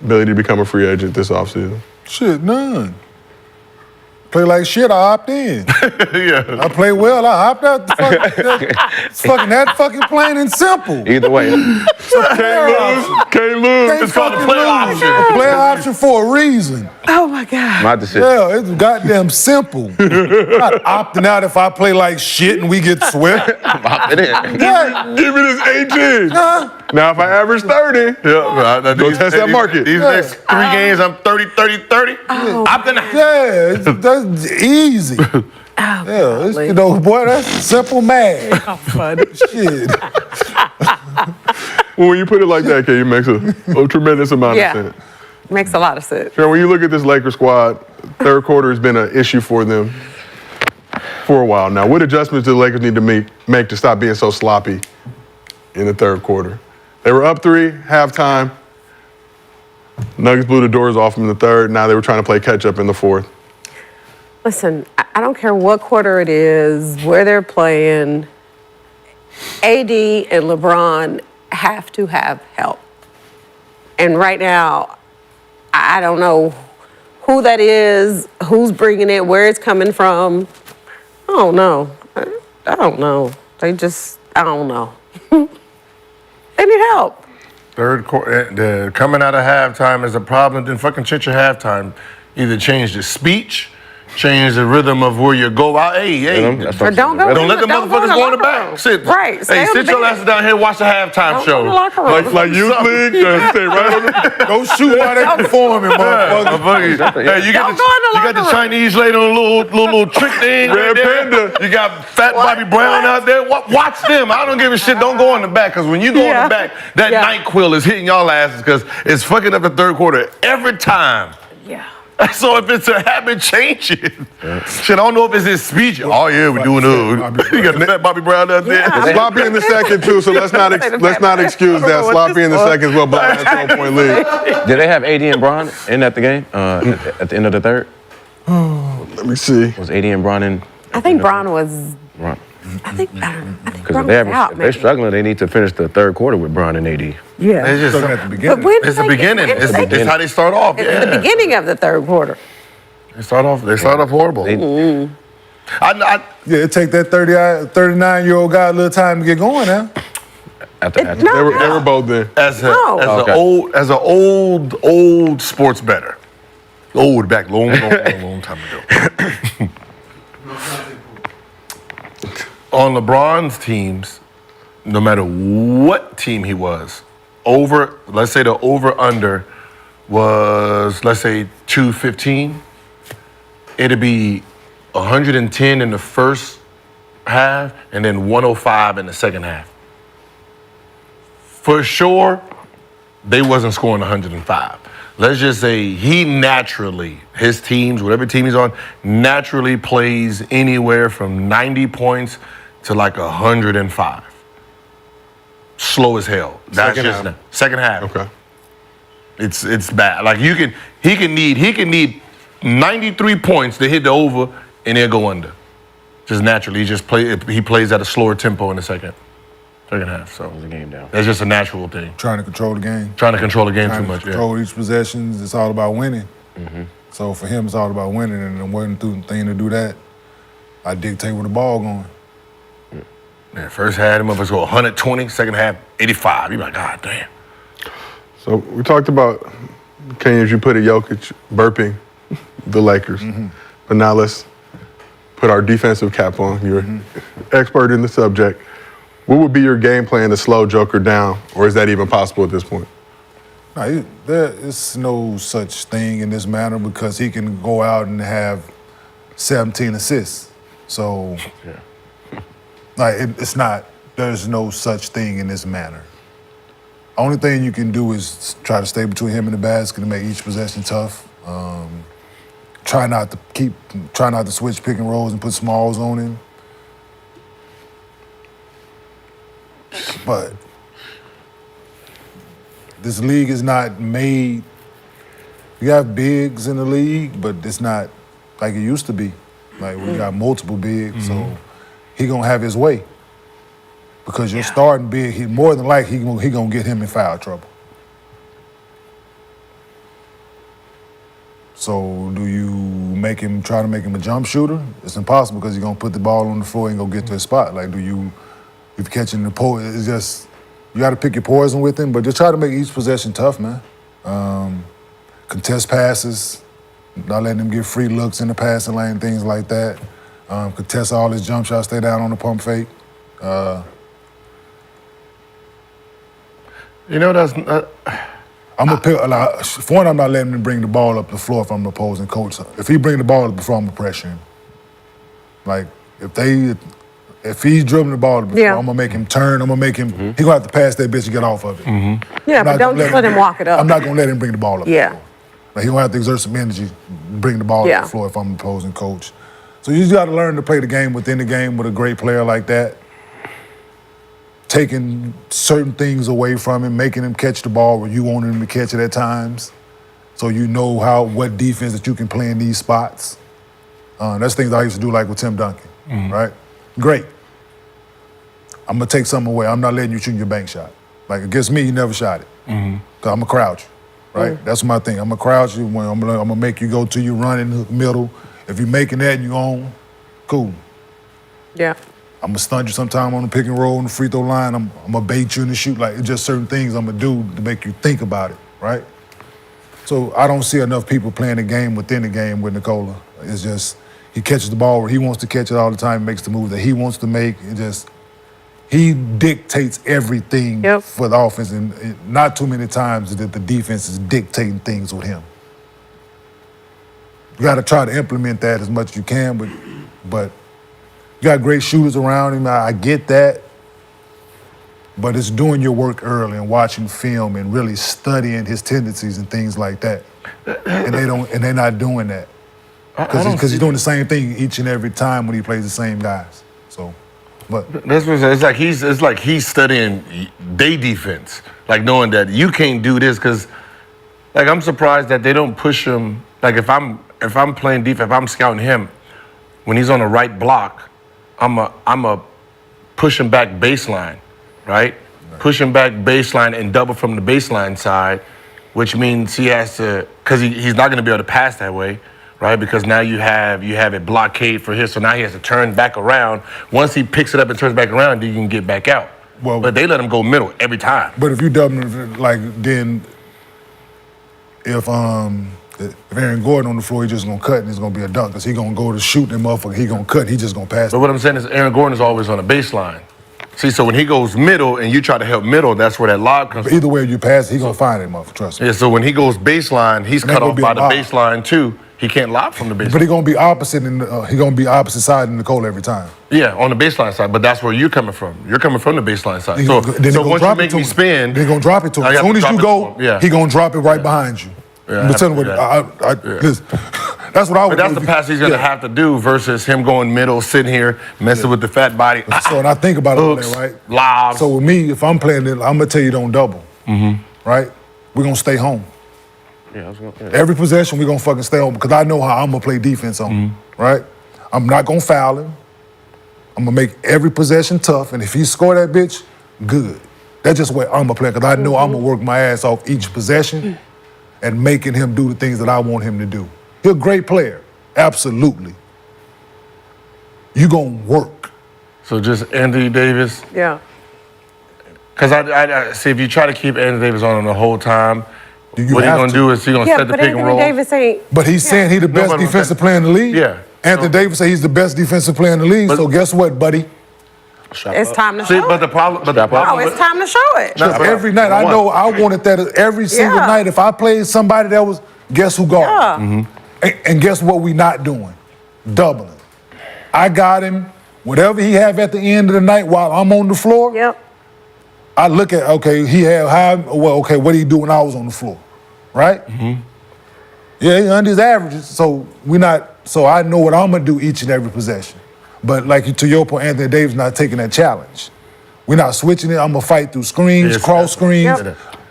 ability to become a free agent this offseason. Shit, none. Play like shit, I opt in. Yeah. I play well, I opt out. It's fucking that fucking plain and simple. Either way. Can't lose. It's called a player option. Player option for a reason. Oh my God. My decision. Yeah, it's goddamn simple. I'm not opting out if I play like shit and we get swept. Opted in. Give me this 18. Now, if I average 30, go test that market. These next 3 games, I'm 30, 30, 30. Opting out. Yeah, that's easy. Boy, that's simple math. How funny. Shit. Well, when you put it like that, it makes a tremendous amount of sense. Makes a lot of sense. Sharon, when you look at this Lakers squad, third quarter has been an issue for them for a while now. What adjustments do the Lakers need to make to stop being so sloppy in the third quarter? They were up 3, halftime. Nuggets blew the doors off them in the third. Now they were trying to play catch-up in the fourth. Listen, I don't care what quarter it is, where they're playing. AD and LeBron have to have help. And right now, I don't know who that is, who's bringing it, where it's coming from. I don't know. I don't know. I don't know. They need help. Third quarter, coming out of halftime is a problem. Then fucking change your halftime. Either change the speech, change the rhythm of where you go out. Hey, That's what I'm don't saying. go don't let the Don't go in motherfuckers go in the locker back. room. Sit. Right. Stay Hey, on sit the your bench. asses down here and watch the halftime Don't go in the show. locker room. Like youth league, stay right on the. Go shoot while they performing, motherfucker. Hey, you got Don't go in the the locker room. Chinese lady on a little trick thing. Red right there. Panda. You got Fat Bobby Brown out there. Watch them. I don't give a shit. Don't go in the back, because when you go in Yeah. the back, that Yeah. NyQuil is hitting y'all asses because it's fucking up the third quarter every time. Yeah. So if it's a habit, change it. Shit, I don't know if it's his speech. Oh yeah, we're doing it. You got the Fat Bobby Brown out there. Yeah. Sloppy in the second too, so let's not excuse that. Sloppy in the second is what Brian had 12-point lead. Did they have AD and Bron in at the game at the end of the third? Let me see. Was AD and Bron in? I think Bron was. Bron. I think Because Bron if was out, they're maybe. struggling, they need to finish the third quarter with Bron and AD. Yeah. It's just Looking at the beginning. But when it's the did they- beginning. when did they- It's how they start off. It's Yeah. the beginning of the third quarter. They start off horrible. I Yeah, it take that 39-year-old guy a little time to get going now. After No, They were both there. as a No. as Okay. an old sports bettor. Old back long time ago. On LeBron's teams, no matter what team he was, let's say the over-under was, let's say, 215, it'd be 110 in the first half and then 105 in the second half. For sure, they wasn't scoring 105. Let's just say his teams, whatever team he's on, naturally plays anywhere from 90 points to like 105. Slow as hell. That's second half. Okay. It's bad. Like he can need 93 points to hit the over and he'll go under. Just naturally. He plays at a slower tempo in the second half. So the game down. that's just a natural thing. Trying to control the game. Trying to control the game Trying too to much. Yeah. control each possession. It's all about winning. So for him, it's all about winning, and the one thing to do that, I dictate where the ball going. Yeah, first half, them motherfuckers go 120. Second half, 85. You like, God damn. So we talked about, Kane, as you put it, Jokic burping the Lakers. But now let's put our defensive cap on. You're an expert in the subject. What would be your game plan to slow Joker down, or is that even possible at this point? No, there is no such thing in this manner because he can go out and have 17 assists. So, it's not, there's no such thing in this manner. Only thing you can do is try to stay between him and the basket and make each possession tough. Try not to switch pick and rolls and put smalls on him. But this league is not made. You have bigs in the league, but it's not like it used to be. Like we got multiple bigs, so he gonna have his way. Because you're starting big, he more than likely he gonna get him in foul trouble. So do you try to make him a jump shooter? It's impossible because he's gonna put the ball on the floor and go get to his spot. Like if you're catching the poison, it's just, you gotta pick your poison with him, but just try to make each possession tough, man. Contest passes, not letting him get free looks in the passing lane, things like that. Contest all his jump shots, stay down on the pump fake. I'm gonna pick. For one, I'm not letting him bring the ball up the floor if I'm the opposing coach. If he bring the ball up the floor, I'm gonna pressure him. Like if he's dribbling the ball up the floor, I'm gonna make him turn. I'm gonna make him. He gonna have to pass that bitch to get off of it. Yeah, but don't just let him walk it up. I'm not gonna let him bring the ball up. Yeah. The floor. Like he gonna have to exert some energy, bring the ball up the floor if I'm the opposing coach. So you just got to learn to play the game within the game with a great player like that. Taking certain things away from him, making him catch the ball where you want him to catch it at times, so you know what defense that you can play in these spots. That's things I used to do, like with Tim Duncan, right? Great. I'm gonna take something away. I'm not letting you shoot your bank shot. Like against me, you never shot it, cause I'm gonna crouch you, right? That's my thing. I'm gonna crouch you. I'm gonna make you go to your run in the middle. If you're making that and you own, cool. Yeah. I'm gonna stunt you sometime on the pick and roll on the free throw line. I'm gonna bait you in the shoot. Like, it's just certain things I'm gonna do to make you think about it, right? So I don't see enough people playing the game within the game with Nikola. It's just he catches the ball where he wants to catch it all the time, makes the move that he wants to make. He dictates everything for the offense, and not too many times that the defense is dictating things with him. You got to try to implement that as much as you can, but you got great shooters around him. I get that, but it's doing your work early and watching film and really studying his tendencies and things like that. And they're not doing that because he's doing the same thing each and every time when he plays the same guys. So. But that's what it's like he's studying day defense, like knowing that you can't do this because, like, I'm surprised that they don't push him. Like if I'm playing defense, if I'm scouting him, when he's on the right block, I'm a push him back baseline, right? Push him back baseline and double from the baseline side, which means he has to, because he's not going to be able to pass that way. Right, because now you have it blockade for his, so now he has to turn back around. Once he picks it up and turns back around, then you can get back out. Well, but they let him go middle every time. But if you double, like then, if Aaron Gordon on the floor, he's just gonna cut and it's gonna be a dunk because he's gonna go to shoot and motherfucker, he gonna cut, he just gonna pass. But what I'm saying is Aaron Gordon is always on the baseline. See, so when he goes middle and you try to help middle, that's where that lob comes from. Either way you pass, he gonna find it, motherfucker. Trust me. Yeah. So when he goes baseline, he's cut off by the baseline too. He can't lob from the baseline. But he's gonna be opposite, he gonna be opposite side in the Nicole every time. Yeah, on the baseline side, but that's where you're coming from. You're coming from the baseline side. So once you make me spin, they're gonna drop it to him. As soon as you go, he gonna drop it right behind you. Yeah, listen, listen, that's what I would. But that's the pass he's gonna have to do versus him going middle, sitting here, messing with the fat body. So when I think about hooks, it, right? Lobs. So with me, if I'm playing it, I'm gonna tell you don't double. Right? We're gonna stay home. Yeah, Every possession, we're gonna fucking stay home because I know how I'm gonna play defense on him, right? I'm not gonna foul him. I'm gonna make every possession tough, and if he score that bitch, good. That's just the way I'm gonna play because I know I'm gonna work my ass off each possession and making him do the things that I want him to do. He's a great player, absolutely. You gonna work. So just Anthony Davis? Yeah. Because I see if you try to keep Anthony Davis on him the whole time, what he's gonna do is he's gonna set the pick and roll. Davis ain't. But he's saying he's the best defensive player in the league. Yeah. Anthony Davis said he's the best defensive player in the league. So guess what, buddy? It's time to show it. But the problem. No, it's time to show it. Every night, I know I wanted that every single night. If I played somebody that was, guess who guard? And guess what we not doing? Doubling. I got him. Whatever he have at the end of the night while I'm on the floor. Yep. I look at, okay, he had high, well, okay, what did he do when I was on the floor? Right? Yeah, he's under his averages. So I know what I'm gonna do each and every possession. But like to your point, Anthony Davis not taking that challenge. We're not switching it. I'm gonna fight through screens, cross screens.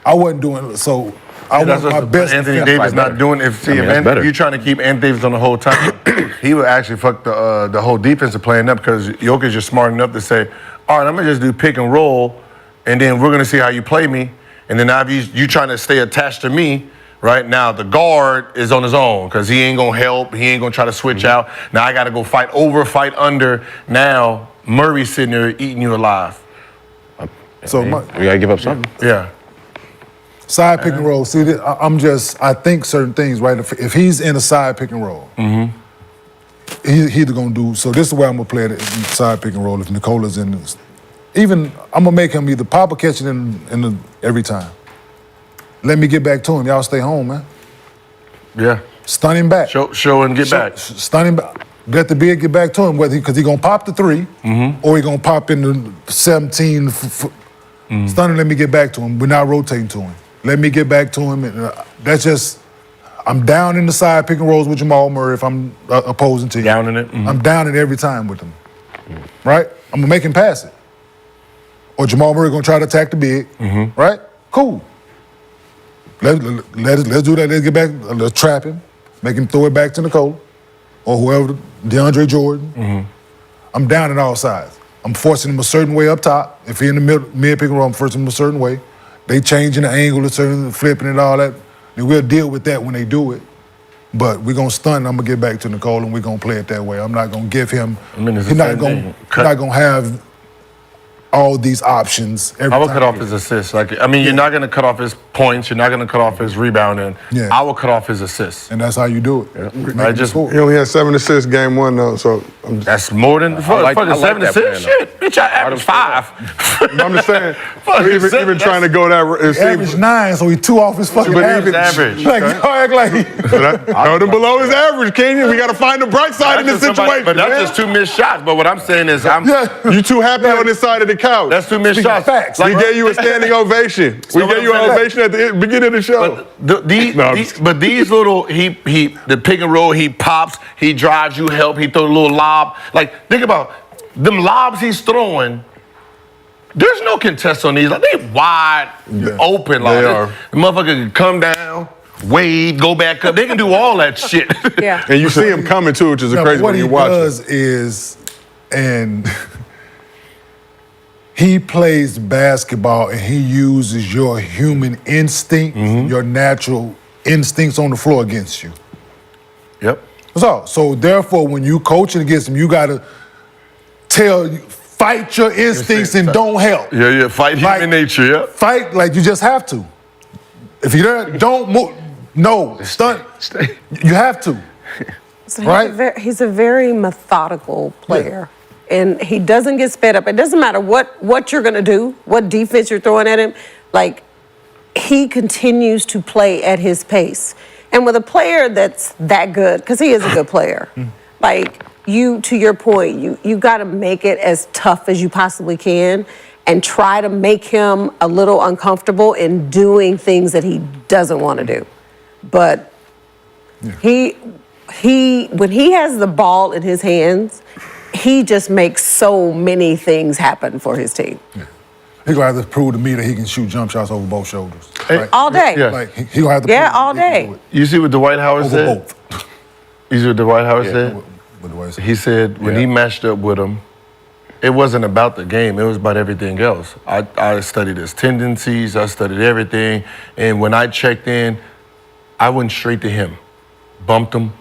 I wasn't doing it. So I want my best. Anthony Davis not doing. If you're trying to keep Anthony Davis on the whole time, he would actually fuck the whole defensive playing up because Jokic is smart enough to say, all right, I'm gonna just do pick and roll, and then we're gonna see how you play me. And then now if you trying to stay attached to me, right now the guard is on his own because he ain't gonna help. He ain't gonna try to switch out. Now I gotta go fight over, fight under. Now Murray's sitting there eating you alive. So we gotta give up something. Yeah. Side pick and roll. See, I think certain things, right? If he's in a side pick and roll, he's either gonna do. So this is the way I'm gonna play it in side pick and roll. If Nicola's in this, even I'm gonna make him either pop or catch it in every time. Let me get back to him. Y'all stay home, man. Yeah. Stun him back. Show and get back. Stun him back. Let the big get back to him, because he gonna pop the 3, or he gonna pop in the 17. Stun him. Let me get back to him. We're not rotating to him. Let me get back to him. And, that's just. I'm down in the side pick and rolls with Jamal Murray if I'm opposing to you. Down in it. I'm down it every time with him. Right? I'm gonna make him pass it. Or Jamal Murray gonna try to attack the big. Right? Cool. Let's do that. Let's get back. Let's trap him. Make him throw it back to Nicole or whoever, DeAndre Jordan. I'm down in all sides. I'm forcing him a certain way up top. If he's in the mid pick and roll, I'm forcing him a certain way. They changing the angle, a certain flipping and all that. And we'll deal with that when they do it. But we're gonna stun. I'm gonna get back to Nicole and we're gonna play it that way. I'm not gonna give him. He's not gonna have. all these options. Every I would time. cut off his assists. Like, I mean, you're not going to cut off his points. You're not going to cut off his rebounding. Yeah. I would cut off his assists. And that's how you do it. I just He only had 7 assists game 1 though, so I'm just, that's more than fucking 7 assists. Shit, bitch, I average 5. I'm just saying. Fucking even seven, trying to go that. It He averaged seems, 9, so he 2 off his fucking But average. even- average. Like, y'all act like held him below his average, Kenyon. We got to find the bright side in this situation. But that's man. just 2 missed shots. But what I'm saying is, You too happy on this side of the couch. that's 2 missed shots. facts. We gave you a standing ovation. We what gave you I'm an saying? ovation at the beginning of the show. But these little the pick and roll, he pops, he drives, you help, he throw a little lob. Like, think about them lobs he's throwing. There's no contest on these. Like, they wide open. Like, They are. The motherfucker can come down, wade, go back up. They can do all that shit. Yeah. And you see him coming too, which is a crazy what when he you watch it. does is, and he plays basketball and he uses your human instinct, your natural instincts on the floor against you. Yep. That's all. So therefore, when you coaching against him, you gotta fight your instincts and don't help. Yeah, fight human nature, yeah. Fight like you just have to. If you don't move, no, stunt. You have to. So Right? he's a very methodical player. And he doesn't get sped up. It doesn't matter what you're going to do, what defense you're throwing at him. Like, he continues to play at his pace. And with a player that's that good, because he is a good player, like, to your point, you got to make it as tough as you possibly can and try to make him a little uncomfortable in doing things that he doesn't want to do. But he when he has the ball in his hands, he just makes so many things happen for his team. He gonna have to prove to me that he can shoot jump shots over both shoulders. Right? All day. Yeah. Like he gonna have to. prove all that he can day. do it You see what Dwight Howard over said? both. You see what Dwight Howard said? What do I say? He said when he matched up with him, it wasn't about the game, it was about everything else. I studied his tendencies, I studied everything, and when I checked in, I went straight to him. Bumped him,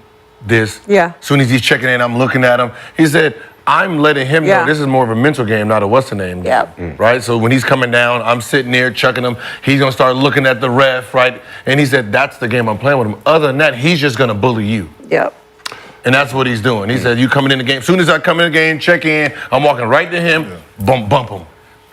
this. Yeah. As soon as he's checking in, I'm looking at him. He said, I'm letting him Yeah. know this is more of a mental game, not a what's-the-name game. Yep. Right? So when he's coming down, I'm sitting there chucking him. He's going to start looking at the ref, right? And he said, that's the game I'm playing with him. Other than that, he's just going to bully you. Yep. And that's what he's doing. He said, you coming in the game. As soon as I come in the game, check in, I'm walking right to him, bump him,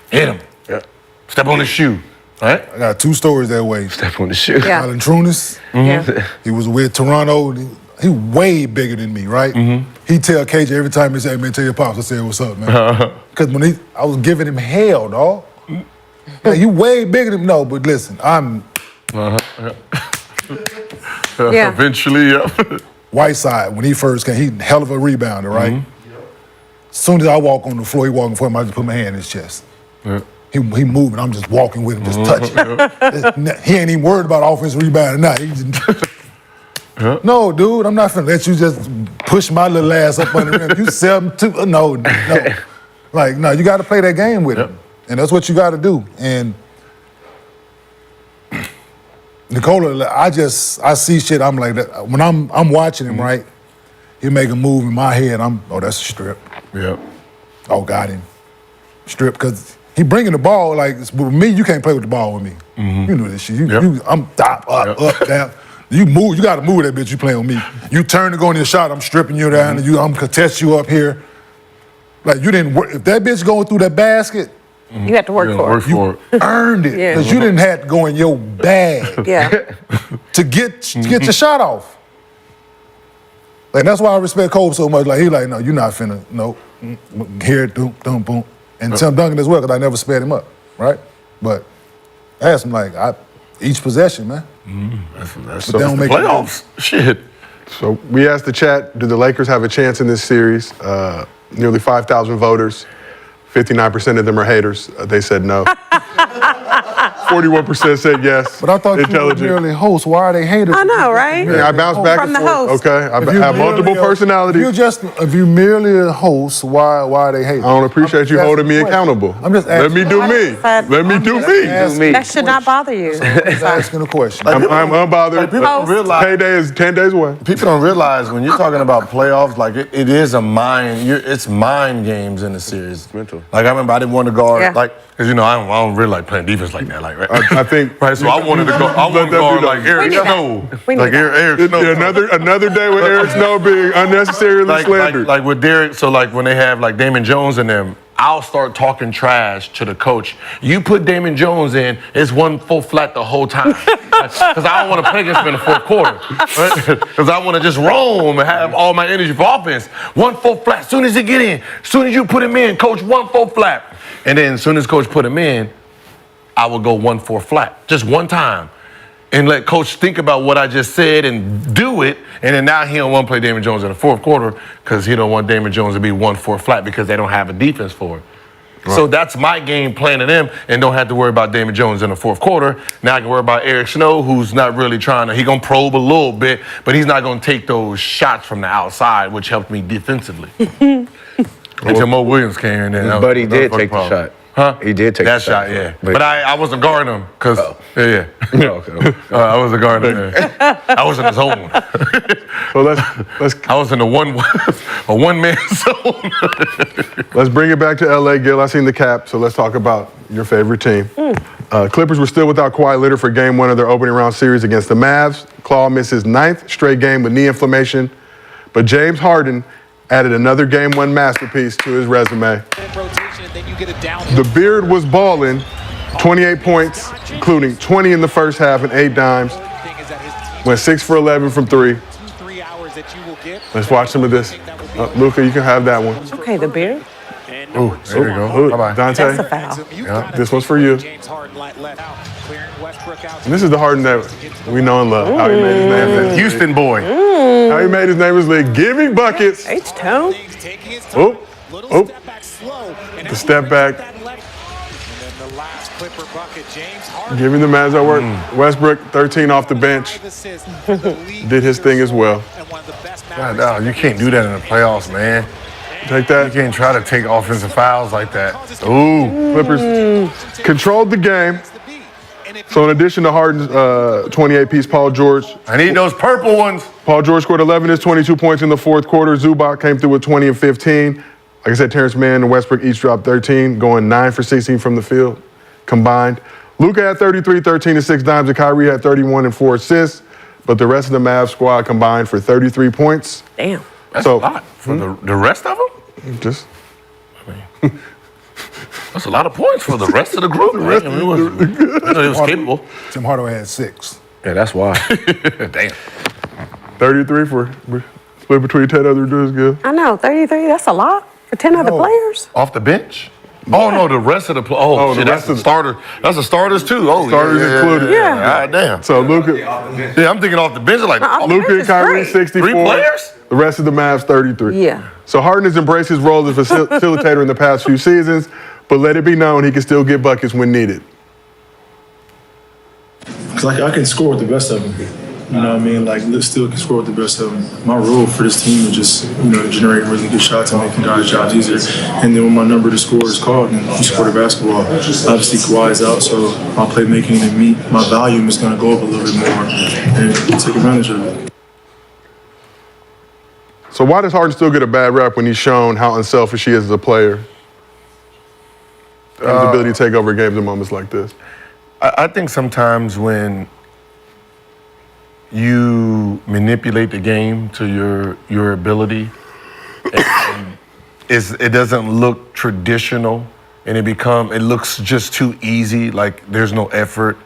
hit him, step on his shoe. Right? I got 2 stories that way. Step on the shoe. Yeah. Valanciunas, Yeah. he was with Toronto. He way bigger than me, right? He tell KJ every time he say, "Man, tell your pops I said what's up, man." Because when I was giving him hell, dog. Like, you way bigger than me. No, but listen, I'm Yeah. Eventually, yeah. Whiteside, when he first came, he hell of a rebounder, right? As soon as I walk on the floor, he walking for him, I just put my hand in his chest. He moving, I'm just walking with him, just touching. He ain't even worried about offensive rebound or not. He just, no, dude, I'm not finna let you just push my little ass up under him. You 7'2", no. Like, no, you got to play that game with him. And that's what you got to do. And Nikola, I see shit, I'm like that. When I'm watching him, right, he make a move in my head, that's a strip. Yeah. Oh, got him. Strip, because he bringing the ball, like, with me, you can't play with the ball with me. You know this shit. I'm up, down. You move, you got to move that bitch you playing with me. You turn to go in your shot, I'm stripping you down, and I'm contest you up here. Like, you didn't work. If that bitch going through that basket, You have to work for it. for it. earned it. Yeah. Because you didn't have to go in your bag Yeah. to get your shot off. Like, that's why I respect Kobe so much. Like, he like, no, you're not finna, no. Here, boom, boom. And Tim Duncan as well, because I never sped him up, right? But I asked him, like, each possession, man. That's But they don't the make it playoffs. Shit. So we asked the chat, do the Lakers have a chance in this series? Nearly 5,000 voters. 59% of them are haters. They said no. 41% said yes. But I thought you were Intelligent. merely hosts. Why are they haters? I know, right? Yeah, I bounce back From and the forth. host. Okay, I have multiple personalities. If you merely a host, why are they haters? I don't appreciate you holding me accountable. I'm just Let asking. me do me. Let me do me. That should not bother you. I'm just asking a question. I'm unbothered. People don't realize. Payday is 10 days away. People don't realize when you're talking about playoffs, like it is a mind. It's mind games in the series. Mental. Like I remember, I didn't want to guard, Yeah. like, because you know I don't really like playing defense like that, like right. I think. Right, so I wanted to go. I wanted to guard like Eric Snow, We need like that. Eric Snow. Yeah, another day with Eric Snow being unnecessarily slandered. Like with Derek, so like when they have like Damon Jones in them, I'll start talking trash to the coach. You put Damon Jones in, it's one full flat the whole time. Because I don't want to play against him in the fourth quarter. Because I want to just roam and have all my energy for offense. One full flat, soon as he get in, soon as you put him in, coach, one full flat. And then as soon as coach put him in, I would go 1-4 flat, just one time. And let coach think about what I just said and do it. And then now he don't want to play Damon Jones in the fourth quarter because he don't want Damon Jones to be 1-4 flat because they don't have a defense for it. Right. So that's my game plan to them and don't have to worry about Damon Jones in the fourth quarter. Now I can worry about Eric Snow, who's not really trying to, he gonna probe a little bit, but he's not gonna take those shots from the outside, which helped me defensively. Until Mo Williams came in there. But he did take the shot. Huh? He did take that the shot. yeah. But I wasn't guarding him because, yeah. Okay. I wasn't guarding him. I was in the zone. So let's. I was in a one-man zone. Let's bring it back to LA, Gil. I seen the cap, so let's talk about your favorite team. Clippers were still without Kawhi Leonard for game one of their opening round series against the Mavs. Claw missed his 9th straight game with knee inflammation, but James Harden added another game one masterpiece to his resume. The beard was balling, 28 points, including 20 in the first half and 8 dimes. Went 6 for 11 from 3. Let's watch some of this. Luka, you can have that one. Okay, the beard. Ooh, there you go. Bye-bye. Dante, That's a foul. Yeah. this one's for you. And this is the Harden that we know and love. How he made his name. Houston boy. How he made his name was league. Give me buckets. H-Town. Oh, oh. The step back. Giving the Mavs that work. Westbrook, 13 off the bench. Did his thing as well. God, no, you can't do that in the playoffs, man. Take that. You can't try to take offensive fouls like that. Ooh. Clippers controlled the game. So in addition to Harden's 28-piece Paul George, I need those purple ones. Paul George scored 11 of his 22 points in the fourth quarter. Zubac came through with 20 and 15. Like I said, Terrence Mann and Westbrook each dropped 13, going 9 for 16 from the field combined. Luka had 33, 13 and 6 dimes, and Kyrie had 31 and 4 assists. But the rest of the Mavs squad combined for 33 points. Damn. That's a lot. For the rest of them? Just that's a lot of points for the rest of the group. Right? I mean, it was capable. Tim Hardaway had 6. Yeah, that's why. Damn. 33 for split between 10 other dudes, good. I know, 33, that's a lot for 10 other players. Off the bench? Oh, no, the rest of the shit, that's the starter. That's the starters, too. Oh, Starters included. Yeah. God damn. So Luka, Yeah, I'm thinking off the bench like, Off the Luka bench and is Kyrie, great. 64. 3 players? The rest of the Mavs, 33. Yeah. So Harden has embraced his role as facilitator in the past few seasons, but let it be known he can still get buckets when needed. Cause I can score with the best of them. You know what I mean? Like, still can score with the best of them. My role for this team is just, generating really good shots and making guys' jobs easier. And then when my number to score is called and you score the basketball, obviously Kawhi is out, so my playmaking and my volume is going to go up a little bit more and take advantage of it. So why does Harden still get a bad rap when he's shown how unselfish he is as a player? His ability to take over games in moments like this. I think sometimes when you manipulate the game to your ability, it doesn't look traditional, and it looks just too easy. Like there's no effort.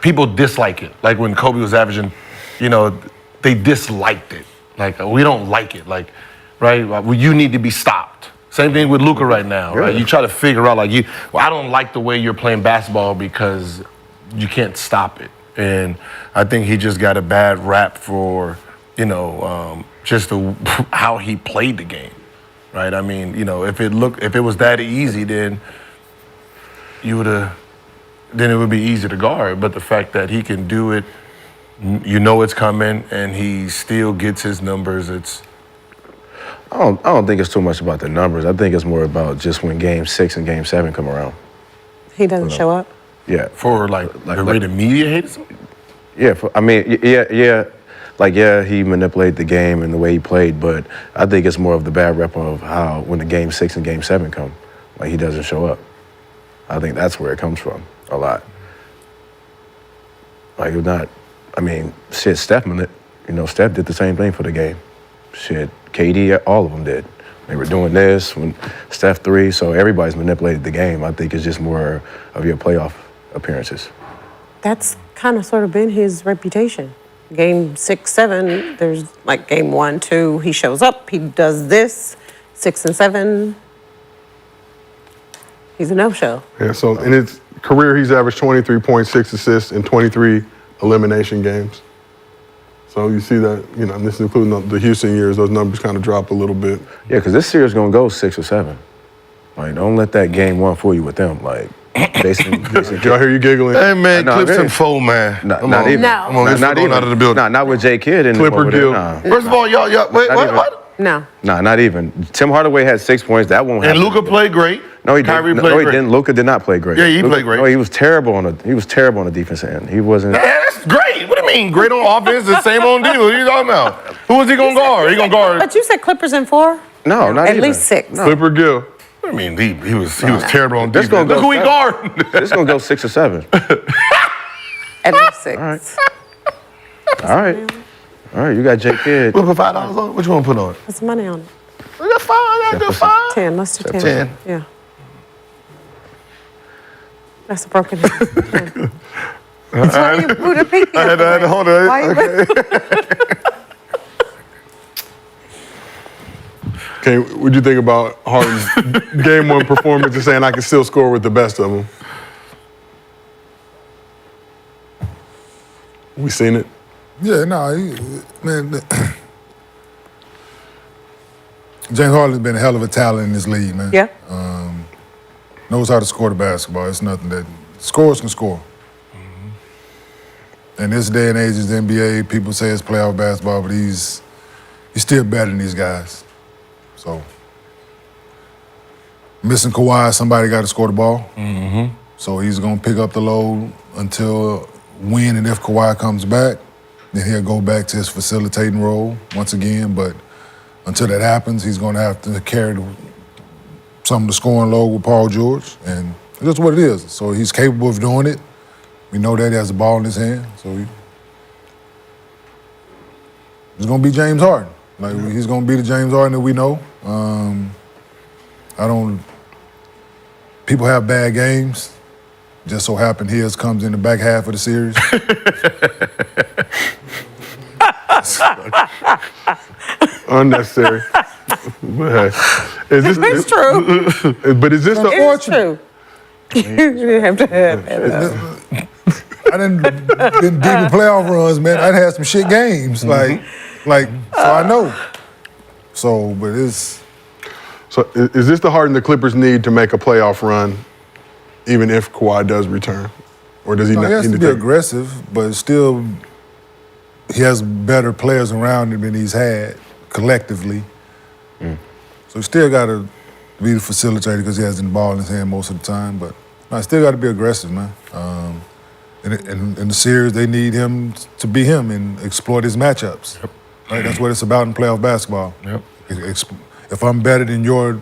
People dislike it. Like when Kobe was averaging, they disliked it. Like we don't like it. Like, right? Well, you need to be stopped. Same thing with Luka right now, right? You try to figure out, I don't like the way you're playing basketball because you can't stop it. And I think he just got a bad rap for, just how he played the game, right? I mean, you know, if it was that easy, then then it would be easy to guard. But the fact that he can do it, you know it's coming, and he still gets his numbers. I don't think it's too much about the numbers. I think it's more about just when Game 6 and Game 7 come around. He doesn't show up? Yeah. For the way the media hates him? Yeah, he manipulated the game and the way he played, but I think it's more of the bad rep of how when the Game 6 and Game 7 come, like he doesn't show up. I think that's where it comes from a lot. Like Steph Steph did the same thing for the game. Shit, KD, all of them did. They were doing this when Steph 3, so everybody's manipulated the game. I think it's just more of your playoff appearances. That's kind of sort of been his reputation. Game 6, 7, there's like Game 1, 2, he shows up, he does this, 6 and 7, he's a no-show. Yeah, so in his career, he's averaged 23.6 assists in 23 elimination games. So you see that, this is including the Houston years, those numbers kind of drop a little bit. Yeah, because this series is going to go 6 or 7. Like, don't let that Game 1 fool you with them. Like, basically. I hear you giggling. Hey, man, Clips and Foe, man. Not even. No. Come on, let's go out of the building. Not with J. Kidd and Clipper Gill. First of all, y'all, wait, what? No. Nah, not even. Tim Hardaway had 6 points. That won't happen. And Luka played great. No, he Kyrie didn't. played No, he great. didn't. Luka did not play great. Yeah, he played great. No, he was terrible on the defensive end. He wasn't. That's great. What do you mean? Great on offense, the same on defense. What are you talking about? Who is he going to guard? He going to guard. But you said Clippers in 4? No, not At even. least 6. No. Clipper Gill. I mean, he was terrible on This defense. gonna Look go who he guarding. This is going to go 6 or 7. At least 6. All right. All right, you got J. Kidd. We'll put $5 on it? What you want to put on it? What's the money on it? We got 5. I got 5. 10. Let's do 10. 10. Yeah. That's a broken hand. 10. That's why you put a pinky I had to hold it. Why you Okay, what'd you think about Harden's Game 1 performance and saying I can still score with the best of them? We seen it? Yeah, man. James Harden's been a hell of a talent in this league, man. Yeah. Knows how to score the basketball. It's nothing that scorers can score. In this day and age, it's the NBA. People say it's playoff basketball, but he's still better than these guys. So missing Kawhi, somebody got to score the ball. Mm-hmm. So he's gonna pick up the load until when and if Kawhi comes back. Then he'll go back to his facilitating role once again. But until that happens, he's going to have to carry some of the scoring load with Paul George. And that's what it is. So he's capable of doing it. We know that he has the ball in his hand. So he's going to be James Harden. Like, he's going to be the James Harden that we know. People have bad games. Just so happen his comes in the back half of the series. Unnecessary. It's true. But is this It's true. You didn't have to have that. I didn't deep in playoff runs, man. I had some shit games. So I know. So, but it's. So is this the Harden the Clippers need to make a playoff run, even if Kawhi does return? Or does he not He has need to to be take aggressive, but still, he has better players around him than he's had collectively. So he still got to be the facilitator because he has the ball in his hand most of the time. But no, still got to be aggressive, man. In the series, they need him to be him and exploit his matchups. Yep. Right? That's what it's about in playoff basketball. Yep. If I'm better than your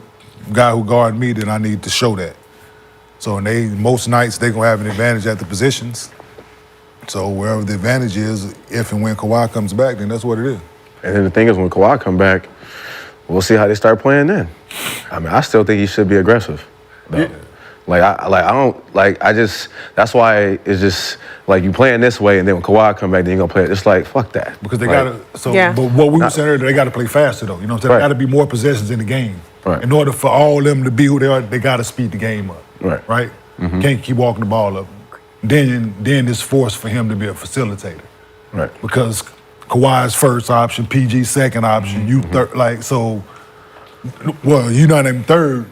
guy who guard me, then I need to show that. So most nights they're gonna have an advantage at the positions. So wherever the advantage is, if and when Kawhi comes back, then that's what it is. And then the thing is, when Kawhi come back, we'll see how they start playing then. I mean, I still think he should be aggressive. Though. That's why it's just like you playing this way, and then when Kawhi come back, then you're gonna play it. It's like, fuck that. Because they like, gotta. So, but what we were saying earlier, they gotta play faster though. You know what I'm saying? Right. There gotta be more possessions in the game. Right. In order for all of them to be who they are, they gotta speed the game up. Right. Right. Mm-hmm. Can't keep walking the ball up. Then it's forced for him to be a facilitator. Right. Because Kawhi's first option, PG's second option, you third. Like so. Well, you're not in third.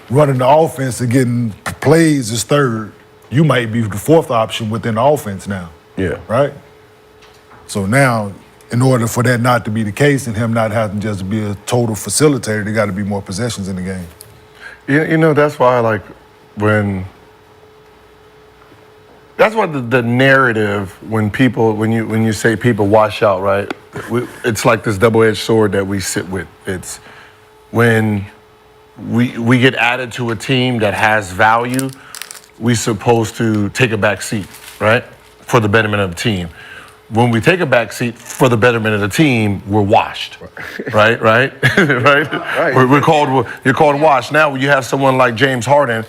Running the offense and getting plays is third. You might be the fourth option within the offense now. Yeah. Right? So now, in order for that not to be the case and him not having just to be a total facilitator, there got to be more possessions in the game. You know, that's why, like, that's why the narrative, when you say people wash out, right? It's like this double-edged sword that we sit with. It's when we get added to a team that has value, we're supposed to take a back seat, right? For the betterment of the team. When we take a back seat for the betterment of the team, we're washed, right? Right? You're called washed. Now, when you have someone like James Harden,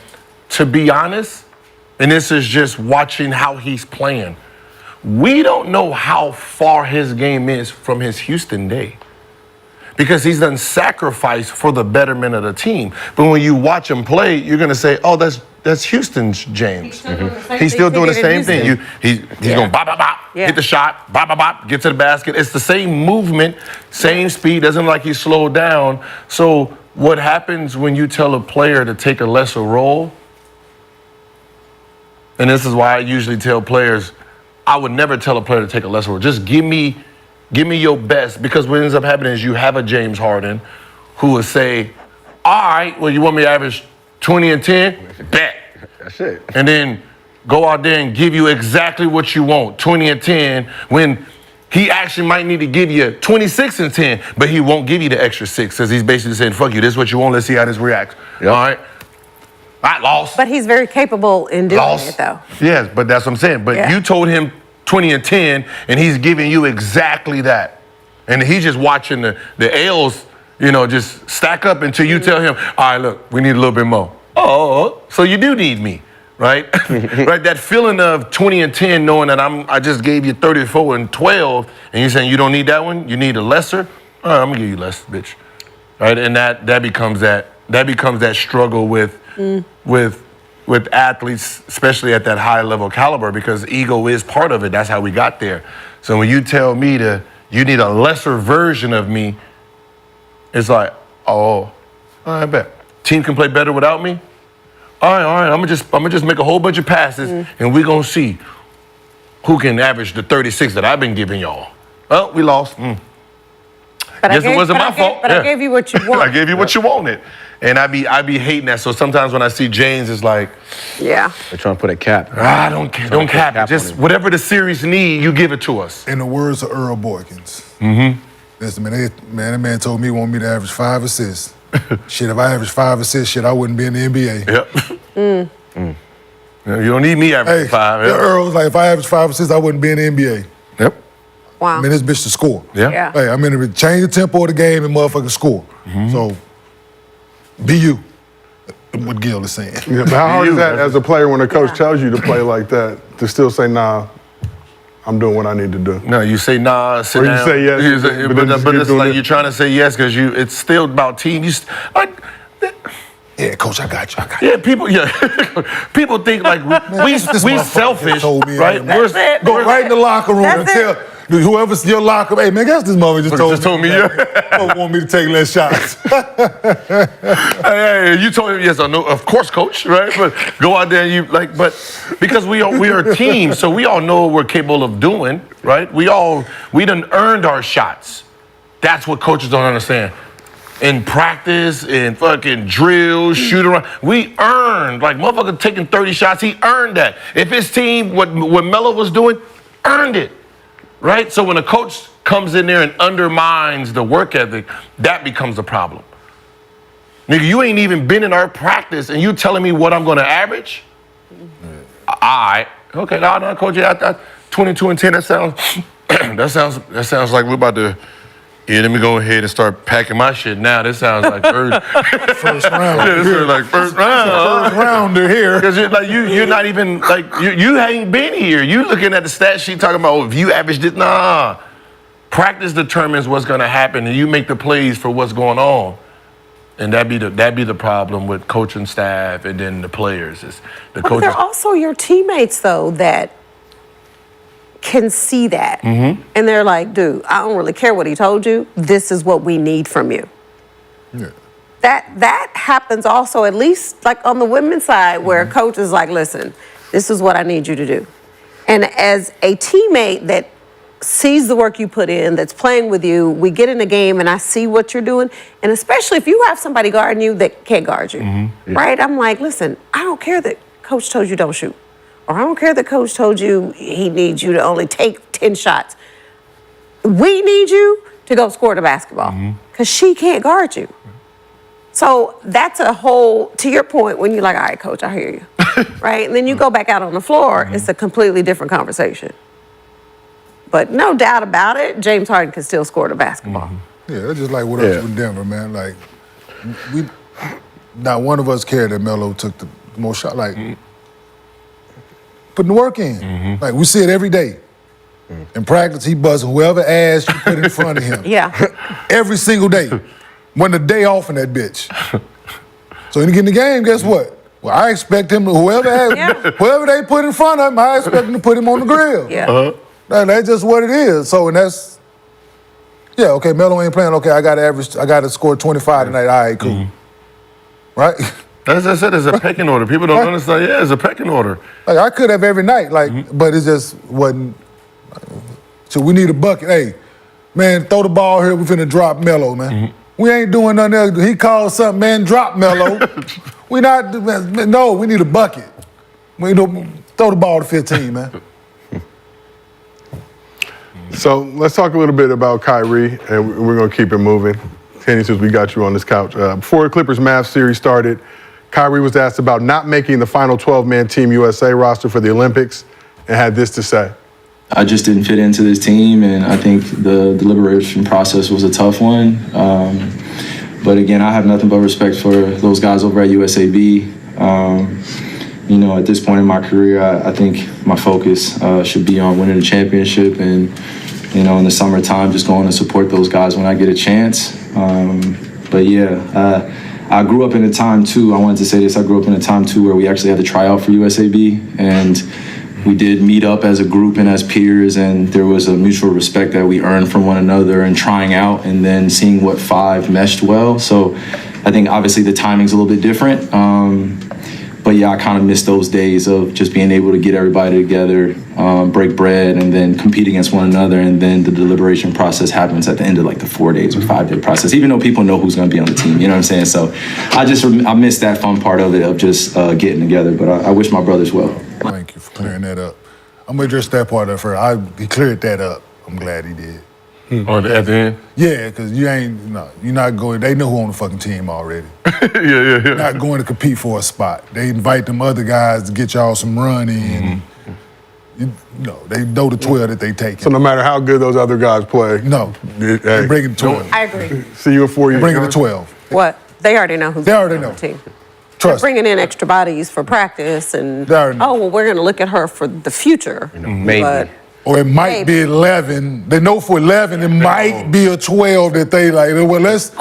to be honest, and this is just watching how he's playing, we don't know how far his game is from his Houston day, because he's done sacrifice for the betterment of the team. But when you watch him play, you're gonna say, "Oh, that's Houston's James. He's still doing the same thing. He's going bop, bop, bop, hit the shot, bop, bop, bop, get to the basket. It's the same movement, same speed. Doesn't like he slowed down. So what happens when you tell a player to take a lesser role? And this is why I usually tell players, I would never tell a player to take a lesser role. Just give me your best, because what ends up happening is you have a James Harden who will say, all right, well, you want me to average 20 and 10? Bet. That's it. And then go out there and give you exactly what you want, 20 and 10, when he actually might need to give you 26 and 10, but he won't give you the extra 6, because he's basically saying, fuck you, this is what you want, let's see how this reacts. Yep. All right? I lost. But he's very capable in doing it, though. Yes, but that's what I'm saying. But you told him 20 and 10, and he's giving you exactly that. And he's just watching the L's, just stack up until you tell him, all right, look, we need a little bit more. Oh, so you do need me, right? Right, that feeling of 20 and 10, knowing that I just gave you 34 and 12, and you're saying you don't need that one, you need a lesser? All right, I'm gonna give you less, bitch. Right, and that becomes that struggle with athletes, especially at that high level caliber, because ego is part of it. That's how we got there. So when you tell me you need a lesser version of me, it's like, oh, I bet. Team can play better without me? All right, I'm gonna just make a whole bunch of passes, and we're gonna see who can average the 36 that I've been giving y'all. Well, we lost. But Guess it wasn't my fault. But I gave you what you wanted. I gave you what you wanted. And I be hating that. So sometimes when I see James, it's like, yeah, they're trying to put a cap. Don't cap it. Just whatever the series need, you give it to us. In the words of Earl Boykins. Mm-hmm. Listen, that man told me he wanted me to average 5 assists. Shit, if I average 5 assists, I wouldn't be in the NBA. Yep. You don't need me averaging 5. Yep. Earl was like, if I average 5 assists, I wouldn't be in the NBA. Yep. Wow. I mean, this bitch to score. Yeah. Hey, I'm in to change the tempo of the game and motherfucking score. Mm-hmm. So, be you. What Gil is saying. Yeah, but how hard is that as a player when a coach tells you to play like that, to still say, nah, I'm doing what I need to do? No, you say nah, sit or down. you say yes, but it's like you're trying to say yes because it's still about team. Yeah, coach, I got you. Yeah, people think like we selfish, right? Go right in the locker room and tell whoever's your locker, hey man, guess this mother just told me. Want me to take less shots. hey, you told him yes or no? Of course, coach, right? But go out there and but because we are a team, so we all know what we're capable of doing, right? We done earned our shots. That's what coaches don't understand. In practice, in fucking drills, shoot around, we earned, like motherfucker taking 30 shots, he earned that. If his team, what Melo was doing, earned it, right? So when a coach comes in there and undermines the work ethic, that becomes a problem. Nigga, you ain't even been in our practice and you telling me what I'm gonna average? All right, okay, no, coach, 22 and 10, that sounds like we're about to, yeah, let me go ahead and start packing my shit now. This sounds like first round. Yeah, this is like first round. First rounder here. Because you're not even you ain't been here. You looking at the stat sheet talking about if you average this. Nah, practice determines what's gonna happen, and you make the plays for what's going on. And that'd be the problem with coaching staff and then the players is the coaches. But they're also your teammates though that can see that. Mm-hmm. And they're like, dude, I don't really care what he told you. This is what we need from you. Yeah. that happens also, at least like on the women's side, where a coach is like, listen, this is what I need you to do. And as a teammate that sees the work you put in, that's playing with you, we get in a game and I see what you're doing. And especially if you have somebody guarding you that can't guard you, right? I'm like, listen, I don't care that coach told you don't shoot. Or I don't care that coach told you he needs you to only take 10 shots. We need you to go score the basketball because she can't guard you. So that's a whole, to your point, when you're like, all right, coach, I hear you, right? And then you go back out on the floor, it's a completely different conversation. But no doubt about it, James Harden can still score the basketball. Yeah, it's just like what us with Denver, man. Like, not one of us cared that Melo took the most shot. Like, putting the work in. Like, we see it every day. In practice, he buzzing whoever ass you put in front of him. Every single day. When the day off in that bitch. So when you get in the game, guess what? Well, I expect him to, whoever they put in front of him, I expect him to put him on the grill. That's just what it is. So, and that's, okay, Melo ain't playing. Okay, I got to score 25 tonight. All right, cool. Right? As I said, it's a pecking order. People don't understand. Yeah, it's a pecking order. Like, I could have every night, but it just wasn't. So we need a bucket. Hey, man, throw the ball here. We finna drop Melo, man. We ain't doing nothing else. He called something, man, drop Melo. We not, no, we need a bucket. We throw the ball to 15, man. So let's talk a little bit about Kyrie, and we're going to keep it moving. Kenny, since we got you on this couch. Before the Clippers Mavs series started, Kyrie was asked about not making the final 12-man Team USA roster for the Olympics and had this to say. I just didn't fit into this team, and I think the deliberation process was a tough one. But again, I have nothing but respect for those guys over at USAB. At this point in my career, I think my focus should be on winning a championship and, in the summertime, just going to support those guys when I get a chance. I grew up in a time, too, I wanted to say this, I grew up in a time, too, where we actually had to try out for USAB, and we did meet up as a group and as peers, and there was a mutual respect that we earned from one another and trying out and then seeing what five meshed well. So I think obviously the timing's a little bit different. I kind of miss those days of just being able to get everybody together, break bread, and then compete against one another. And then the deliberation process happens at the end of like the 4 days or 5 day process, even though people know who's going to be on the team. You know what I'm saying? So I miss that fun part of it, of just getting together. But I wish my brothers well. Thank you for clearing that up. I'm going to address that part of it first. He cleared that up. I'm glad he did. Or at the end? Yeah, because you're not going, they know who on the fucking team already. Yeah. Not going to compete for a spot. They invite them other guys to get y'all some run in. They know the 12 that they take. So no matter how good those other guys play. No, they bring it to 12. I agree. See you in 4 years. Bring it to 12. What? They already know who's on the team. Trust They're bringing in extra bodies for practice and, we're going to look at her for the future. Maybe. But or it might be 11. They know for 11 it might be a 12 that they like. Well, let's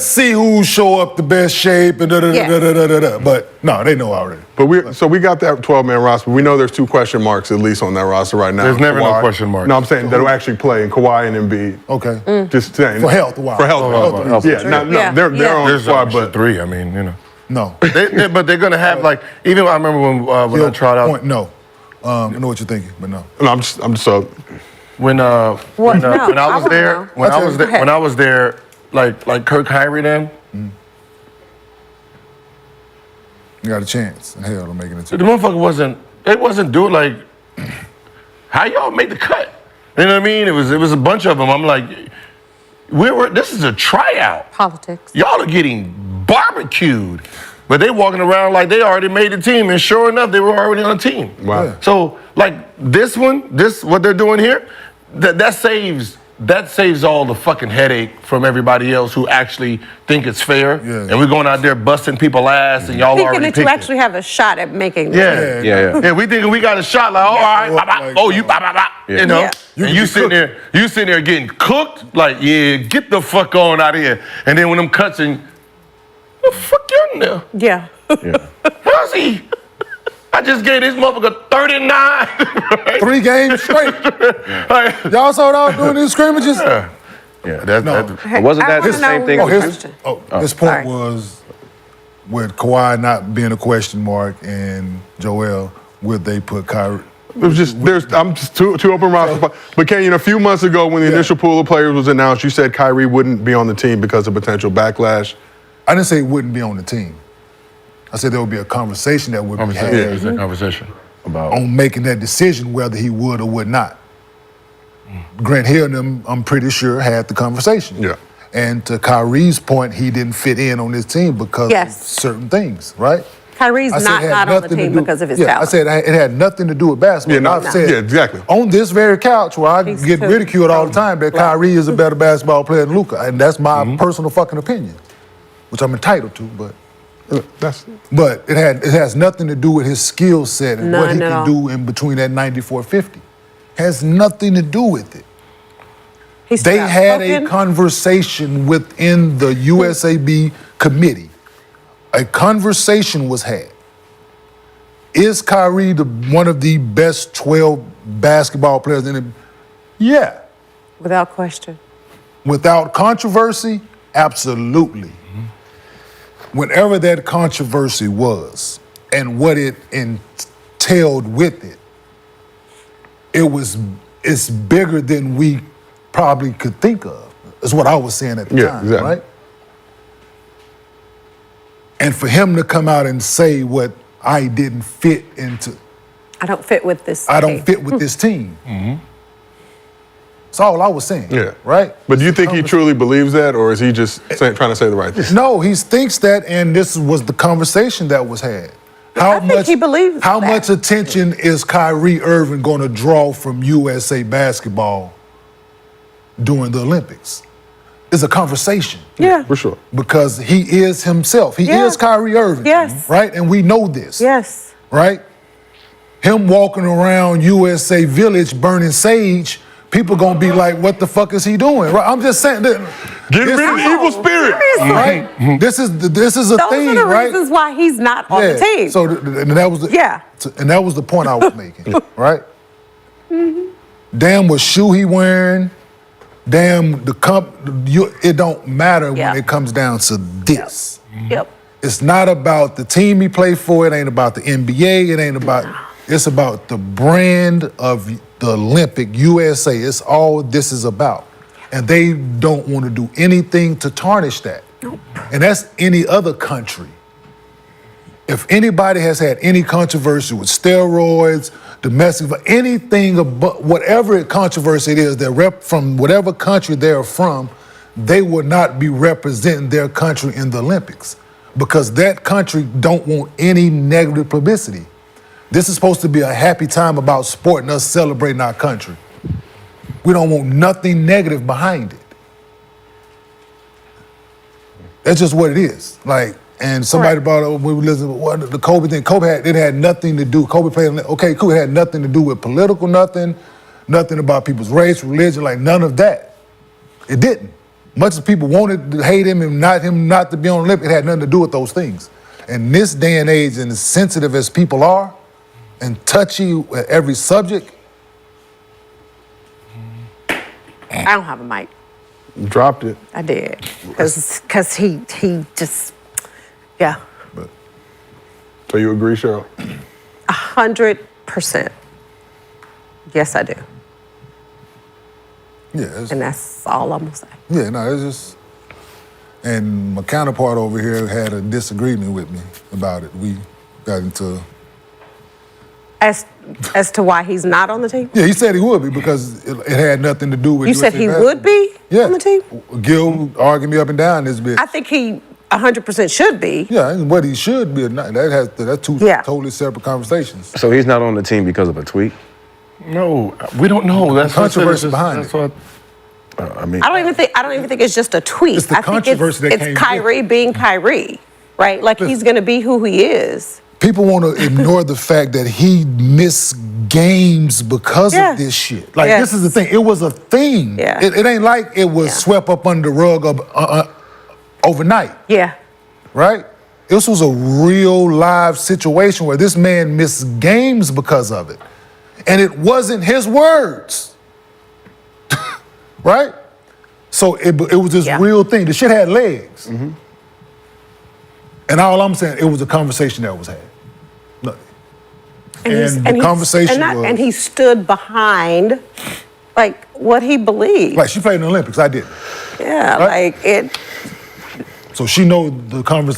see who show up the best shape and da-da-da-da-da-da-da. But no, they know already. But we got that 12-man roster. We know there's 2 question marks at least on that roster right now. There's never no question mark. No, I'm saying that'll actually play in Kawhi and Embiid. Okay. Just saying. For health, why? For health. They're on the squad, but 3. I mean, No. But they're gonna have even I remember when I tried out. No. I know what you're thinking, but no. No, I'm just so. When I was there, like Kirk Kyrie then. You got a chance in hell of making it. The motherfucker wasn't doing like, how y'all make the cut? You know what I mean? It was a bunch of them. I'm like, this is a tryout. Politics. Y'all are getting barbecued. But they walking around like they already made the team, and sure enough, they were already on the team. Wow. So like what they're doing here, that saves all the fucking headache from everybody else who actually think it's fair. Yeah. And we're going out there busting people's ass, and y'all thinking already that you actually have a shot at making this. Yeah. We thinking we got a shot like, all right, you know. Yeah. And you sitting there getting cooked, like, get the fuck on out of here. And then when them cuts and the fuck you in there? Yeah. How's he? I just gave this motherfucker 39. Right? 3 games straight. Y'all saw what I was doing in the scrimmages? Yeah. No. Wasn't that I the wanna same know thing your with question. His point was, with Kawhi not being a question mark and Joel, would they put Kyrie? It was just I'm just too open roster. But Kenyon, a few months ago when the initial pool of players was announced, you said Kyrie wouldn't be on the team because of potential backlash. I didn't say he wouldn't be on the team. I said there would be a conversation that would be had. Yeah, it's a conversation about on making that decision whether he would or would not. Grant Hill and them, I'm pretty sure, had the conversation. Yeah. And to Kyrie's point, he didn't fit in on this team because of certain things, right? Kyrie's I said not it had on the nothing to team do- because of his yeah, talent. I said it had nothing to do with basketball. Yeah, no, I've said yeah, exactly. on this very couch where I get ridiculed all the time that Kyrie is a better basketball player than Luka, and that's my personal fucking opinion, which I'm entitled to. But it has nothing to do with his skill set and what he None at can all. do in between that 94-50. Has nothing to do with it. He's They had a outspoken. conversation within the USAB committee. A conversation was had. Is Kyrie one of the best 12 basketball players in the? Yeah. Without question. Without controversy, absolutely. Whenever that controversy was and what it entailed with it, it's bigger than we probably could think of. That's what I was saying at the time, exactly. right? And for him to come out and say what I didn't fit into, I don't fit with this I don't team. fit with this team. That's all I was saying. Yeah. Right? But do you think he truly believes that, or is he just trying to say the right thing? No, he thinks that, and this was the conversation that was had. I think he believes How that. much attention is Kyrie Irving going to draw from USA basketball during the Olympics? It's a conversation. Yeah. For sure. Because he is himself. He Yeah. is Kyrie Irving. Yes. Right? And we know this. Yes. Right? Him walking around USA Village burning sage, people gonna be like, what the fuck is he doing? Right? I'm just saying that. Getting rid of the evil spirit. Right? This is a Those thing, are the right? reasons why he's not on the team. So and that was the point I was making, right? Damn what shoe he wearing, damn it don't matter when it comes down to this. Yep. It's not about the team he played for, it ain't about the NBA, it ain't about, it's about the brand of the Olympic USA. It's all this is about. And they don't want to do anything to tarnish that. And that's any other country. If anybody has had any controversy with steroids, domestic, anything about whatever controversy it is, they're from whatever country they're from, they will not be representing their country in the Olympics because that country don't want any negative publicity. This is supposed to be a happy time about sport and us celebrating our country. We don't want nothing negative behind it. That's just what it is. Like, and somebody brought up, we were listening, what, the Kobe thing. It had nothing to do, Kobe played, okay, cool, it had nothing to do with political nothing about people's race, religion, like none of that. It didn't. Much as people wanted to hate him not to be on the Olympics, it had nothing to do with those things. And this day and age, and as sensitive as people are, and touchy at every subject. I don't have a mic. You dropped it. I did. Because he just, yeah. So you agree, Cheryl? 100%. Yes, I do. Yeah. And that's all I'm going to say. Yeah, no, it's just, and my counterpart over here had a disagreement with me about it. We got into. As to why he's not on the team? Yeah, he said he would be because it had nothing to do with. You said he would be on the team? Gil argued me up and down this bit. I think he 100% should be. Yeah, and what he should be or not, that's two totally separate conversations. So he's not on the team because of a tweet? No, we don't know. That's controversy behind it. I mean, I don't even think it's just a tweet. It's the I think controversy that came it's Kyrie being Kyrie, right? Like he's going to be who he is. People want to ignore the fact that he missed games because of this shit. Like, this is the thing. It was a thing. Yeah. It ain't like it was swept up under the rug overnight. Yeah. Right? This was a real live situation where this man missed games because of it. And it wasn't his words. Right? So it was this real thing. The shit had legs. Mm-hmm. And all I'm saying, it was a conversation that was had. Look. And the he's- conversation was... and he stood behind, like, what he believed. Like, she played in the Olympics, I didn't. Yeah, Right? like, it... So she know the things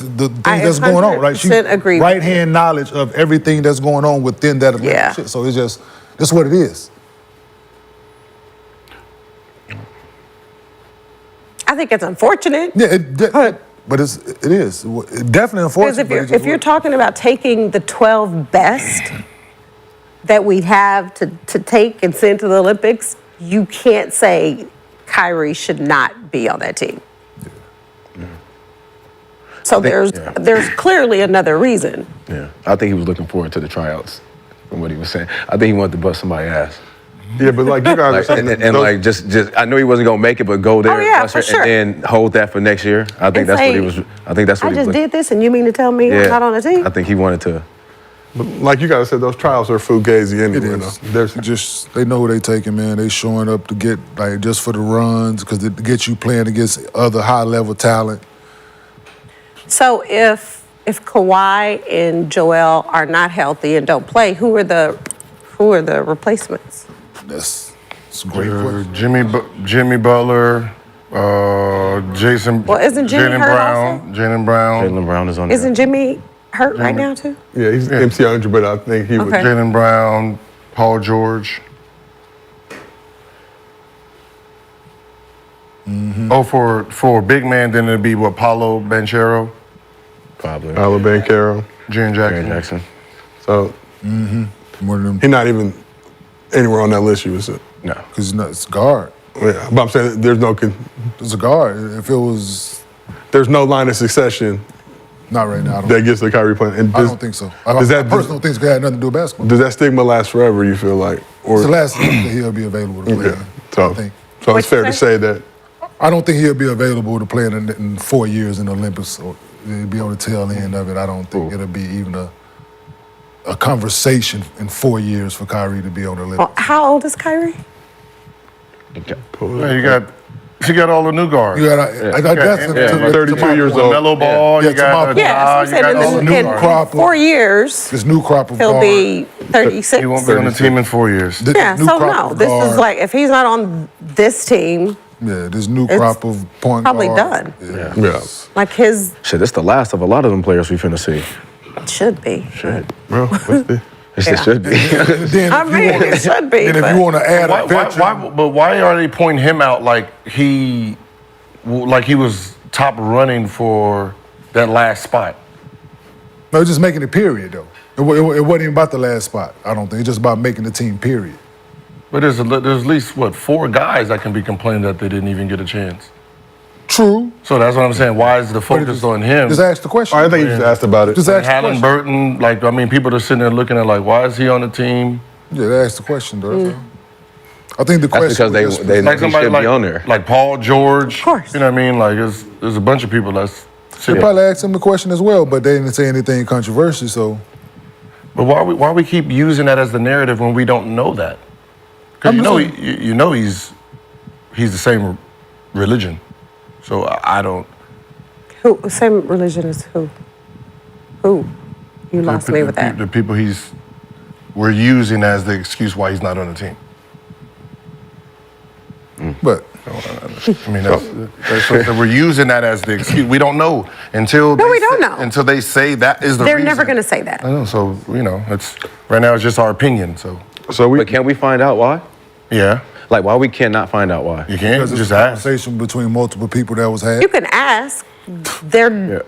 that's going on, right? She 100% agree with right-hand knowledge of everything that's going on within that Olympic Yeah. shit. So it's just, that's what it is. I think it's unfortunate. Yeah, but it is. Definitely Because unfortunate. if you're talking about taking the 12 best that we have to take and send to the Olympics, you can't say Kyrie should not be on that team. So there's clearly another reason. Yeah, I think he was looking forward to the tryouts, from what he was saying. I think he wanted to bust somebody's ass. Yeah, but like you guys Like, and like just I know he wasn't gonna make it, but go there, Oh, yeah, bust for it, sure. and then hold that for next year. I think And that's what say, he was. I think that's what I he just was. did this, and you mean to tell me I'm not on the team? I think he wanted to. But like you guys said, those trials are fugazi It anyway. is. There's Just they know who they taking, man. They showing up to get like just for the runs because to get you playing against other high level talent. So if Kawhi and Joel are not healthy and don't play, who are the replacements? That's a great question. Jimmy Butler, Jason. Well, isn't Jimmy Jaylen hurt Brown? Jaylen Brown. Jaylen Brown is on. Isn't Jimmy hurt right now too? Yeah, he's MC100, but I think he was. Okay. Jaylen Brown, Paul George. Oh, for big man, then it'd be what, Paolo Banchero, Probably. Paolo Banchero. Jaren Jackson. Jaren Jackson. So One of them he's not even anywhere on that list. You would say. No. because it's guard. Yeah, but I'm saying there's no It's a guard. If it was there's no line of succession not right now, I don't, that gets the Kyrie playing. And I don't think so. I does that personally don't think it's had nothing to do with basketball. does that stigma last forever? You feel like, or It's the last season that he'll be available to play. yeah? So I think. so it's fair to say that. I don't think he'll be available to play in 4 years in the Olympics. Or he'll be on the tail end of it. I don't think it'll be even a conversation in 4 years for Kyrie to be on the Olympics. Well, how old is Kyrie? Yeah, you got all the new guards. You got, that's to 32 years old. Mellow Ball, Yeah, you got Yeah, so you I'm got all the saying new in guards. crop of- 4 years, this new crop of he'll guard. be 36. He won't be on the team in 4 years. This Yeah, new so crop no, of this is guard. like, if he's not on this team, Yeah, this new It's crop of point probably guard. done. Yeah. like his, Shit, this the last of a lot of them players we finna see. should be. Well, what's the, It should be. Then I if you mean, wanna- it should be. then if but- you want to add a veteran, But why are they pointing him out like he was top running for that last spot? no, it's just making it period though. It wasn't even about the last spot. I don't think it's just about making the team period. But there's at least what 4 guys that can be complaining that they didn't even get a chance. True. So that's what I'm saying. Why is the focus on him? Just ask the question. I think you just asked about it. Just ask the Halliburton, question. like I mean, people are sitting there looking at like, why is he on the team? Yeah, they asked the question though. that's all. I think the That's question because was just- they Like he somebody should be on there. like Paul George. Of course. You know what I mean? Like there's a bunch of people that's They sitting. probably asked him the question as well, but they didn't say anything controversial. So But why we keep using that as the narrative when we don't know that? Because you know he's the same religion. So I don't. Who, same religion as who? Who? You lost me with that. The people we're using as the excuse why he's not on the team. but I mean, that's what we're using that as the excuse. We don't know until No, we don't know. until they say that is the They're reason. never going to say that. I know. So it's right now. It's just our opinion. So But can we find out why? yeah, Like why we cannot find out why? you can't because it's just a ask. conversation between multiple people that was had. You can ask. They're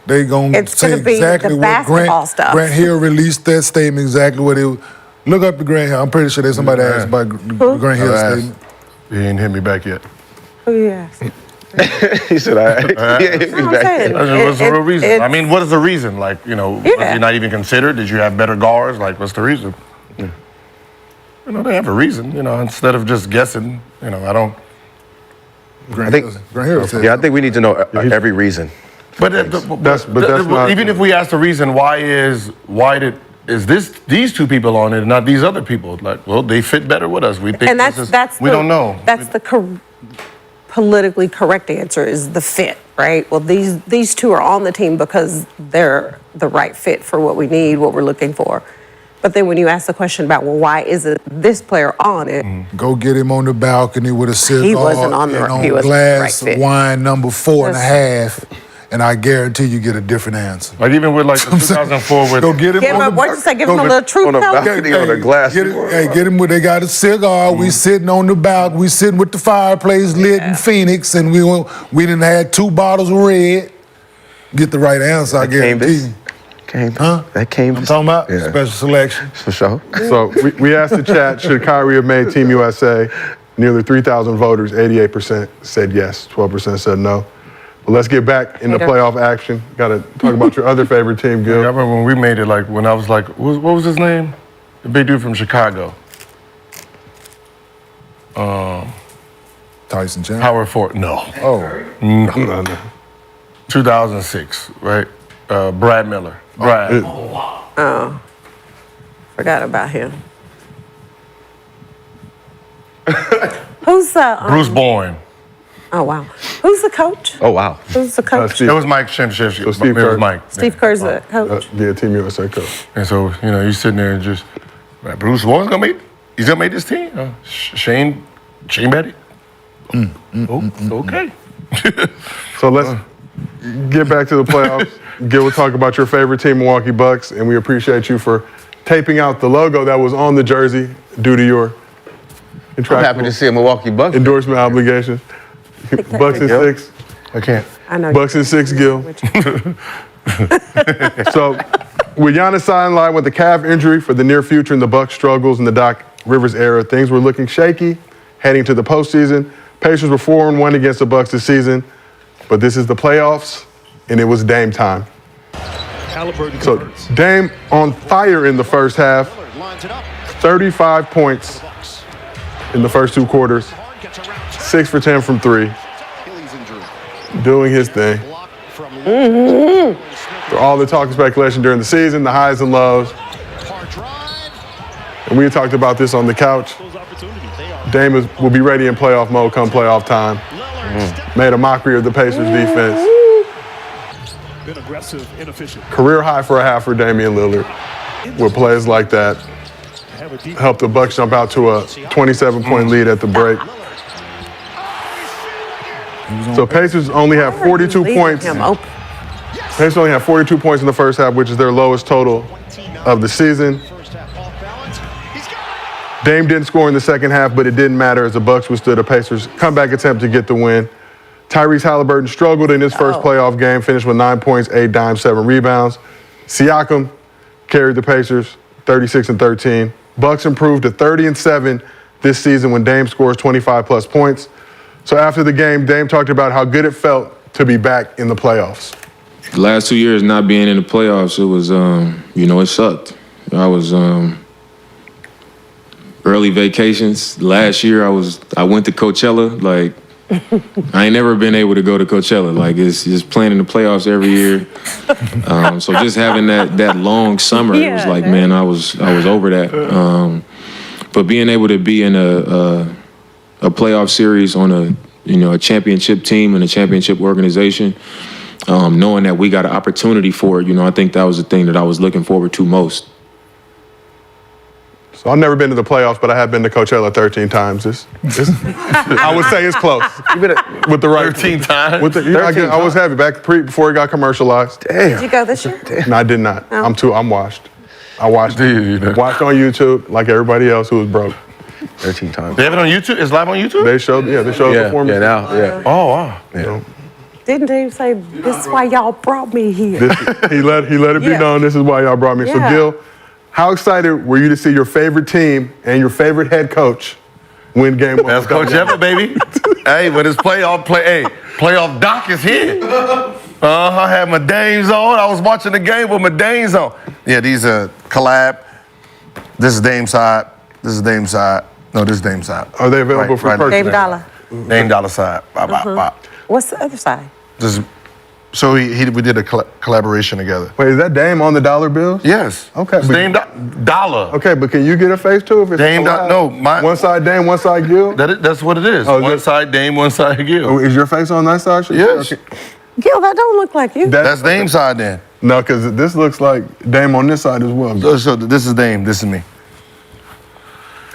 They gonna It's say gonna be exactly the what basketball stuff. Grant Hill released that statement exactly what it. Look up the Grant Hill. I'm pretty sure there's somebody asked about Grant Hill's I asked. statement. He ain't hit me back yet. who you ask. He said, "All right." Yeah, he's I'm back. saying. What's the real reason? it's- I mean, what is the reason? Like, was Yeah. he not even considered? Did you have better guards? Like, what's the reason? They have a reason. Instead of just guessing. I don't. Grant think- Hill said. Yeah, I think we need to know every reason. But that's not- even if we ask the reason, why is these 2 people on it and not these other people? Like, well, they fit better with us. We think And we that's don't know. That's politically correct answer is the fit, right? Well, these two are on the team because they're the right fit for what we need, what we're looking for. But then when you ask the question about, well, why isn't this player on it? Go get him on the balcony with a cigar He wasn't on the- and he on wasn't the glass right fit. wine number 4.5, and I guarantee you get a different answer. Like even with like the 2004 with Go get him Give on him, the what'd you say, give him a little truth on a note? balcony on a glass. Get him where they got a cigar. We sitting on the balcony. We sitting with the fireplace lit in Phoenix, and we done had 2 bottles of red. Get the right answer, I guarantee you. That came. I'm talking about special selection. For sure. So we asked the chat, should Kyrie have made Team USA? Nearly 3,000 voters, 88% said yes, 12% said no. But let's get back in the playoff action. Got to talk about your other favorite team, Gil. I remember when we made it, like when I was like, what was his name? The big dude from Chicago. Tyson Chandler. Howard Ford. No. Oh. No. 2006, right? Brad Miller. Brad. Oh, forgot about him. Who's the Bruce Bowen. Oh wow, who's the coach? Oh wow. Who's the coach? It was Mike Shamshevsky. So Steve It was Kerr. Mike. Steve Kerr's the coach. Yeah, Team USA coach. And so, you know, you're sitting there and just, like, Bruce Bowen's gonna make, he's gonna make this team? Shane Betty? Okay. So let's get back to the playoffs. Gil will talk about your favorite team, Milwaukee Bucks, and we appreciate you for taping out the logo that was on the jersey due to your I'm happy to see a Milwaukee Bucks. endorsement obligations. Bucks and 6. I can't. I know. Bucks and 6, Gil. So, with Giannis sidelined with the calf injury for the near future and the Bucks struggles in the Doc Rivers era, things were looking shaky heading to the postseason. Pacers were 4-1 against the Bucks this season, but this is the playoffs, and it was Dame time. So Dame on fire in the first half, 35 points in the first 2 quarters, 6 for 10 from 3, doing his thing. For all the talk and speculation during the season, the highs and lows. And we talked about this on the couch. Dame will be ready in playoff mode come playoff time. Made a mockery of the Pacers defense. Been aggressive, inefficient. Career high for a half for Damian Lillard. With plays like that, helped the Bucks jump out to a 27-point lead at the break. So Pacers only have 42 points. Pacers only have 42 points in the first half, which is their lowest total of the season. Dame didn't score in the second half, but it didn't matter as the Bucks withstood a Pacers comeback attempt to get the win. Tyrese Halliburton struggled in his first playoff game, finished with 9 points, 8 dimes, 7 rebounds. Siakam carried the Pacers 36-13. Bucks improved to 30-7 this season when Dame scores 25-plus points. So after the game, Dame talked about how good it felt to be back in the playoffs. The last 2 years not being in the playoffs, it was, it sucked. I was early vacations. Last year, I went to Coachella. Like, I ain't never been able to go to Coachella. Like, it's just playing in the playoffs every year. So just having that long summer, it was like, man, I was over that. But being able to be in a playoff series on a championship team and a championship organization, knowing that we got an opportunity for it, I think that was the thing that I was looking forward to most. So I've never been to the playoffs, but I have been to Coachella 13 times. I would say it's close. You've been with the right 13 times? With the, I was happy before it got commercialized. Did you go this year? No, I did not. Oh. I'm washed. I watched watched on YouTube like everybody else who was broke. 13 times. They have it on YouTube? It's live on YouTube? They showed the performance. Yeah, now, yeah. Oh, wow. Yeah. Didn't Dave say, this is why y'all brought me here? He let it be known this is why y'all brought me. So Yeah. Gil, how excited were you to see your favorite team and your favorite head coach win game 1? That's Coach Ever, baby. Hey, but it's playoff doc is here. I had my Dames on. I was watching the game with my Dames on. Yeah, these are collab. This is Dame side. This is Dame side. No, this is Dame side. Are they available for purchase? Dame Dollar. Dame Dollar side. Bop, bop, bop. What's the other side? This is So we did a collaboration together. Wait, is that Dame on the dollar bills? Yes. Okay. It's Dame Dollar. Okay, but can you get a face too if it's Dame one side Dame, one side Gil? That's what it is. Oh, one side Dame, one side Gil. Oh, is your face on that side? Yes. Okay. Gil, that don't look like you. That's Dame's side then. No, because this looks like Dame on this side as well. So this is Dame, this is me.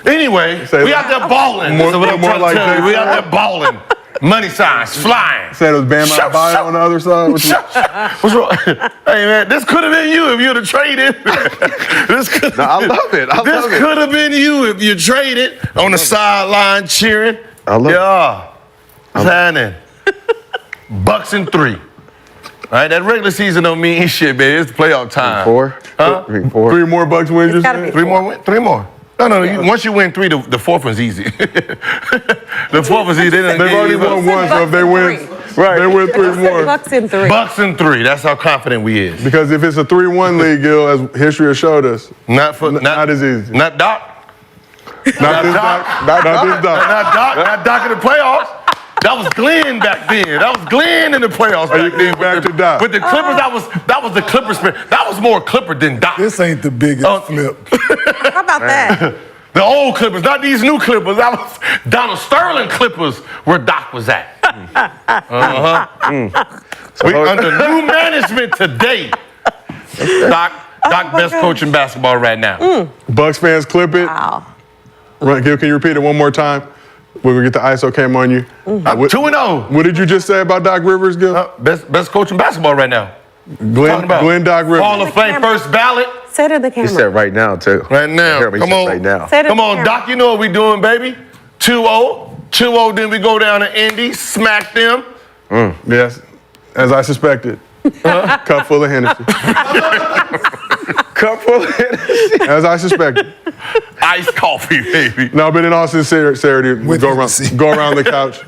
Anyway, we out there balling. This is what I'm trying to tell you. We out there balling. Money signs flying. Said it was Bam Adebayo on the other side. What's wrong? Hey man, this could have been you if you'd have traded. No, I love it. I love This it. could have been you if you traded on the sideline cheering. I love it. What's happening? Bucks and 3. All right, that regular season don't mean shit, baby. It's playoff time. 4? Huh? 3, 4. 3 more Bucks wins. It's gotta be 3 more. No. Once you win 3, the fourth one's easy. The fourth is easy. They've already won 1, so if they win, they win 3 more. Bucks in 3. Bucks and 3. That's how confident we is. Because if it's a 3-1 league, Gil, as history has showed us, not as easy. Not Doc. Not this Doc. Not this Doc. Not Doc. Not Doc in the playoffs. That was Glenn back then. That was Glenn in the playoffs back then. Back to Doc. With the Clippers, that was the Clippers. That was more Clipper than Doc. This ain't the biggest flip. How about that? The old Clippers, not these new Clippers. That was Donald Sterling Clippers where Doc was at. We under new management today. Doc best coach in basketball right now. Bucks fans, clip it. Wow. Right, Gil, can you repeat it one more time? We're going to get the ISO cam on you. I'm 2-0. What did you just say about Doc Rivers, Gil? Best coach in basketball right now. Glenn Doc Rivers. Hall of Fame first ballot. Say it in the camera. He said right now, too. Right now. Jeremy Come said on. right now. Say it in Come the on, camera. Doc, you know what we doing, baby. 2-0. 2-0, then we go down to Indy, smack them. Yes, as I suspected. Cup full of Hennessy. Cup full of Hennessy. As I suspected. Iced coffee, baby. No, but in all sincerity, go around the couch.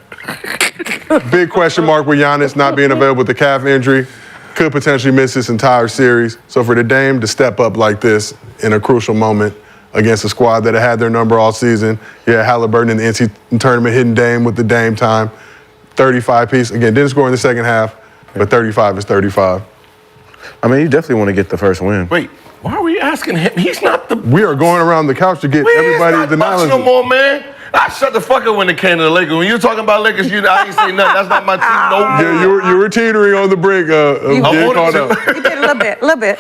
Big question mark with Giannis not being available with the calf injury. Could potentially miss this entire series. So for the Dame to step up like this in a crucial moment against a squad that had their number all season. Yeah, Halliburton in the NCAA tournament hitting Dame with the Dame time. 35 piece. Again, didn't score in the second half, but 35 is 35. I mean, you definitely want to get the first win. Wait, why are we asking him? He's not the... We are going around the couch to get everybody's Bucks knowledge. no more, man. I shut the fuck up when it came to the Lakers. When you're talking about Lakers, I ain't say nothing. That's not my team no more. Yeah, you were teetering on the brink of getting caught up. You did a little bit.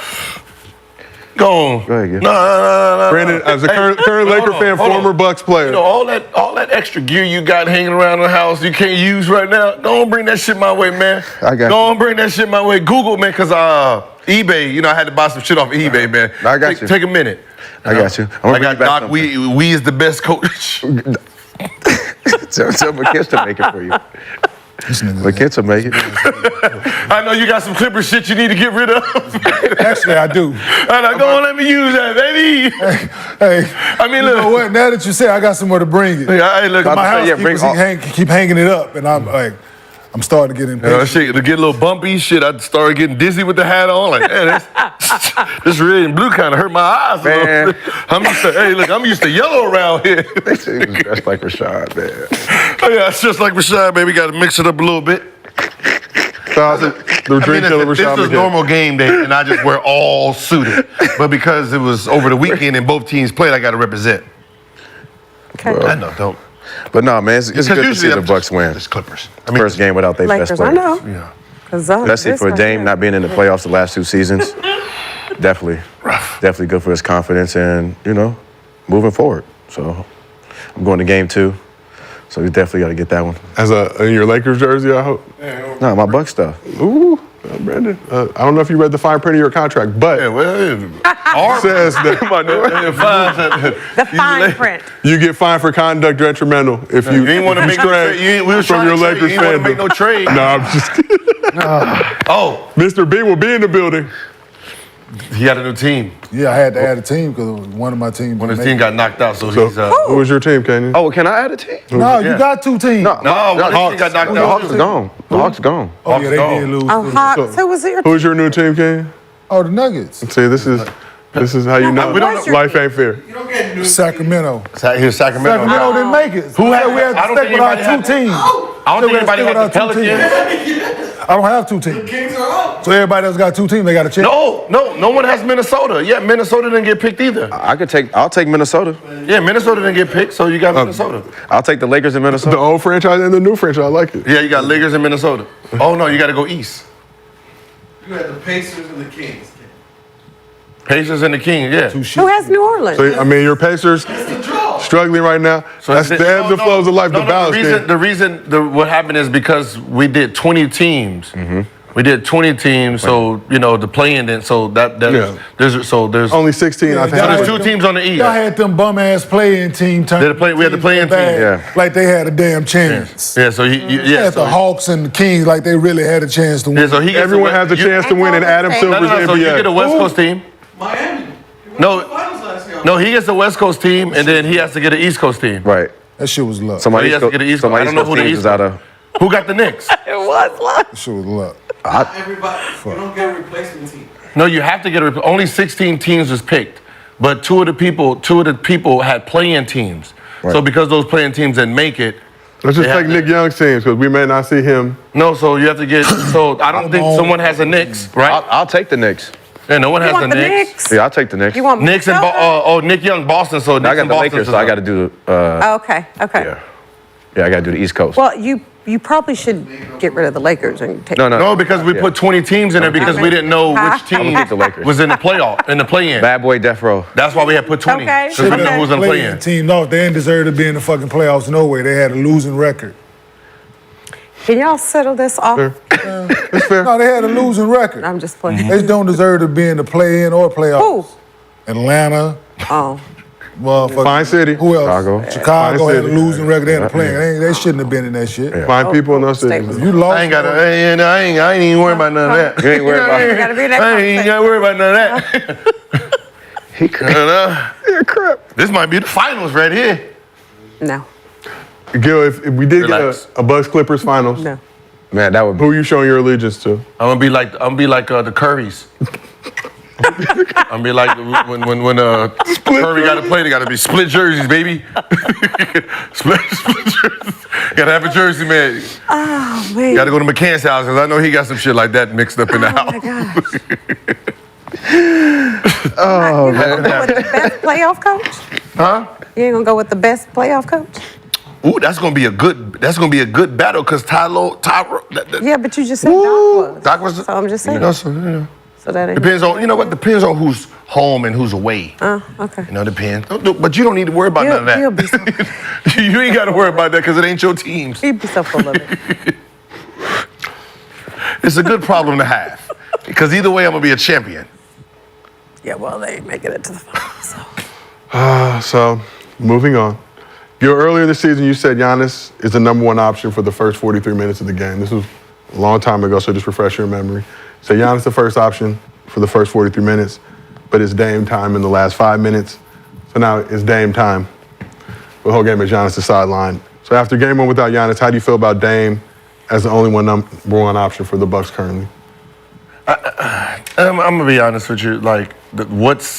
Go on. Go ahead, No. Brandon, as a current Laker fan, former Bucks player. You know, all that extra gear you got hanging around the house you can't use right now, go on bring that shit my way, man. I got Go on bring that shit my way. Google, man, because eBay, I had to buy some shit off eBay, man. I got you. Take a minute. I got you. I got Doc, we is the best coach. Tell McKinstry to make it for you. McKinstry make it. I know you got some Clipper shit you need to get rid of. Actually, I do. Go on, let me use that, baby. Hey, I mean, you look. know what? Now that you say, I got somewhere to bring it. Hey, look. My housekeepers keep hanging it up, and I'm like, I'm starting to get impatient. Shit, to get a little bumpy, shit, I started getting dizzy with the hat on. Like, man, this red and blue kind of hurt my eyes. Man. I'm used to yellow around here. They say he was dressed like Rashad, man. Oh, yeah, it's just like Rashad, baby. Got to mix it up a little bit. This is normal game day, and I just wear all suited. But because it was over the weekend and both teams played, I got to represent. Okay. I know, don't. But no, man, it's good to see the Bucks win. It's Clippers. First game without their best Lakers, player. I know. Yeah. Especially for Dame not being in the playoffs the last 2 seasons. Definitely good for his confidence and, moving forward. So I'm going to game 2. So we definitely got to get that one. In your Lakers jersey, I hope? No, my Bucks stuff. Ooh, Brandon. I don't know if you read the fine print of your contract, but says that The fine print. you get fined for conduct detrimental if you ain't want to make no trade. We was from trying your to trade. Lakers You ain't want to make fandom. no trade. No, I'm just kidding. Mr. B will be in the building. He got a new team. Yeah, I had to add a team because one of my teams. When his team got knocked out, so he's. Who was your team, Kenyon? Oh, can I add a team? No, you got 2 teams. No, when his team got knocked The out. Hawks is gone. The Hawks gone. Oh, yeah, they did lose. Oh, Hawks. Who was your Who's your new team, Kenyon? Oh, the Nuggets. See, this is how you know life ain't fair. Sacramento. Here's Sacramento. Sacramento didn't make it. Who had? We had I to don't stick think with our anybody 2 had. teams. I don't think anybody had the Pelicans. I don't have two teams. Kings are out. So everybody else got two teams. They got a chance. No one has Minnesota. Yeah, Minnesota didn't get picked either. I'll take Minnesota. Yeah, Minnesota didn't get picked, so you got Minnesota. I'll take the Lakers in Minnesota. The old franchise and the new franchise. I like it. Yeah, you got Lakers in Minnesota. Oh no, you got to go east. You had the Pacers and the Kings. Pacers and the Kings, yeah. Who has New Orleans? So, I mean, your Pacers struggling right now. So that's the ebbs and flows of life. The balance. The reason what happened is because we did 20 teams. We did 20 teams, so the play-in. Then so there's only 16. I think. So there's 2 teams on the East. Y'all had them bum-ass playing team. We had the play-in team. Yeah. Like they had a damn chance. Yeah. So Had the Hawks and the Kings like they really had a chance to win. Yeah, so everyone has a chance to win in Adam Silver's NBA. So you get a West Coast team. Miami. No, he gets a West Coast team, and then he has to get an East Coast team. Right. That shit was luck. He has to get an East Coast. I don't know who the East Coast is. Who got the Knicks? It was luck. That shit was luck. Everybody, you don't get a replacement team. No, you have to get only 16 teams was picked, but two of the people had play-in teams. Right. So because those play-in teams didn't make it, let's just take Nick Young's teams because we may not see him. No, so you have to get. So I don't think someone has a Knicks, right? I'll take the Knicks. Yeah, no one has want the the Knicks. Knicks? Yeah, I'll take the Knicks. You want Knicks and Minnesota? Nick Young, Boston. So Knicks I got and the Boston. Lakers, so I got to do. Okay. Yeah, I got to do the East Coast. Well, you probably should get rid of the Lakers and take. No, because we put 20 teams in there because we didn't know which team the Lakers. was in the playoff, in the play-in. Bad boy Death Row. That's why we had put 20. Okay. Because we didn't know who was in the play-in. Team, no, they didn't deserve to be in the fucking playoffs. No way. They had a losing record. Can y'all settle this off? It's fair. No, they had a losing record. I'm just playing. They don't deserve to be in the play-in or playoffs. Who? Atlanta. Oh. Motherfucker. Fine city. Who else? Chicago Fine had a city. losing record. They had a play-in. They shouldn't have been in that shit. Fine people in those cities. You lost. I ain't even worried about none of that. You ain't worried about You gotta be in that I ain't got to worry about none of that. He crap. This might be the finals right here. No. Gil, if we did Relax. get a Bucks Clippers finals, No. Man, that would. who are you showing your allegiance to? I'm gonna be like the Currys. I'm gonna be like when Curry got to play, they got to be split jerseys, baby. split jerseys. Gotta have a jersey, man. Oh man. Gotta go to McCann's house because I know he got some shit like that mixed up in the house. Oh my gosh. Oh, You gonna go with the best playoff coach? Huh? You ain't gonna go with the best playoff coach? Ooh, that's gonna be a good battle because Tyro. Yeah, but you just said Doc was. Doc was. So I'm just saying. So that ain't. Depends on depends on who's home and who's away. Okay. Depends. But you don't need to worry about none of that. You'll be so, You ain't got to worry about that because it ain't your teams. you'll be so full of it. It's a good problem to have because either way, I'm gonna be a champion. Yeah, well, they ain't making it to the finals. So, moving on. Earlier this season, you said Giannis is the #1 option for the first 43 minutes of the game. This was a long time ago, so just refresh your memory. So Giannis the first option for the first 43 minutes, but it's Dame time in the last 5 minutes. So now it's Dame time. The whole game is Giannis the sideline. So after game 1 without Giannis, how do you feel about Dame as the only #1 option for the Bucks currently? I'm gonna be honest with you. Like, what just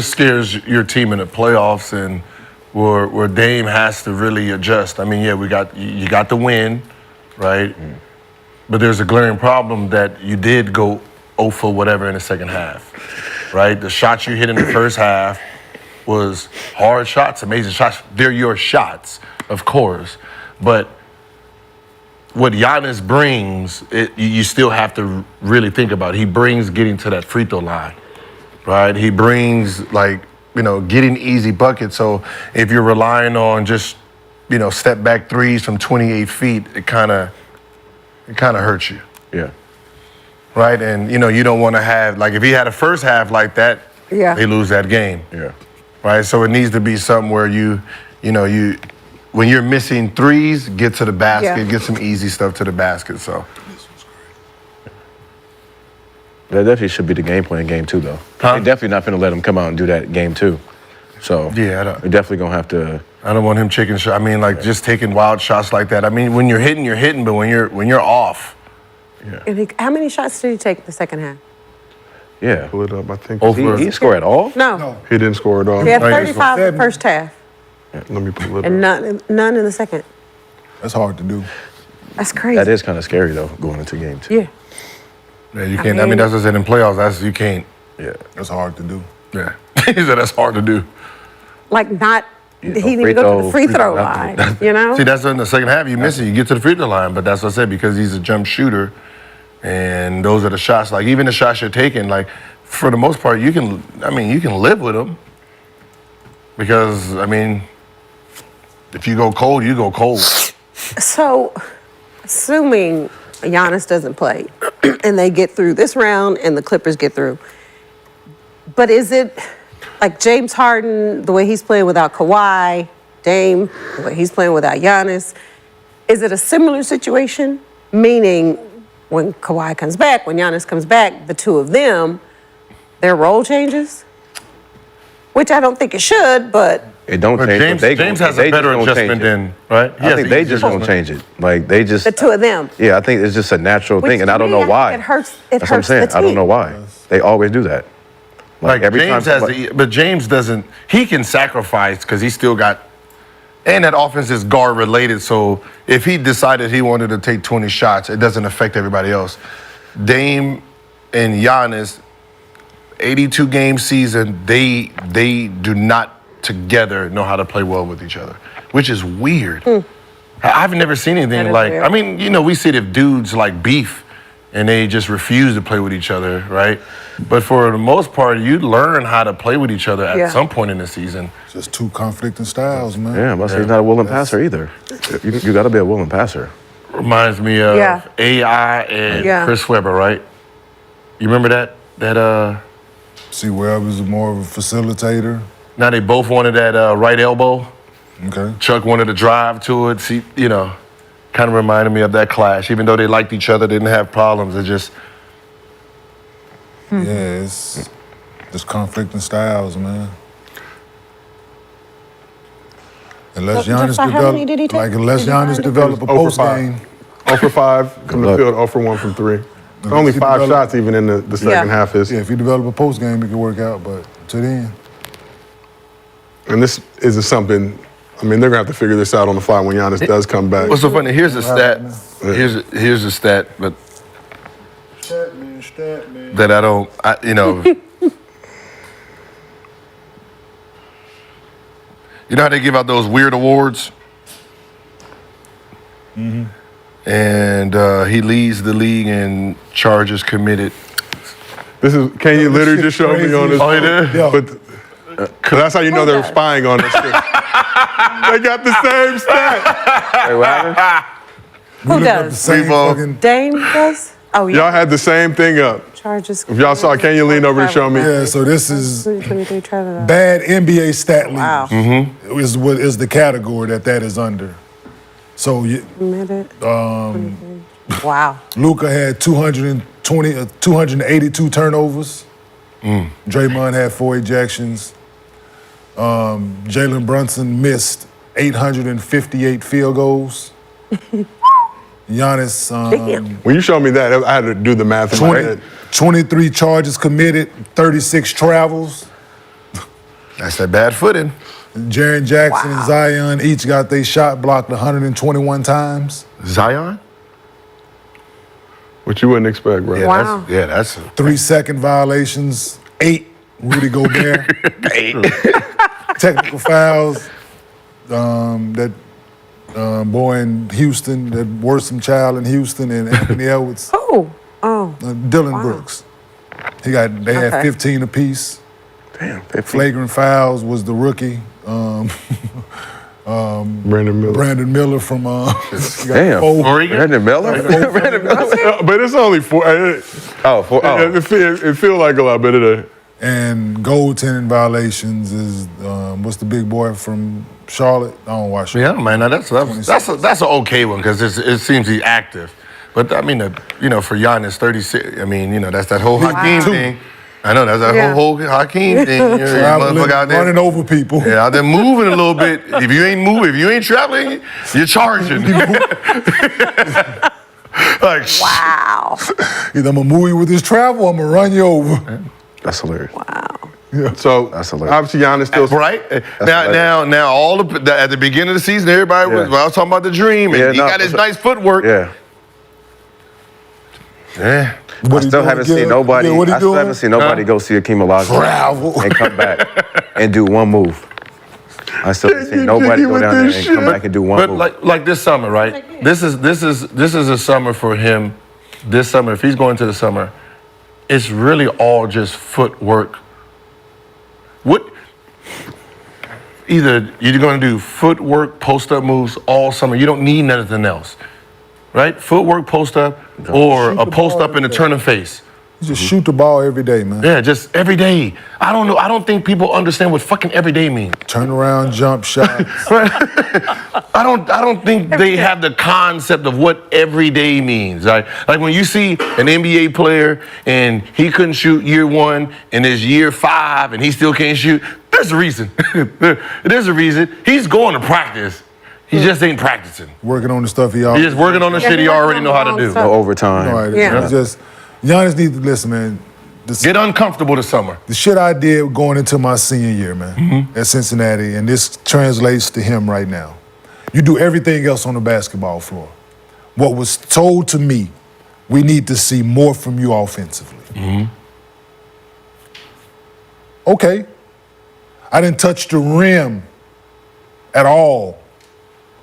scares your team in the playoffs and where Dame has to really adjust. I mean, yeah, you got the win, right? But there's a glaring problem that you did go 0 for whatever in the second half, right? The shots you hit in the first half was hard shots, amazing shots. They're your shots, of course, but what Giannis brings, you still have to really think about. He brings getting to that free throw line, right? He brings getting easy buckets. So if you're relying on just step back threes from 28 feet, it kind of hurts you. Yeah. Right, and you don't want to have if he had a first half like that, they lose that game. Yeah. Right, so it needs to be something where you when you're missing threes, get to the basket, get some easy stuff to the basket. So That definitely should be the game plan, game 2, though. They're definitely not going to let him come out and do that game 2. So yeah, we're definitely going to have to. I don't want him chicken shot. I mean, just taking wild shots like that. I mean, when you're hitting, but when you're off. Yeah. And how many shots did he take in the second half? Yeah. Pull it up, I think. He didn't score at all? No. He didn't score at all. He had 35 in the first half. Let me pull it up. And none in the second. That's hard to do. That's crazy. That is kind of scary though, going into game 2. Yeah. Yeah, you can't. I mean, that's what I said in playoffs. You can't. Yeah, that's hard to do. Yeah, he said that's hard to do. Like not, he didn't even go to the free throw line, you know? See, that's in the second half. You miss it. You get to the free throw line, but that's what I said, because he's a jump shooter, and those are the shots. Like, even the shots you're taking, like, for the most part, you can live with them. Because, I mean, if you go cold, you go cold. So, assuming Giannis doesn't play and they get through this round and the Clippers get through, but is it like James Harden, the way he's playing without Kawhi, Dame, the way he's playing without Giannis, is it a similar situation? Meaning, when Kawhi comes back, when Giannis comes back, the two of them, their role changes? Which I don't think it should, but... It don't change. James has a better adjustment than, right? I think they just don't change it. Like, they just... The two of them. Yeah, I think it's just a natural thing, and I don't know why. It hurts. That's what I'm saying. I don't know why. They always do that. Like every James time has but James doesn't. He can sacrifice because he still got, and that offense is guard related. So if he decided he wanted to take 20 shots, it doesn't affect everybody else. Dame and Giannis, 82 game season, they do not together know how to play well with each other, which is weird. I've never seen anything like. weird. I mean, you know, we see it if dudes like beef and they just refuse to play with each other, right? But for the most part, you learn how to play with each other at some point in the season. Just two conflicting styles, man. Yeah, but he's not a willing passer either. You got to be a willing passer. Reminds me of AI and Chris Webber, right? You remember that? See, Webber's more of a facilitator. Now they both wanted that right elbow. Okay. Chuck wanted to drive to it. See, you know, kind of reminded me of that clash. Even though they liked each other, didn't have problems. It just. Yeah, it's just conflicting styles, man. Unless Giannis develop a post game. 0 for 5 from the field, 0 for 1 from 3. Only 5 shots even in the second half is. Yeah, if you develop a post game, it can work out, but to the end. And this is something, I mean, they're going to have to figure this out on the fly when Giannis does come back. What's so funny? Here's a stat. Here's a stat, but that I don't, you know. You know how they give out those weird awards? Mm-hmm. And he leads the league in charges committed. Can you literally just show me on this? Oh, he did? Yeah. But that's how you know they're spying on us. They got the same stat. Wait, what happened? Who does? Dame does? Oh, yeah. Y'all had the same thing up. Charges. If y'all saw, can you lean over to show me? Yeah, so this is bad NBA stat league. Wow. Mm-hmm. Is what is the category that is under. So wow. Luka had 282 turnovers. Draymond had 4 ejections. Jalen Brunson missed 858 field goals. Giannis. When you showed me that, I had to do the math in my head. 23 charges committed, 36 travels. That's that bad footing. Jaren Jackson and Zion each got their shot blocked 121 times. Zion? What you wouldn't expect, bro. Yeah, that's 3-second violations, 8 Rudy Gobert. 8 technical fouls. That boy in Houston, that worrisome child in Houston, and Anthony Edwards. Dylan Brooks. They had 15 apiece. Damn. Flagrant fouls was the rookie. Brandon Miller. Brandon Miller from Damn. Brandon Miller? But it's only 4. 4. It feels like a lot, but it. And goaltending violations is what's the big boy from Charlotte? I don't watch it. Yeah, man. Now that's an okay one because it seems he's active. But I mean, for Giannis, 36. I mean, that's that whole Hakeem thing. I know that's that whole Hakeem thing. Motherfucker out there running over people. Yeah, out there moving a little bit. If you ain't moving, if you ain't traveling, you're charging. Like, wow. Either I'm gonna move you with this travel, or I'm gonna run you over. That's hilarious. Wow. So That's hilarious. obviously Giannis still Right now, all at the beginning of the season, everybody was. I was talking about the dream, and he got his nice footwork. Yeah. Yeah. I still haven't seen nobody. I still haven't seen nobody go see Akeem Olajuwon and come back and do one move. I still haven't seen nobody go down there and come back and do one move. But like this summer, right? This is a summer for him. This summer, if he's going to the summer, it's really all just footwork. Either you're going to do footwork, post-up moves all summer. You don't need nothing else, right? Footwork, post-up, or a post-up and a turn and face. You just shoot the ball every day, man. Yeah, just every day. I don't know. I don't think people understand what fucking every day means. Turn around, jump shots. I don't think they have the concept of what every day means. Like when you see an NBA player and he couldn't shoot year 1 and it's year 5 and he still can't shoot, there's a reason. There's a reason. He's going to practice. He just ain't practicing. Working on the stuff he He's just working on the shit he already know how to do. No overtime. It's just Giannis needs to listen, man. Get uncomfortable this summer. The shit I did going into my senior year, man, at Cincinnati, and this translates to him right now. You do everything else on the basketball floor. What was told to me, we need to see more from you offensively. Okay. I didn't touch the rim at all.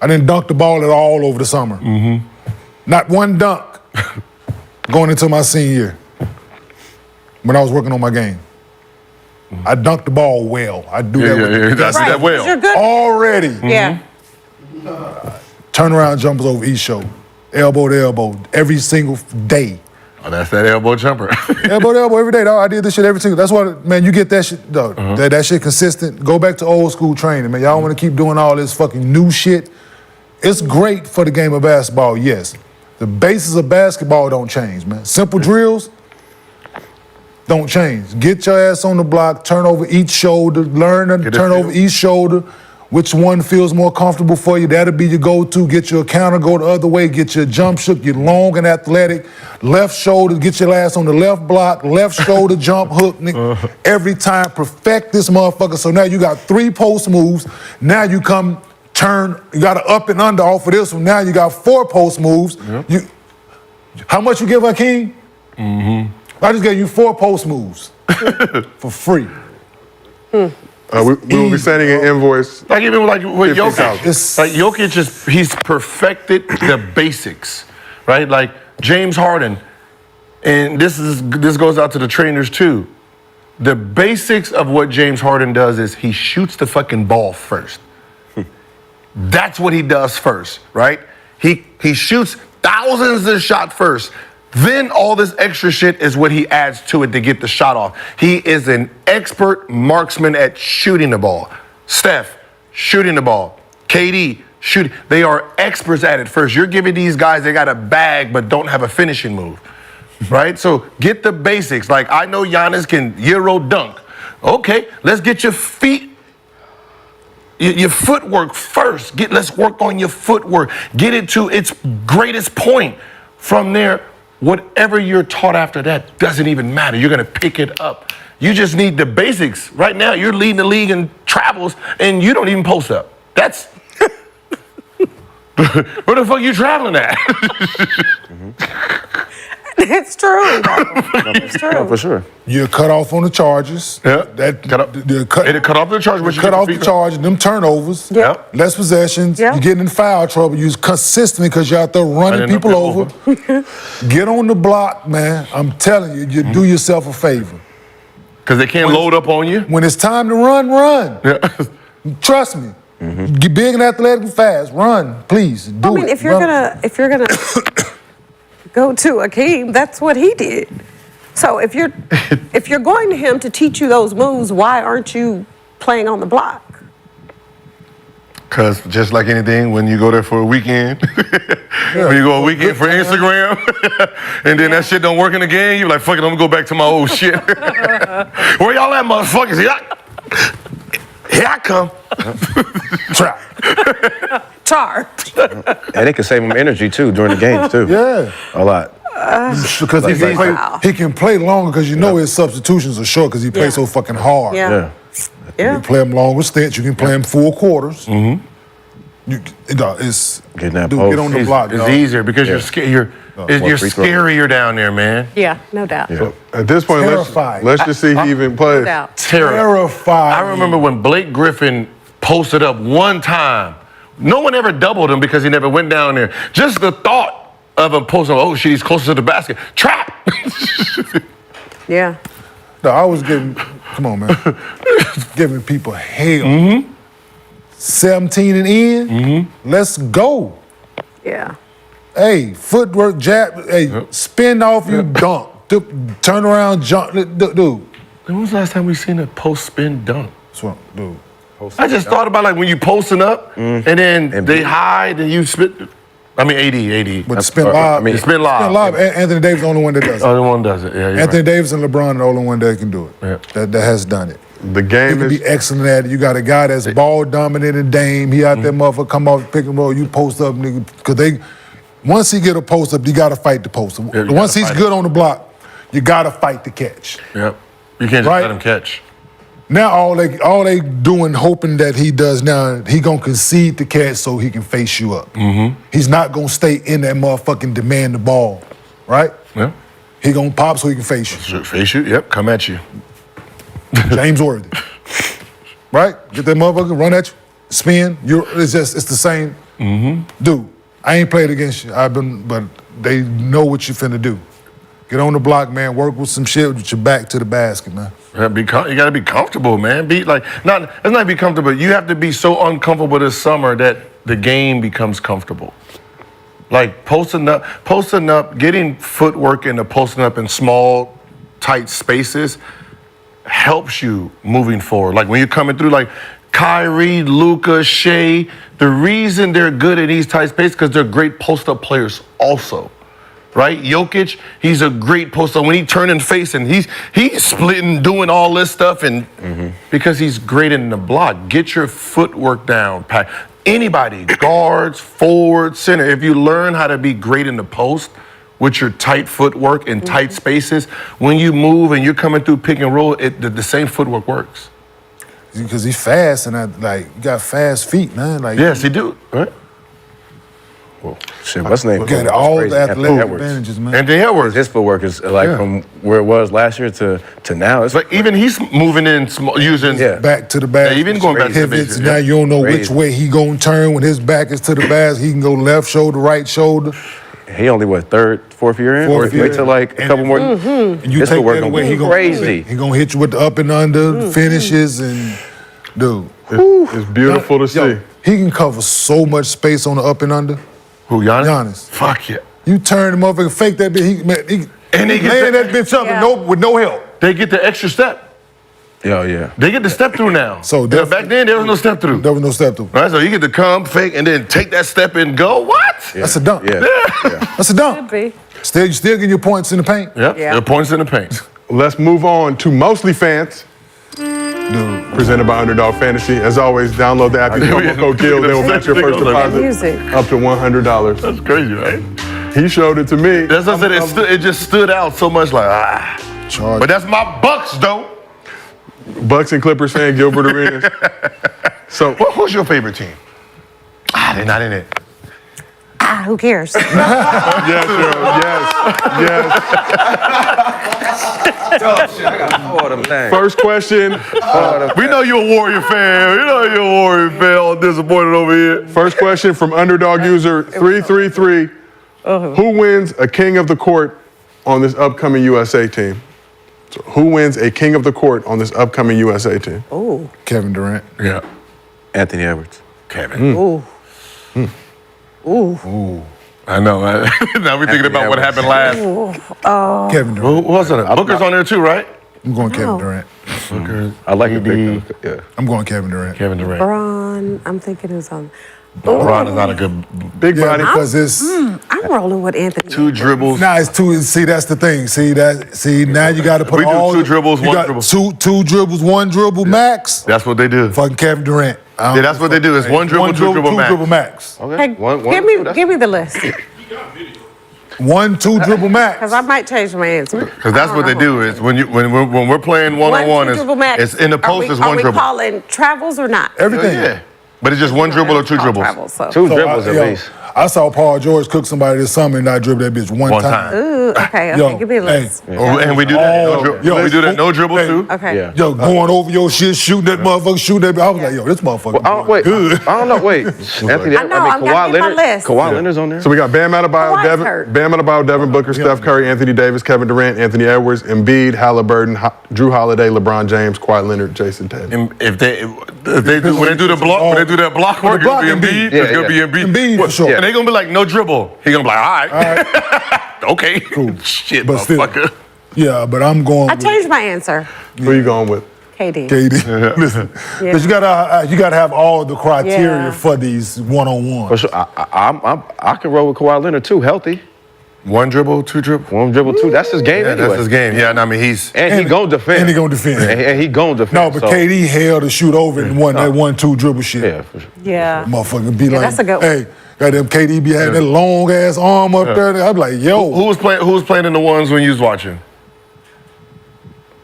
I didn't dunk the ball at all over the summer. Not one dunk going into my senior year when I was working on my game. I dunked the ball well. I do that well. You're good. Already. Yeah. Turnaround jumpers over each shoulder. Elbow to elbow every single day. Oh, that's that elbow jumper. Elbow to elbow every day, dog. I did this shit every single. That's why, man, you get that shit, dog. That shit consistent. Go back to old school training, man. Y'all want to keep doing all this fucking new shit. It's great for the game of basketball, yes. The basis of basketball don't change, man. Simple drills don't change. Get your ass on the block, turn over each shoulder, learn to turn over each shoulder. Which one feels more comfortable for you? That'll be your go-to. Get your counter, go the other way, get your jump shook, you're long and athletic. Left shoulder, get your ass on the left block, left shoulder, jump hook, nigga. Every time, perfect this motherfucker. So now you got 3 post moves. Now you come turn, you got to up and under off of this one. Now you got 4 post moves. How much you give Hakeem? I just gave you 4 post moves for free. We will be sending an invoice. Like even like with Jokic, 50,000. like Jokic he's perfected the basics, right? Like James Harden, and this goes out to the trainers too. The basics of what James Harden does is he shoots the fucking ball first. That's what he does first, right? He shoots thousands of shots first. Then all this extra shit is what he adds to it to get the shot off. He is an expert marksman at shooting the ball. Steph, shooting the ball. KD, shooting. They are experts at it first. You're giving these guys, they got a bag but don't have a finishing move, right? So get the basics. Like I know Giannis can Euro dunk. Okay, let's get your feet, your footwork first. Let's work on your footwork. Get it to its greatest point. From there, whatever you're taught after that doesn't even matter. You're going to pick it up. You just need the basics. Right now, you're leading the league in travels, and you don't even post up. That's... Where the fuck you traveling at? It's true. It's true. No, for sure. You're cut off on the charges. Yeah. Cut off the charges. Cut off the charges. Them turnovers. Yeah. Less possessions. Yeah. You're getting in foul trouble. You're consistently because you're out there running people over. Get on the block, man. I'm telling you, you do yourself a favor. Because they can't load up on you. When it's time to run, run. Yeah. Trust me. Get big and athletic and fast. Run, please. Do I mean, it. if you're gonna go to Akeem, that's what he did. So if you're going to him to teach you those moves, why aren't you playing on the block? Because just like anything, when you go there for a weekend, when you go a weekend for Instagram, and then that shit don't work in the game, you're like, fuck it, I'm gonna go back to my old shit. Where y'all at, motherfuckers? Here I come. Tar. And it can save them energy too during the games too. Yeah. A lot. Because he can play longer because you know his substitutions are short because he plays so fucking hard. Yeah. You can play him longer stints. You can play him full quarters. It's Getting that dude, post. get on the block. It's dog. easier because you're scarier down there, man. Yeah, no doubt. So at this point, Terrified. let's just see he even plays. No doubt. Terrified. I remember when Blake Griffin posted up one time. No one ever doubled him because he never went down there. Just the thought of him posting, oh shit, he's closer to the basket. Trap! Yeah. No, I was giving, come on, man. Giving people hell. 17 and in. Let's go. Yeah. Hey, footwork, jab. Hey, spin off you, dunk. Turn around, jump. Dude. When was the last time we seen a post spin dunk? That's what, dude. I just thought about like when you posting up and then they hide and you spit. I mean, AD. But the spin lob. The spin lob. Spin lob. Anthony Davis is the only one that does it. Oh, the one does it. Yeah, you're Anthony right. Davis and LeBron are the only one that can do it. Yeah. That has done it. The He game can is be excellent at it. You got a guy that's ball dominant and Dame. He out there, motherfucker, come off, pick and roll. You post up, nigga. Because once he get a post up, you got to fight the post up. Yeah, Once he's good on the block, you got to fight the catch. Yep. You can't just let him catch. Now all they doing, hoping that he does now, he gonna concede the catch so he can face you up. He's not gonna stay in that motherfucking demand the ball, right? Yeah. He gonna pop so he can face you. Face you? Yep. Come at you. James Worthy, right? Get that motherfucker, run at you, spin. It's the same. Dude, I ain't played against you. But they know what you finna do. Get on the block, man. Work with some shit with your back to the basket, man. You got to be comfortable, man. It's not be comfortable. You have to be so uncomfortable this summer that the game becomes comfortable. Like posting up, getting footwork into posting up in small, tight spaces helps you moving forward. Like when you're coming through, like Kyrie, Luka, Shea, the reason they're good in these tight spaces because they're great post-up players also. Right? Jokic, he's a great poster. When he turning face and he's splitting, doing all this stuff, and because he's great in the block. Get your footwork down, Pat. Anybody, guards, forwards, center, if you learn how to be great in the post with your tight footwork in tight spaces, when you move and you're coming through pick and roll, the same footwork works. Because he's fast and you got fast feet, man. Like yes, he do. Right? Well, shit, what's his name? Got all Crazy. the athletic Edwards. advantages, man. Anthony Edwards. His footwork is like from where it was last year to now. It's like even he's moving in using back to the basket. Yeah, even going back to the pivots. basket. Now you don't know which Crazy. way he gonna turn when his back is to the basket. He can go left shoulder, right shoulder. He only third, fourth year in? Fourth year. Wait till like a couple more. And you His take footwork that gonna away, be he gonna crazy. He gonna hit you with the up and under finishes and dude. It's beautiful to see. He can cover so much space on the up and under. Who, Giannis? Giannis. Fuck yeah. You turn the motherfucker, fake that bitch. He And they laying that bitch up with no help. They get the extra step. Yeah. They get the step through now. So back then there was no step through. There was no step through. Right, so you get to come, fake, and then take that step and go. What? That's a dunk. Yeah. That's a dunk. Could be. You still getting your points in the paint. Yep. Yeah. The points in the paint. Let's move on to MostlyFans. Presented by Underdog Fantasy. As always, download the app. Use promo code GIL. They will match your first deposit Music. up to $100. That's crazy, right? He showed it to me. That's what I said. It just stood out so much. Like but that's my Bucks though. Bucks and Clippers fan Gilbert Arenas. So who's your favorite team? They're not in it. Who cares? Yes, Cheryl. Yes. First question. We know you're a Warrior fan. We know you're a Warrior fan. All disappointed over here. First question from Underdog user 333. Who wins a King of the Court on this upcoming USA team? So who wins a King of the Court on this upcoming USA team? Oh. Kevin Durant. Yeah. Anthony Edwards. Kevin. Ooh. Ooh. I know. Now we're thinking about what happened last. Kevin Durant. Who was it? Booker's on there too, right? I'm going Kevin Durant. Booker. I like the pick. Yeah. I'm going Kevin Durant. Kevin Durant. LeBron, I'm thinking who's on. LeBron is not a good big body. Because it's I'm rolling with Anthony. 2 dribbles. Nah, it's two. See, that's the thing. See, now you got to put We do all 2 dribbles, you 1 got dribble. Two dribbles, 1 dribble max. That's what they do. Fucking Kevin Durant. Yeah, that's what they do. It's 1 dribble, 2 dribble 2 max. dribble max. Okay. Hey, give me the list. 1, 2 dribble max. Because I might change my answer. Because that's what they do is when we're playing one-on-one, dribble max. it's in the post is one Are we dribble. calling travels or not? Everything. Yeah. But it's just one dribble or two dribbles. Travels, so. Two dribbles at least. I saw Paul George cook somebody this summer and I dribbled that bitch one time. Ooh, okay. Yo, Give me a list. And we do that. We do that no dribble too. Okay. Yeah. Yo, going over your shit, shooting that motherfucker, shooting that bitch. I was like, yo, this motherfucker Wait, good. I don't know. Wait, Anthony. I know, I'm gonna get my list. Kawhi Leonard's on there. So we got Bam Adebayo, Devin Booker, Steph Curry, Anthony Davis, Kevin Durant, Anthony Edwards, Embiid, Halliburton, Drew Holiday, LeBron James, Kawhi Leonard, Jason Tatum. If they do when they do that block work, it's gonna be Embiid. It's gonna be Embiid. Embiid for sure. And they gonna be like no dribble. He gonna be like, all right. Okay. Cool. Shit, But still, motherfucker. yeah, but I'm going I with changed my answer. Who you going with? KD. KD. Listen, Yeah. because you gotta have all the criteria Yeah. for these one-on-ones. For sure. I can roll with Kawhi Leonard too, healthy. One dribble, two dribble. One dribble, two. That's his game Yeah, anyway. that's his game. Yeah, and I mean And he gonna defend. And he gonna defend. And he gonna defend. No, but KD held to shoot over and won that 1-2 dribble shit. Yeah, for sure. Yeah. Motherfucker be Yeah, like, that's a good one. hey, goddamn KD be having that long ass arm up there. I'm like, yo. Who was playing in the ones when you was watching?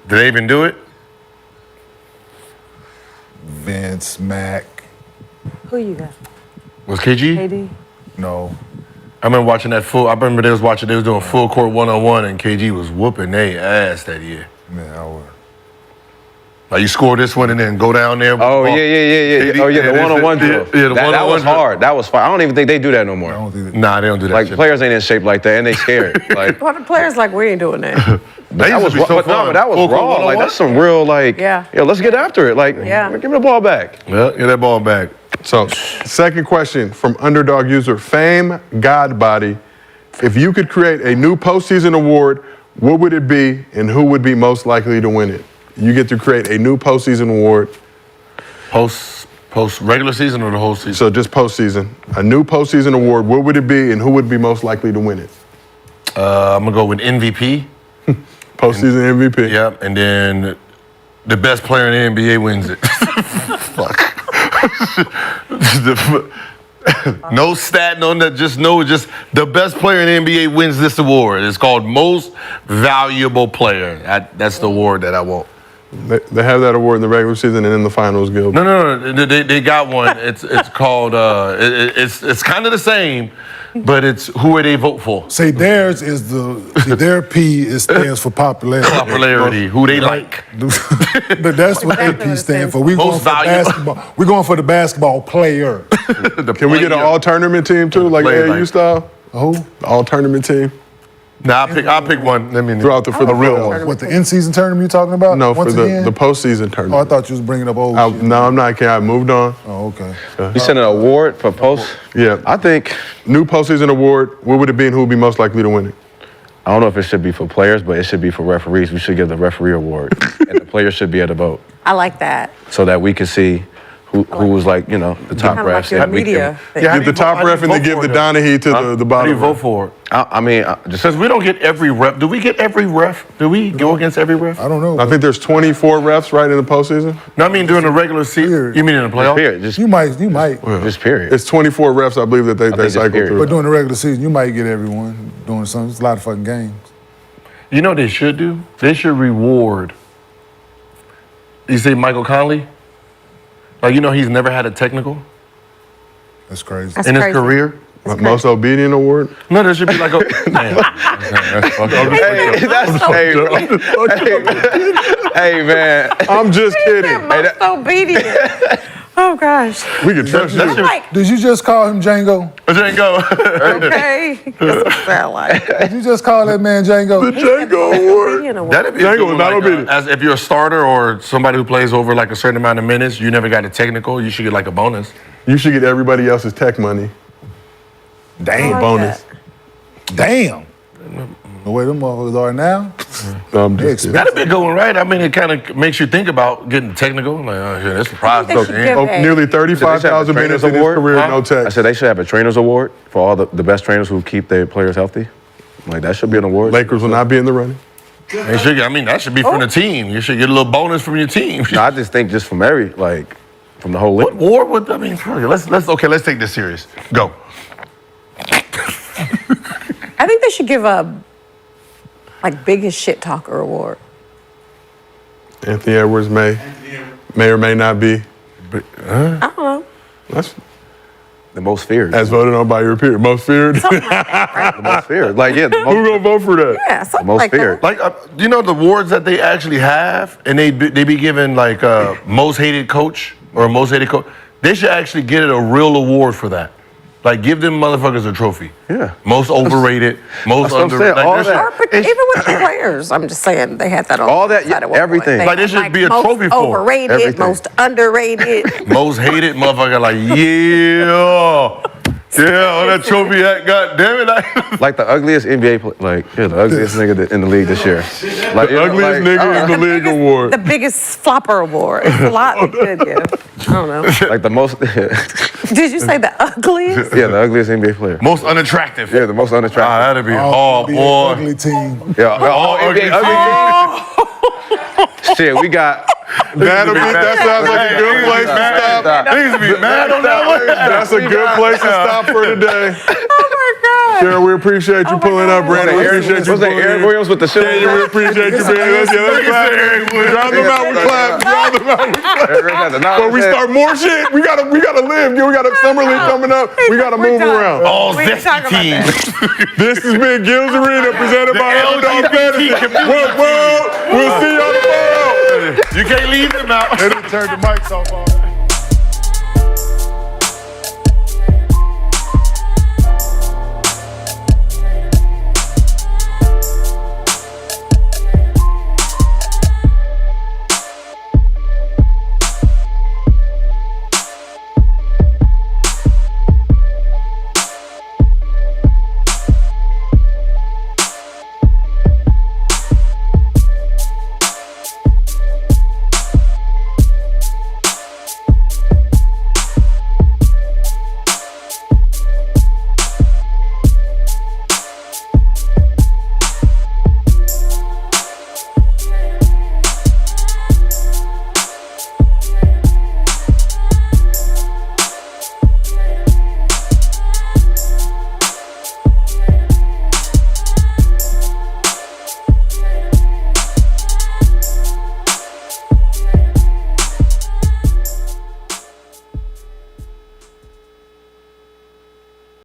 Did they even do it? Vince, Mac. Who you got? Was KG? KD? No. I remember watching that full. I remember they was doing full court 1-on-1, and KG was whooping their ass that year. Man, I would. Like you score this one and then go down there. Oh yeah. Oh yeah, the one-on-one drill. Yeah, the that one-on-one was drill. hard. That was fun. I don't even think they do that no more. Nah, they don't do that. Like shit. players ain't in shape like that, and they scared. Like Well, the players like, we ain't doing that. that was used to be so but no, fun. but that was Full court raw. Like 1-on-1? that's some real like. Yeah. Let's get after it. Like, Yeah. give me the ball back. Yeah, get that ball back. So, second question from underdog user Fame Godbody. If you could create a new postseason award, what would it be and who would be most likely to win it? You get to create a new postseason award. Post regular season or the whole season? So just postseason. A new postseason award, what would it be and who would be most likely to win it? I'm gonna go with MVP. Postseason MVP. Yep, and then the best player in the NBA wins it. Fuck. No stat, no that. Just the best player in the NBA wins this award. It's called Most Valuable Player. That's the award that I want. They have that award in the regular season and in the finals, Gil. No. They got one. It's called. It's kind of the same, but it's who would they vote for? Say theirs is their P stands for popularity. Popularity. Who they like. But that's what AP stand for. We going Most for valuable. basketball. We're going for the basketball player. Can we get an all-tournament team too, like Player AAU like. style? Who? The all-tournament team? Nah, I'll pick one. Let me Throughout for the real playoffs. one. What, the in-season tournament you talking about? No, for Once the again? postseason Oh, I tournament. thought you was bringing up old shit. No, I'm not kidding. I moved on. Oh, okay. You sent an award for post. Yeah. I think New postseason award, what would it be and who would be most likely to win it? I don't know if it should be for players, but it should be for referees. We should give the referee award, and the players should be able to vote, I like that. so that we can see who was like the top Kind of refs. like your and we can- media. Give the top ref and then give the Donahue to the How do bottom. you vote ref. for it? I mean, just Because we don't get every ref. Do we get every ref? Do we go against every ref? I don't know. I think there's 24 refs right in the postseason. No, I mean during the regular season. You mean in the playoffs? period. Just You might. just period. It's 24 refs, I believe, that they just cycle period. through. But during the regular season, you might get everyone doing something. It's a lot of fucking games. You know what they should do? They should reward. You say Michael Conley? Like, he's never had a technical That's crazy. That's in his crazy. career? Most obedient award? No, there should be like a. Damn. That's fucked up. Hey, that's hey, man. I'm just kidding. Most obedient. Oh gosh. We can trust you. Like, Did you just call him Django? Django. okay. That's what it sound like. Did you just call that man Django? The Django award. Obedient award. That'd be Django cool, was not like, obedient. as if you're a starter or somebody who plays over like a certain amount of minutes, you never got a technical, you should get like a bonus. You should get everybody else's tech money. Damn. like bonus. Damn. The way them motherfuckers are now. No, I'm They just kidding. That'd be going right. I mean, it kind of makes you think about getting technical. Like, oh, shit, that's a prize. They should give a- Nearly 35,000 minutes in his career, no I tech. said they should have a trainers award for all the best trainers who keep their players healthy. Like that should be an award. Lakers will not be in the running. They should, I mean, that should be from the team. You should get a little bonus from your team. No, I just think just from from the whole What league. war would, I mean, let's take this serious. Go. I think they should give a biggest shit talker award. Anthony Edwards may or may not be. I don't know. That's the most feared. As voted on by your peer. Most feared? The most feared. Like, yeah. Who gonna vote for that? Yeah, something most like feared. that. Like, do you know the awards that they actually have, and they be given like most hated coach or most hated coach? They should actually get a real award for that. Like, give them motherfuckers a trophy. Yeah. Most overrated, most underrated. Saying, all Like, that. But even with the players, I'm just saying they had that on All that, the side at one everything. point. They Like, there had, should be a most trophy for it. overrated, Everything. most underrated. most hated motherfucker, like, yeah, that trophy hat, god damn it. Like the ugliest NBA the ugliest nigga in the league this year. Like, The ugliest nigga in the league award. The biggest flopper award. It's a lot of good, yeah. I don't know. Like the most. Did you say the ugliest? Yeah, the ugliest NBA player. Most unattractive. Yeah, the most unattractive. That'd be, oh, boy. Ugly team. Yeah, all NBA ugly. Shit, we got. That sounds like a good place to stop. Niggas be mad on that one. That's a good place to stop for today. Oh my God. Cheryl, we appreciate you pulling up, Brandon. We appreciate you Was that pulling Aaron in. Williams with the show? Yeah, we appreciate you being here. Let's clap. Drown them out with clap. Drown them out with clap. Before we start more shit, we gotta live. We got a summer league coming up. We gotta move around. All We can talk zesty about teams. This has been Gil's Arena presented by Underdog Fantasy. We'll see y'all tomorrow. You can't leave them out. They didn't turn the mics off.